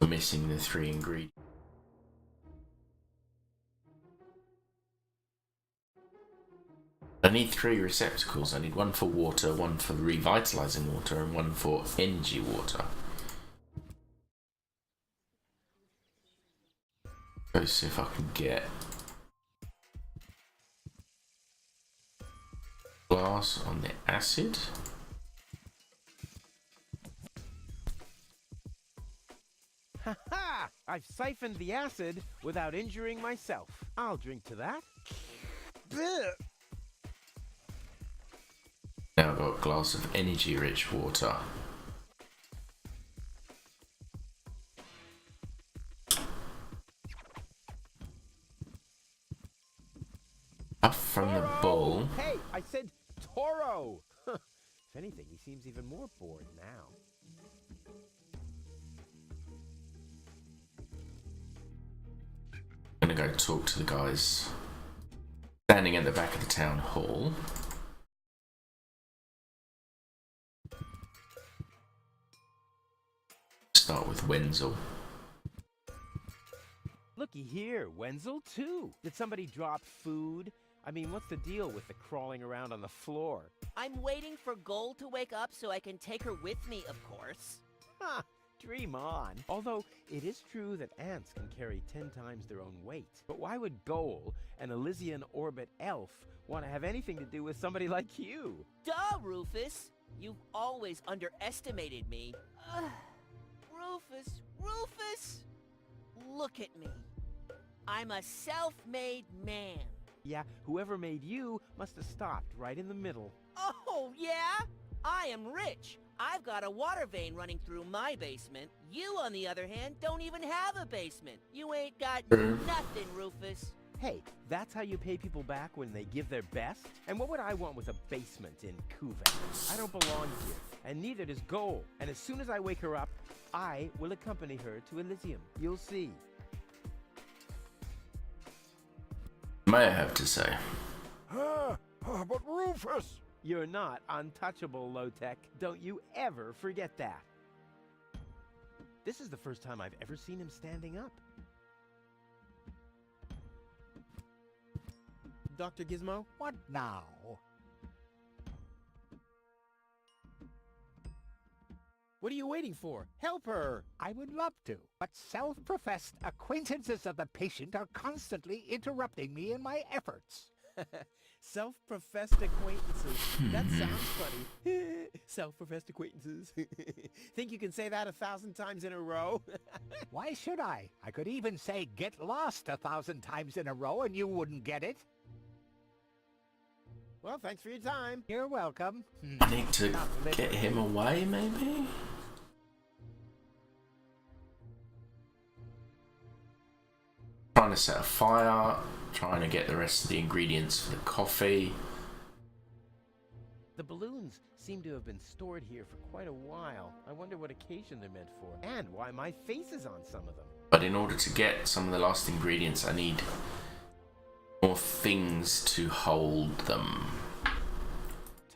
We're missing the 3 ingredients. I need 3 receptacles. I need one for water, one for revitalizing water, and one for energy water. Go see if I can get glass on the acid. Ha ha! I've siphoned the acid without injuring myself. I'll drink to that. Now I've got a glass of energy-rich water. Up from the bowl. Hey, I said Toro! If anything, he seems even more bored now. I'm gonna talk to the guys standing at the back of the town hall. Start with Wenzel. Looky here, Wenzel too. Did somebody drop food? I mean, what's the deal with the crawling around on the floor? I'm waiting for Gold to wake up so I can take her with me, of course. Ha! Dream on. Although, it is true that ants can carry 10 times their own weight. But why would Goal, an Elysian orbit elf, want to have anything to do with somebody like you? Duh, Rufus! You've always underestimated me. Rufus! Look at me. I'm a self-made man. Yeah, whoever made you must have stopped right in the middle. Oh, yeah? I am rich. I've got a water vein running through my basement. You, on the other hand, don't even have a basement. You ain't got nothing, Rufus. Hey, that's how you pay people back when they give their best? And what would I want with a basement in Kuvan? I don't belong here, and neither does Goal. And as soon as I wake her up, I will accompany her to Elysium. You'll see. May I have to say? But Rufus! You're not untouchable, Low-Tech. Don't you ever forget that. This is the first time I've ever seen him standing up. Dr. Gizmo? What now? What are you waiting for? Help her! I would love to, but self-professed acquaintances of the patient are constantly interrupting me in my efforts. Self-professed acquaintances. That sounds funny. Self-professed acquaintances. Think you can say that 1,000 times in a row? Why should I? I could even say get lost 1,000 times in a row and you wouldn't get it. Well, thanks for your time. You're welcome. I need to get him away, maybe? Trying to set a fire, trying to get the rest of the ingredients for the coffee. The balloons seem to have been stored here for quite a while. I wonder what occasion they're meant for, and why my face is on some of them. But in order to get some of the last ingredients, I need more things to hold them.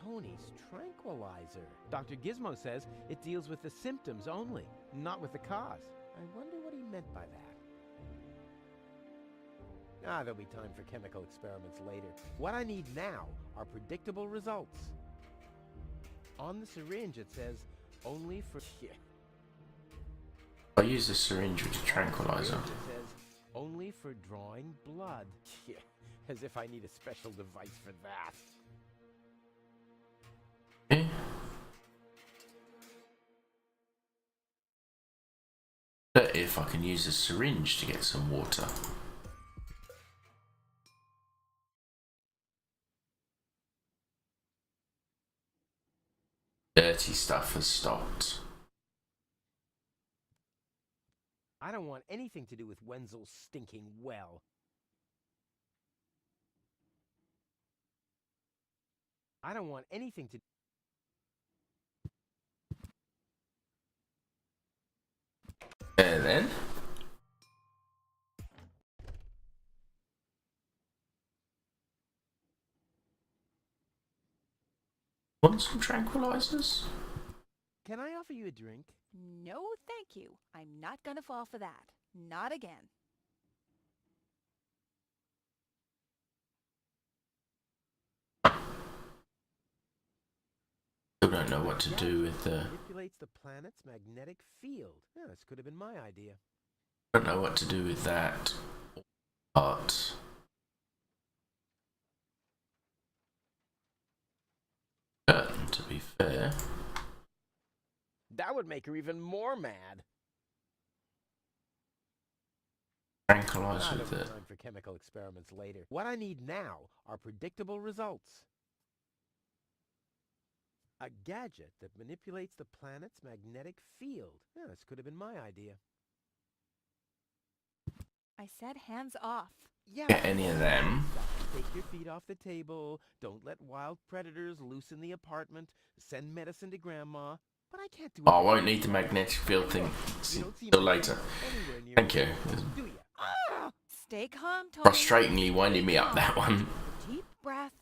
Tony's tranquilizer. Dr. Gizmo says it deals with the symptoms only, not with the cause. I wonder what he meant by that. There'll be time for chemical experiments later. What I need now are predictable results. On the syringe it says, only for... I use a syringe with a tranquilizer. It says, only for drawing blood. As if I need a special device for that. Yeah. But if I can use a syringe to get some water. Dirty stuff has stopped. I don't want anything to do with Wenzel's stinking well. I don't want anything to... And then? Want some tranquilizers? Can I offer you a drink? No, thank you. I'm not gonna fall for that. Not again. Still don't know what to do with the... Manipulates the planet's magnetic field. Yeah, this could have been my idea. Don't know what to do with that. But... to be fair... That would make her even more mad. Tranquilize with there'll it. be time for chemical experiments later. What I need now are predictable results. A gadget that manipulates the planet's magnetic field. Yeah, this could have been my idea. I said hands off. Yeah. Get any of them. Take your feet off the table. Don't let wild predators loose in the apartment. Send medicine to Grandma. But I can't do it. Oh, I won't need the magnetic field thing until later. Thank you. Stay calm, Tony. Frustratingly winding me up, that one. Deep breath.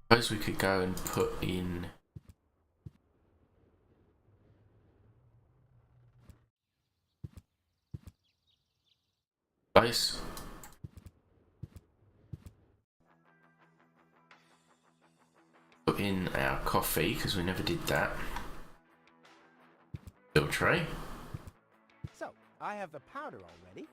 Suppose we could go and put in... place. Put in our coffee, because we never did that. Fill tray. So, I have the powder already.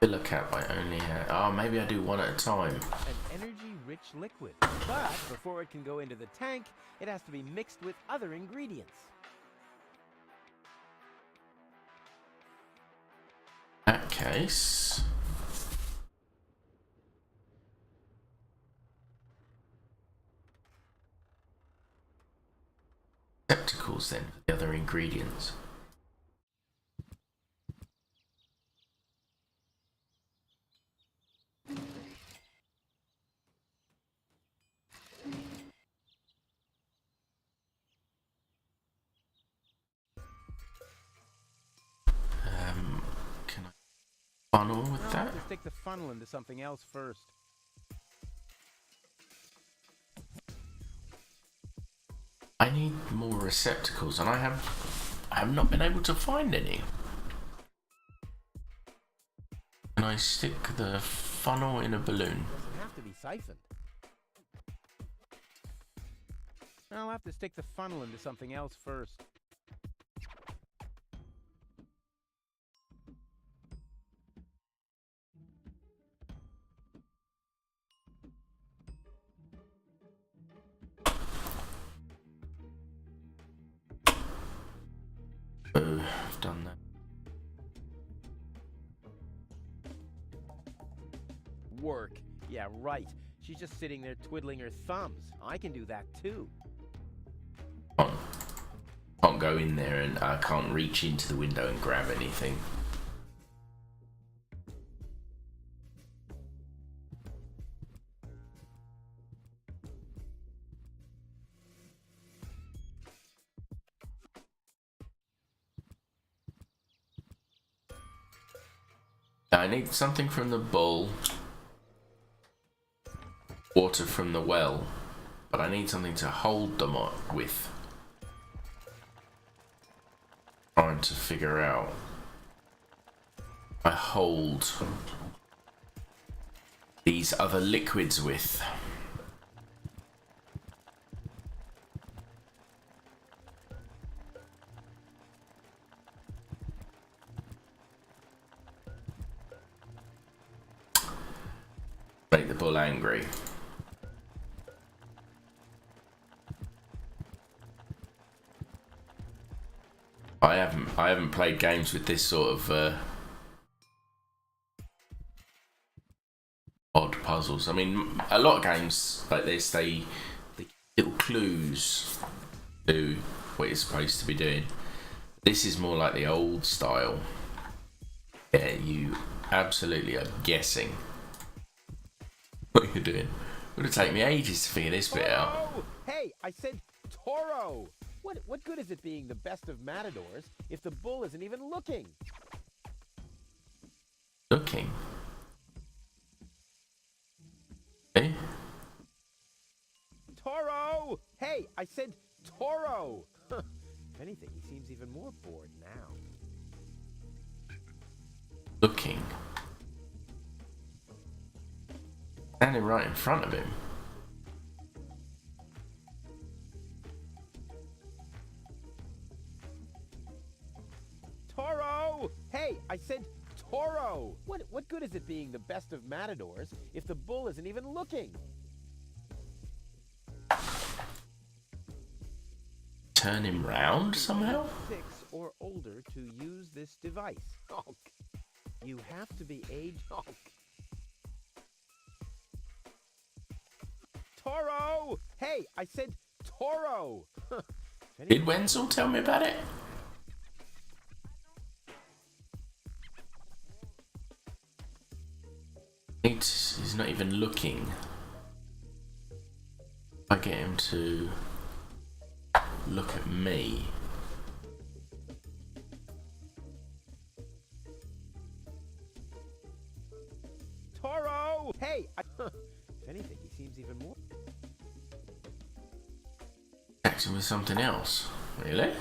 Filler cap I only have... Oh, maybe I do one at a time. An energy-rich liquid. But before it can go into the tank, it has to be mixed with other ingredients. In that case... receptacles then, for the other ingredients. Can I funnel with I'll that? have to stick the funnel into something else first. I need more receptacles, and I have not been able to find any. Can I stick the funnel in a balloon? Doesn't have to be siphoned. I'll have to stick the funnel into something else first. I've done that. Work. Yeah, right. She's just sitting there twiddling her thumbs. I can do that too. Can't go in there, and I can't reach into the window and grab anything. I need something from the bowl, water from the well, but I need something to hold them with. Trying to figure out. I hold these other liquids with. Make the bull angry. I haven't played games with this sort of odd puzzles. I mean, a lot of games like this, they give little clues to what you're supposed to be doing. This is more like the old style. Yeah, you absolutely are guessing what you're doing. It would have taken me ages to figure this bit out. Oh, hey, I said Toro. What good is it being the best of matadors if the bull isn't even looking? Looking? Eh? Toro! Hey, I said Toro. If anything, he seems even more bored now. Looking? Standing right in front of him. Toro! Hey, I said Toro. What good is it being the best of matadors if the bull isn't even looking? Turn him round somehow? 6 or older to use this device. Oh, you have to be age. Oh. Toro! Hey, I said Toro. Did Wenzel tell me about it? He's not even looking. I get him to look at me. Toro! Hey! If anything, he seems even more... Acting with something else. Really?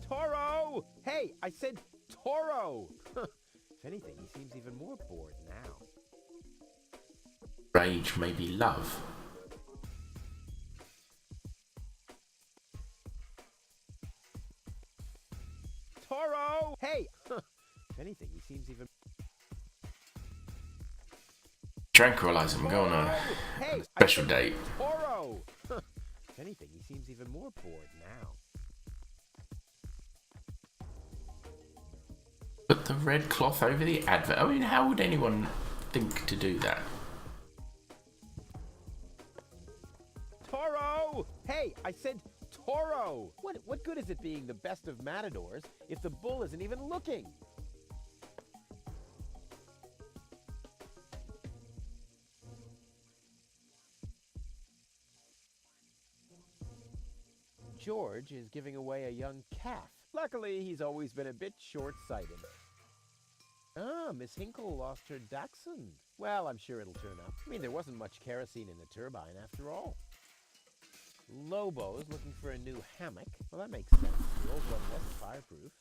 Toro! Hey, I said Toro! If anything, he seems even more bored now. Rage may be love. Toro! Hey! If anything, he seems even... Tranquilize him, go on a Hey, special date. Toro! If anything, he seems even more bored now. Put the red cloth over the advert. I mean, how would anyone think to do that? Toro! Hey, I said Toro! What good is it being the best of matadors if the bull isn't even looking? George is giving away a young calf. Luckily, he's always been a bit short-sighted. Ah, Miss Hinkle lost her dachshund. Well, I'm sure it'll turn up. I mean, there wasn't much kerosene in the turbine after all. Lobo's looking for a new hammock. Well, that makes sense. The old one wasn't fireproof.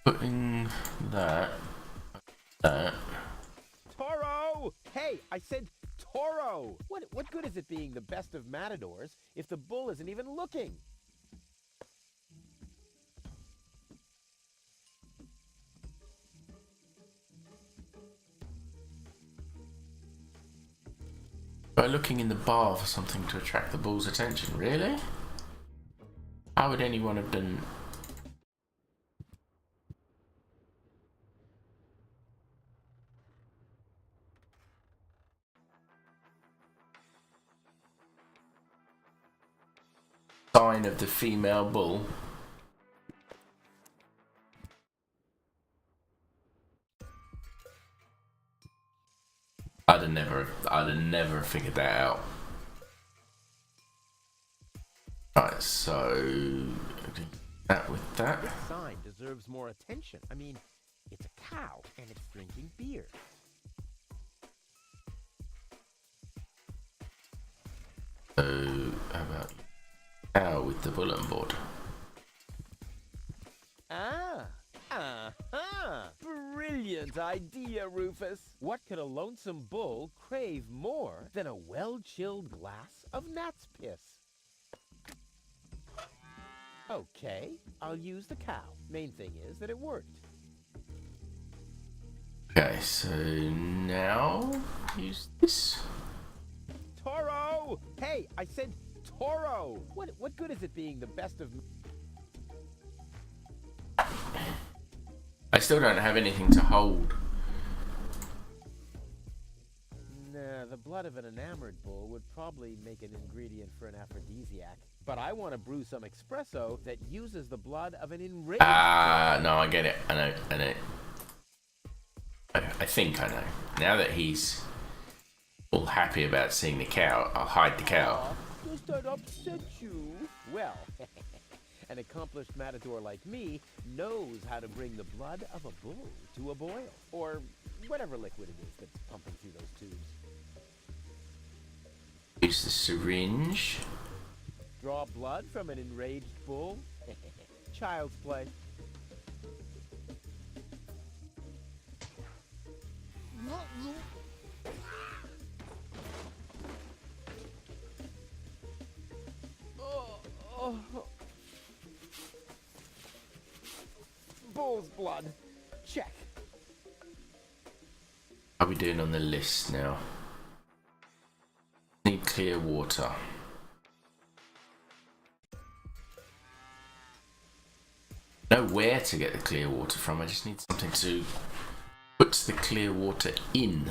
Putting that. Toro! Hey, I said Toro! What good is it being the best of matadors if the bull isn't even looking? By looking in the bar for something to attract the bull's attention, really? How would anyone have done... Sign of the female bull? I'd have never figured that out. Right, so that with that. This sign deserves more attention. I mean, it's a cow and it's drinking beer. So how about cow with the bulletin board? Brilliant idea, Rufus. What could a lonesome bull crave more than a well-chilled glass of gnat's piss? Okay, I'll use the cow. Main thing is that it worked. Okay, so now use this. Toro! Hey, I said Toro! What good is it being the best of... I still don't have anything to hold. Nah, the blood of an enamored bull would probably make an ingredient for an aphrodisiac. But I want to brew some espresso that uses the blood of an enraged... No, I get it. I know. I think I know. Now that he's all happy about seeing the cow, I'll hide the cow. Does that upset you? Well, an accomplished matador like me knows how to bring the blood of a bull to a boil. Or whatever liquid it is that's pumping through those tubes. Use the syringe. Draw blood from an enraged bull? Child's play. Bull's blood. Check. How are we doing on the list now? Need clear water. Know where to get the clear water from. I just need something to put the clear water in.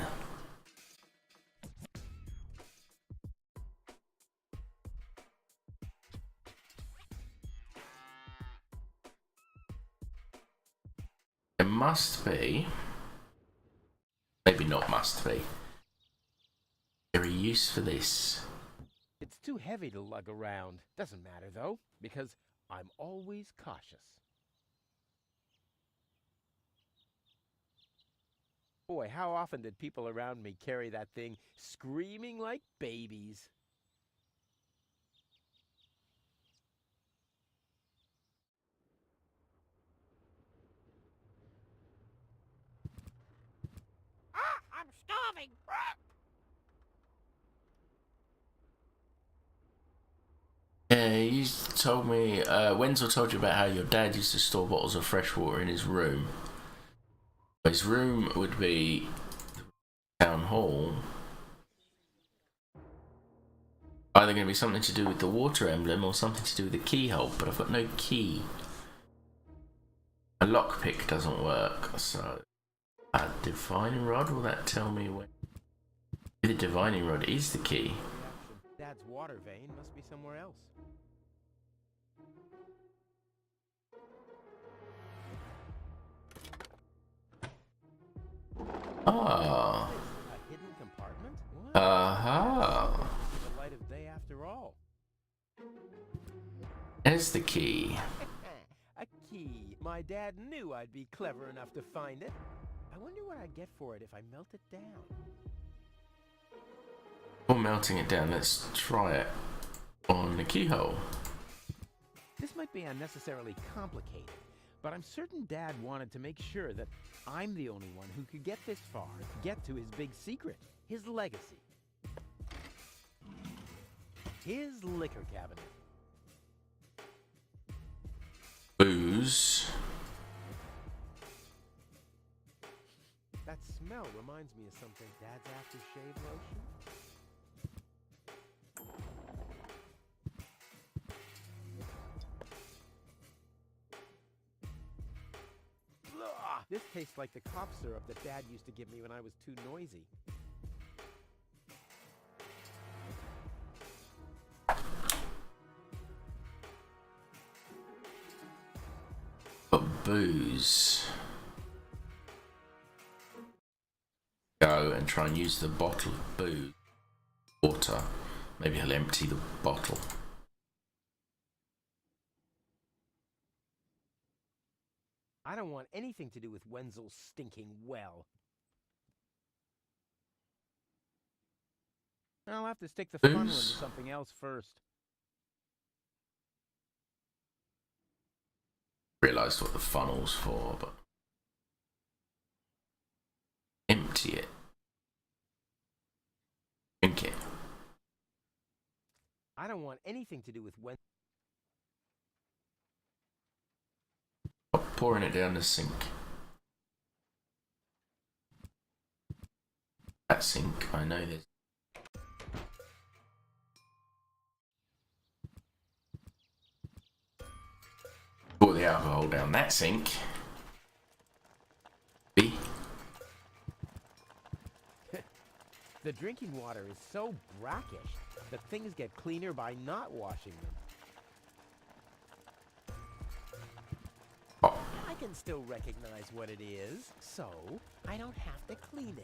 There must be, maybe not must be, very use for this. It's too heavy to lug around. Doesn't matter, though, because I'm always cautious. Boy, how often did people around me carry that thing screaming like babies? I'm starving. Yeah, you told me, Wenzel told you about how your dad used to store bottles of fresh water in his room. His room would be town hall. Either going to be something to do with the water emblem or something to do with the keyhole, but I've got no key. A lockpick doesn't work, so a divining rod, will that tell me where the divining rod is the key? Dad's water vein must be somewhere else. Ah. A hidden compartment? What? Uh-huh. The light of day after all. There's the key. A key. My dad knew I'd be clever enough to find it. I wonder what I'd get for it if I melt it down. Before melting it down, let's try it on the keyhole. This might be unnecessarily complicated, but I'm certain Dad wanted to make sure that I'm the only one who could get this far, get to his big secret, his legacy. His liquor cabinet. Booze. That smell reminds me of something. Dad's aftershave lotion? Blah! This tastes like the cough syrup that Dad used to give me when I was too noisy. Got booze. Go and try and use the bottle of booze. Water. Maybe he'll empty the bottle. I don't want anything to do with Wenzel's stinking well. I'll have to stick the funnel into Booze? something else first. Realised what the funnel's for, but empty it. Drink it. I don't want anything to do with Wenzel. Stop pouring it down the sink. That sink, I know there's. Pour the alcohol down that sink. B. The drinking water is so brackish that things get cleaner by not washing them. Oh. I can still recognize what it is, so I don't have to clean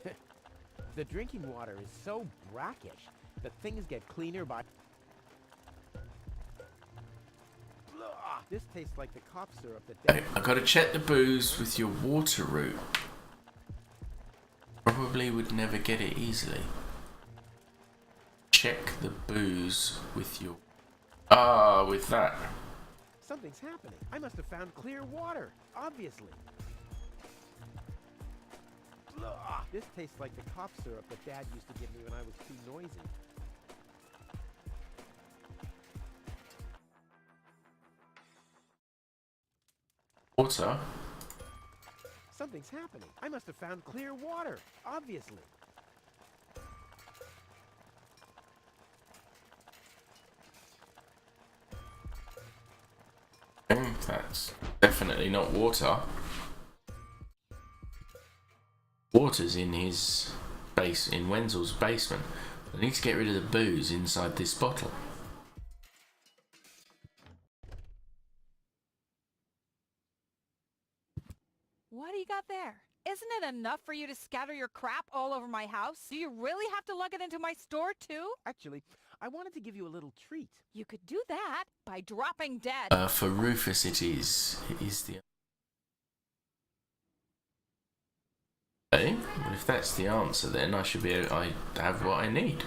it. The drinking water is so brackish that things get cleaner by... Blah! This tastes like the cough syrup that... I gotta check the booze with your water route. Probably would never get it easily. Check the booze with your... Ah, with that. Something's happening. I must have found clear water, obviously. Blah! This tastes like the cough syrup that Dad used to give me when I was too noisy. Water? Something's happening. I must have found clear water, obviously. That's definitely not water. Water's in his base, in Wenzel's basement. I need to get rid of the booze inside this bottle. What do you got there? Isn't it enough for you to scatter your crap all over my house? Do you really have to lug it into my store, too? Actually, I wanted to give you a little treat. You could do that by dropping dead. For Rufus it is. It is the... Okay, well if that's the answer then I should be able... I have what I need.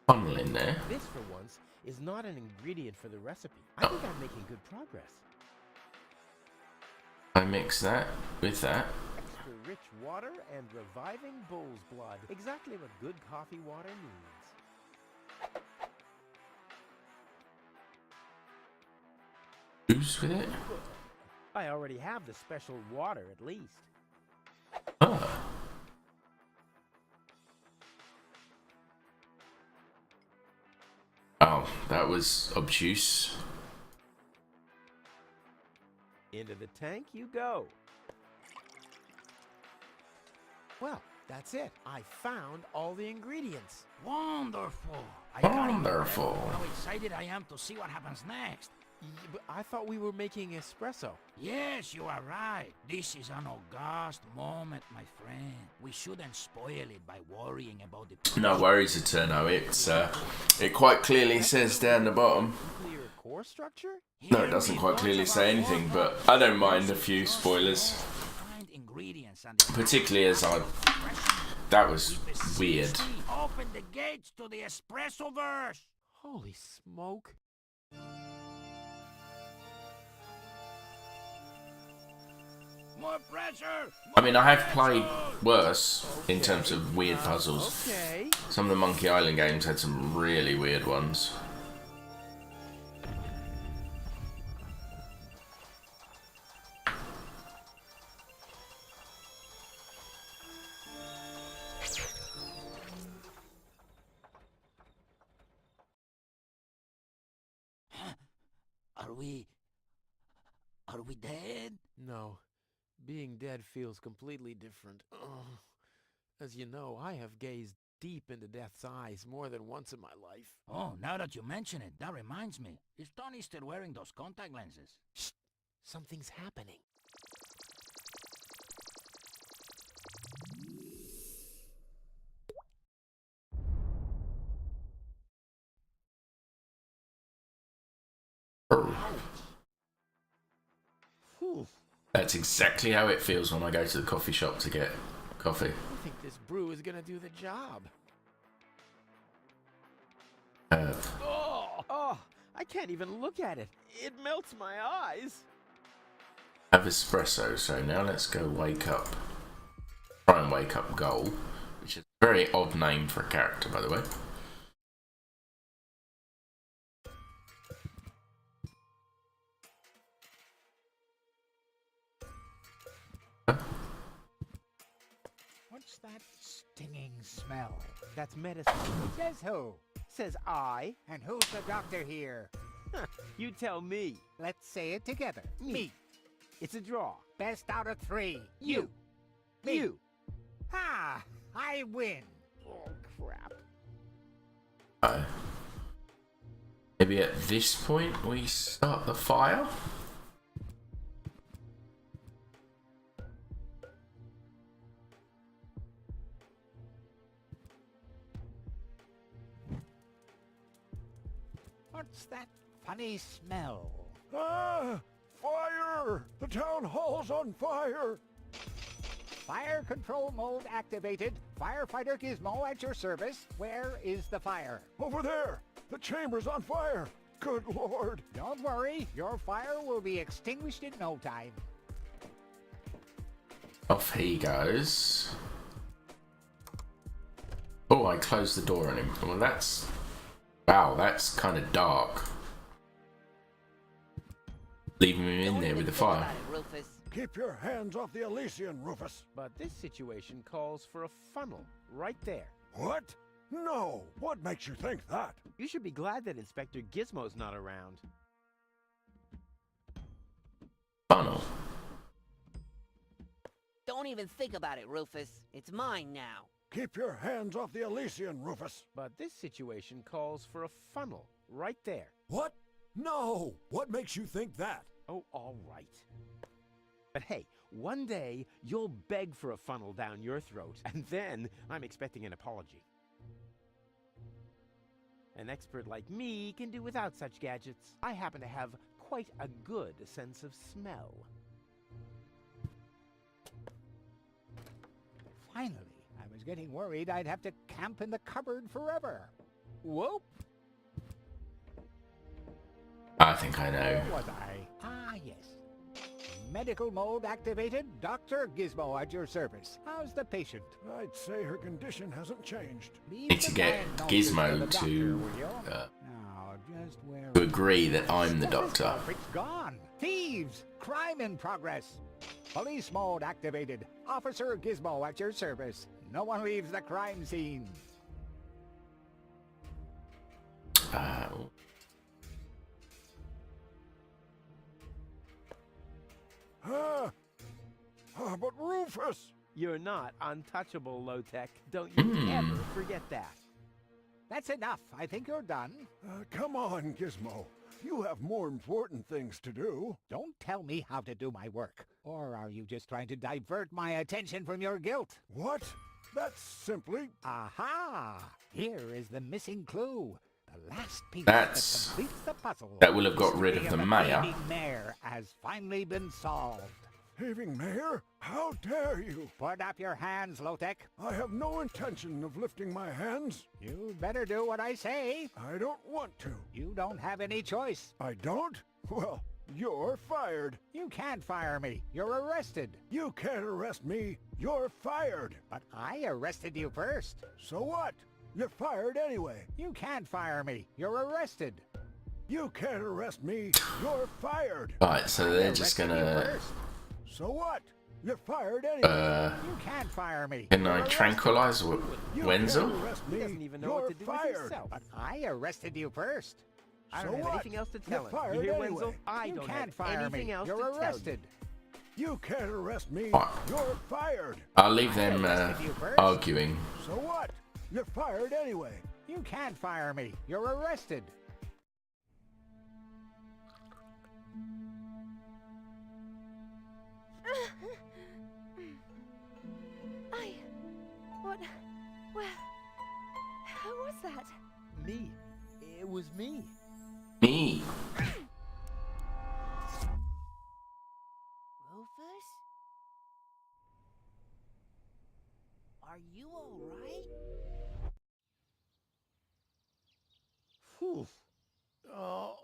Funnel in there. This, for once, is not an ingredient for the recipe. I think I'm making good progress. I mix that with that. Extra rich water and reviving bull's blood. Exactly what good coffee water needs. Juice with it. I already have the special water, at least. Ah. Oh, that was obtuse. Into the tank you go. Well, that's it. I found all the ingredients. Wonderful. I can't even Wonderful. remember how excited I am to see what happens next. But I thought we were making espresso. Yes, you are right. This is an august moment, my friend. We shouldn't spoil it by worrying about the... No worries, Eterno. It's it quite clearly says down the bottom. Clear core structure? No, it doesn't quite clearly say anything, but I don't mind a few spoilers. Find ingredients and Particularly as I... That was weird. open the gates to the espresso verse. Holy smoke. More pressure. I mean, I have played worse in terms of weird puzzles. Okay. Some of the Monkey Island games had some really weird ones. Are we dead? No. Being dead feels completely different. Ugh. As you know, I have gazed deep into death's eyes more than once in my life. Oh, now that you mention it, that reminds me. Is Tony still wearing those contact lenses? Shh! Something's happening. Whew. That's exactly how it feels when I go to the coffee shop to get coffee. I think this brew is gonna do the job. Oh, I can't even look at it. It melts my eyes. Have espresso, so now let's go wake up. Try and wake up Goal, which is a very odd name for a character, by the way. What's that stinging smell? That's medicine. Says who? Says I. And who's the doctor here? You tell me. Let's say it together. Me. It's a draw. Best out of three. You. Me. You. Ha! I win. Oh, crap. Maybe at this point we start the fire? What's that funny smell? Ah! Fire! The town hall's on fire! Fire control mode activated. Firefighter Gizmo at your service. Where is the fire? Over there! The chamber's on fire! Good Lord! Don't worry, your fire will be extinguished in no time. Off he goes. Oh, I closed the door on him. Well, that's... Wow, that's kind of dark. Leaving him in there with the fire. Keep your hands off the Elysian, Rufus! But this situation calls for a funnel right there. What? No! What makes you think that? You should be glad that Inspector Gizmo's not around. Funnel. Don't Don't even think about it, Rufus. It's mine now. Keep your hands off the Elysian, Rufus. But this situation calls for a funnel right there. What? No! What makes you think that? Oh, all right. But hey, one day you'll beg for a funnel down your throat, and then I'm expecting an apology. An expert like me can do without such gadgets. I happen to have quite a good sense of smell. Finally, I was getting worried I'd have to camp in the cupboard forever. Whoop! I think I know. Where was I? Ah, yes. Medical mode activated. Dr. Gizmo at your service. How's the patient? I'd say her condition hasn't changed. Need to get Gizmo to Now, just where to agree that I'm the doctor. It's gone. Thieves! Crime in progress. Police mode activated. Officer Gizmo at your service. No one leaves the crime scene. But Rufus! You're not untouchable, Low-Tech. Don't you ever forget that. That's enough. I think you're done. Come on, Gizmo. You have more important things to do. Don't tell me how to do my work. Or are you just trying to divert my attention from your guilt? What? That's simply... Aha! Here is the missing clue. The last piece That's... that completes the puzzle. That will have got rid of the mayor. The mayor has finally been solved. Having mayor? How dare you? Put up your hands, Low-Tech. I have no intention of lifting my hands. You better do what I say. I don't want to. You don't have any choice. I don't? Well, you're fired. You can't fire me. You're arrested. You can't arrest me. You're fired. But I arrested you first. So what? You're fired anyway. You can't fire me. You're arrested. You can't arrest me. You're fired. Right, so they're just gonna... So what? You're fired anyway. You can't fire me. Can I tranquilize Wenzel? He doesn't even know what to do with himself. But I arrested you first. I don't have anything else to tell him. Fired You hear, anyway. Wenzel? I You don't can't have fire anything me. else You're to tell arrested. You can't arrest me. What? You're fired. I'll leave them arguing. So what? You're fired anyway. You can't fire me. You're arrested. Where was that? Me. It was me. Me. Rufus? Are you alright? Phew. Oh.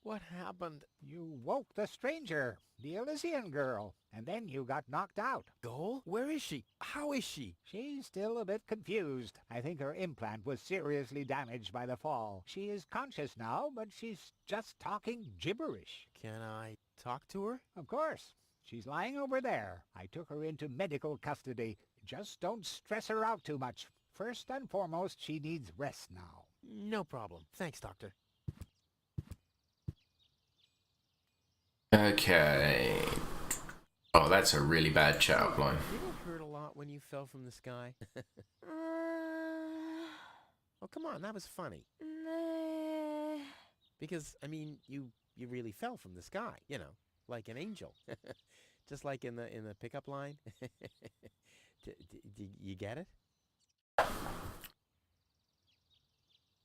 What happened? You woke the stranger, the Elysian girl, and then you got knocked out. Goal? Where is she? How is she? She's still a bit confused. I think her implant was seriously damaged by the fall. She is conscious now, but she's just talking gibberish. Can I talk to her? Of course. She's lying over there. I took her into medical custody. Just don't stress her out too much. First and foremost, she needs rest now. No problem. Thanks, Doctor. Okay. Oh, that's a really bad chat up line. Did it hurt a lot when you fell from the sky? Oh, come on. That was funny. Because, I mean, you really fell from the sky, you know, like an angel. Just like in the pickup line. You get it?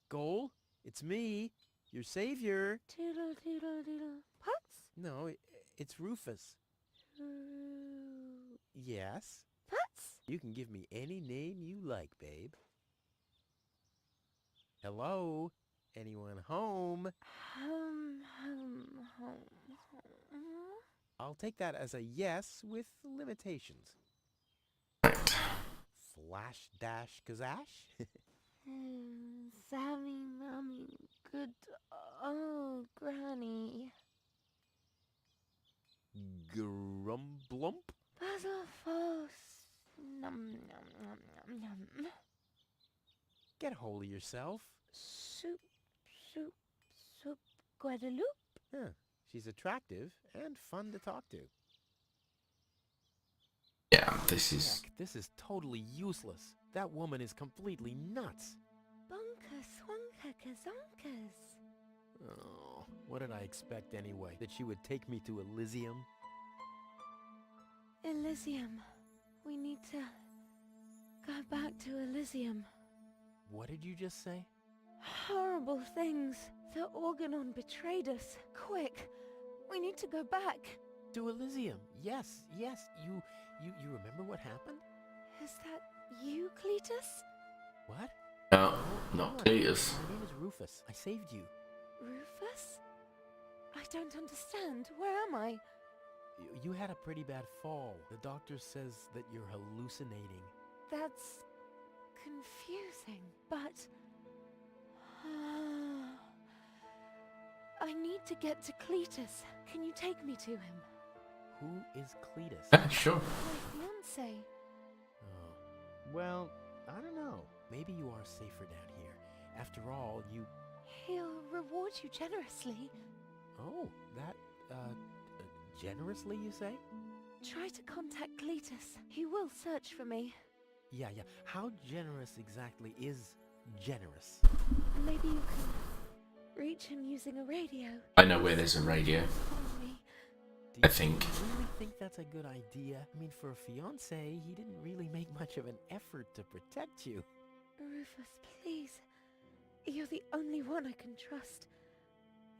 Goal? It's me, your savior. Toodle, toodle, doodle. Putz? No, it's Rufus. Yes? Putz? You can give me any name you like, babe. Hello? Anyone home? Home. I'll take that as a yes with limitations. Right. Flash dash kazash? Sammy, Mommy, good. Oh, Granny. Grumblump? Puzzle false. Num, num, num, num. Get a hold of yourself. Soup, Guadeloupe. Huh. She's attractive and fun to talk to. Yeah, this is... Heck, this is totally useless. That woman is completely nuts. Bonkers, wonkers, zonkers. Oh, what did I expect anyway? That she would take me to Elysium? Elysium. We need to go back to Elysium. What did you just say? Horrible things. The Organon betrayed us. Quick, we need to go back. To Elysium. Yes, yes. You remember what happened? Is that you, Cletus? What? No, not Cletus. My name is Rufus. I saved you. Rufus? I don't understand. Where am I? You had a pretty bad fall. The doctor says that you're hallucinating. That's confusing, but... I need to get to Cletus. Can you take me to him? Who is Cletus? Sure. My fiancé. Oh. Well, I don't know. Maybe you are safer down here. After all, you... He'll reward you generously. Oh, that, generously, you say? Try to contact Cletus. He will search for me. Yeah. How generous exactly is generous? Maybe you can reach him using a radio. I know where there's a radio. Call me. I think. Do you really think that's a good idea? I mean, for a fiancé, he didn't really make much of an effort to protect you. Rufus, please. You're the only one I can trust.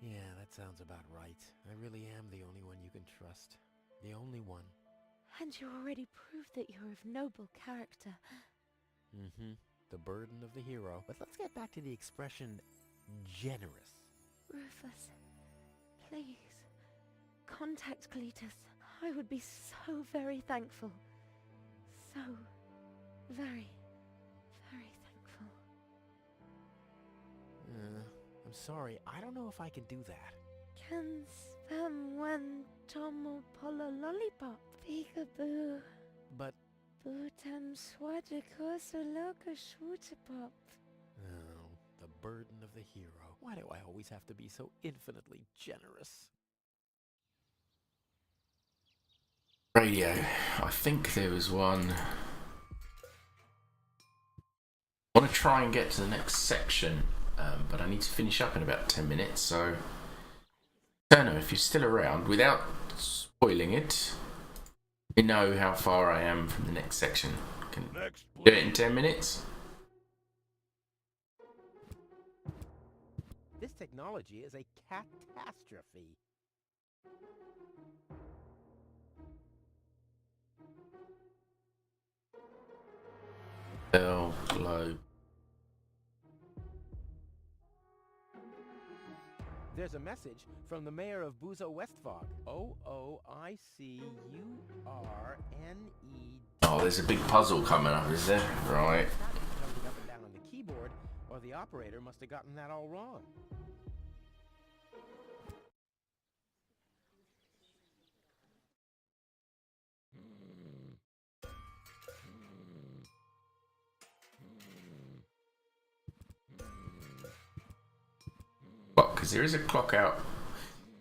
Yeah, that sounds about right. I really am the only one you can trust. The only one. And you already proved that you're of noble character. Mm-hmm. The burden of the hero. But let's get back to the expression generous. Rufus, please. Contact Cletus. I would be so very thankful. So very, very thankful. I'm sorry. I don't know if I can do that. Can spam when tomo polo lollipop. Peekaboo. But... Bootam swadiko soloka shootapop. Oh, the burden of the hero. Why do I always have to be so infinitely generous? Radio. I think there was one. I want to try and get to the next section, but I need to finish up in about 10 minutes, so... Turner, if you're still around, without spoiling it, you know how far I am from the next section. Can do it in 10 minutes? This technology is a catastrophe. Bell globe. There's a message from the mayor of Buzo Westfog. OOICURNE. Oh, there's a big puzzle coming up, is there? Right. Jumping up and down on the keyboard, or the operator must have gotten that all wrong. Because there is a clock out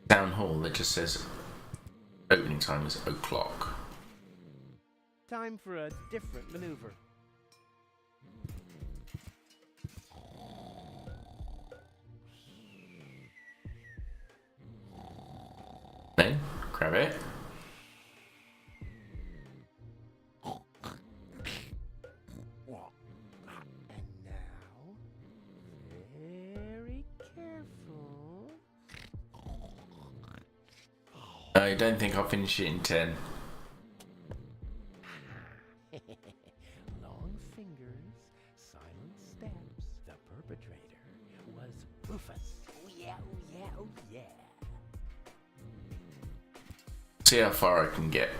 town hall that just says opening time is o'clock. Time for a different maneuver. Then grab it. And now, very careful. I don't think I'll finish it in 10. Long fingers, silent steps. The perpetrator was Rufus. Oh yeah, oh yeah, oh yeah. See how far I can get.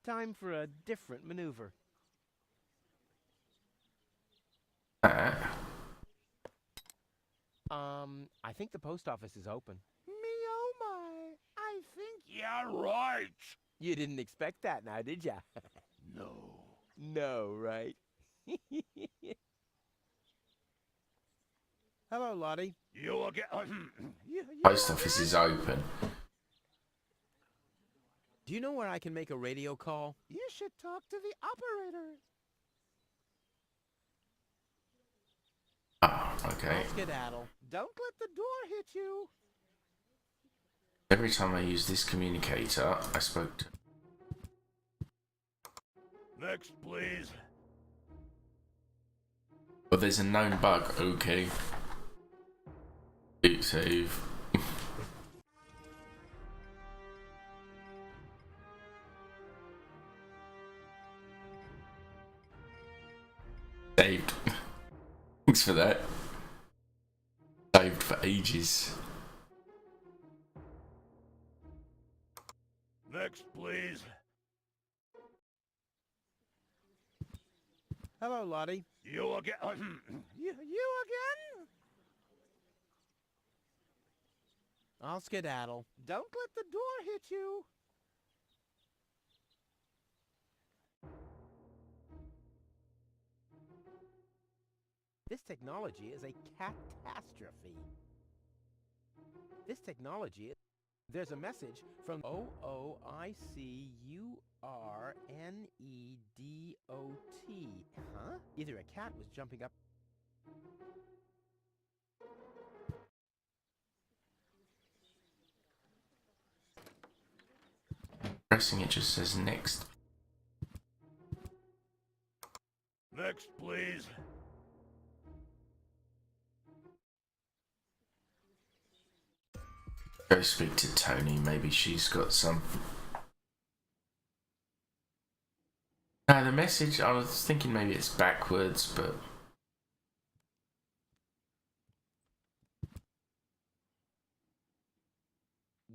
Time for a different maneuver. I think the post office is open. Me oh my, I think you're right. You didn't expect that now, did ya? No. No, right? Hello, Lottie. You again? Post office is open. Do you know where I can make a radio call? You should talk to the operator. Oh, okay. I'll skedaddle. Don't let the door hit you. Every time I use this communicator, I spoke to... Next, please. But there's a known bug, okay. Boot save. Saved. Thanks for that. Saved for ages. Next, please. Hello, Lottie. You again? You again? I'll skedaddle. Don't let the door hit you. This technology is a catastrophe. This technology... There's a message from OOICURNEDOT. Huh? Either a cat was jumping up... Pressing it just says next. Next, please. Go speak to Tony, maybe she's got some... No, the message, I was thinking maybe it's backwards, but...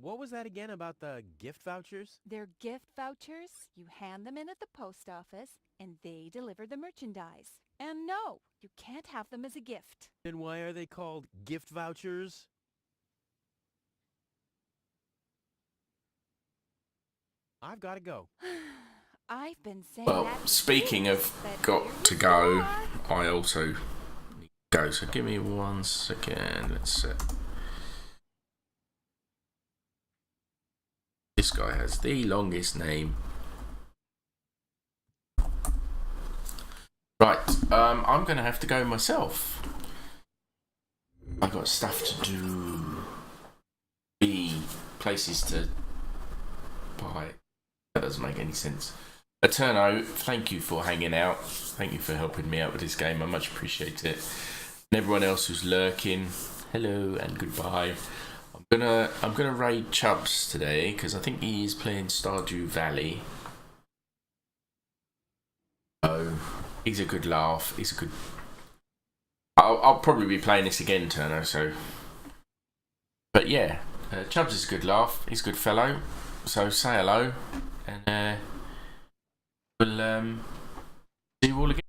What was that again about the gift vouchers? They're gift vouchers. You hand them in at the post office, and they deliver the merchandise. And no, you can't have them as a gift. Then why are they called gift vouchers? I've got to go. I've been saying Well, that speaking of got to go, I also need to go. So give me 1 second. Let's set. This guy has the longest name. Right, I'm going to have to go myself. I've got stuff to do. Places to buy. That doesn't make any sense. Eterno, thank you for hanging out. Thank you for helping me out with this game. I much appreciate it. And everyone else who's lurking, hello and goodbye. I'm gonna raid Chubbs today because I think he's playing Stardew Valley. Oh, he's a good laugh. He's a good. I'll probably be playing this again, Turno. So, but yeah, Chubbs is a good laugh. He's a good fellow. So say hello, and we'll see you all again.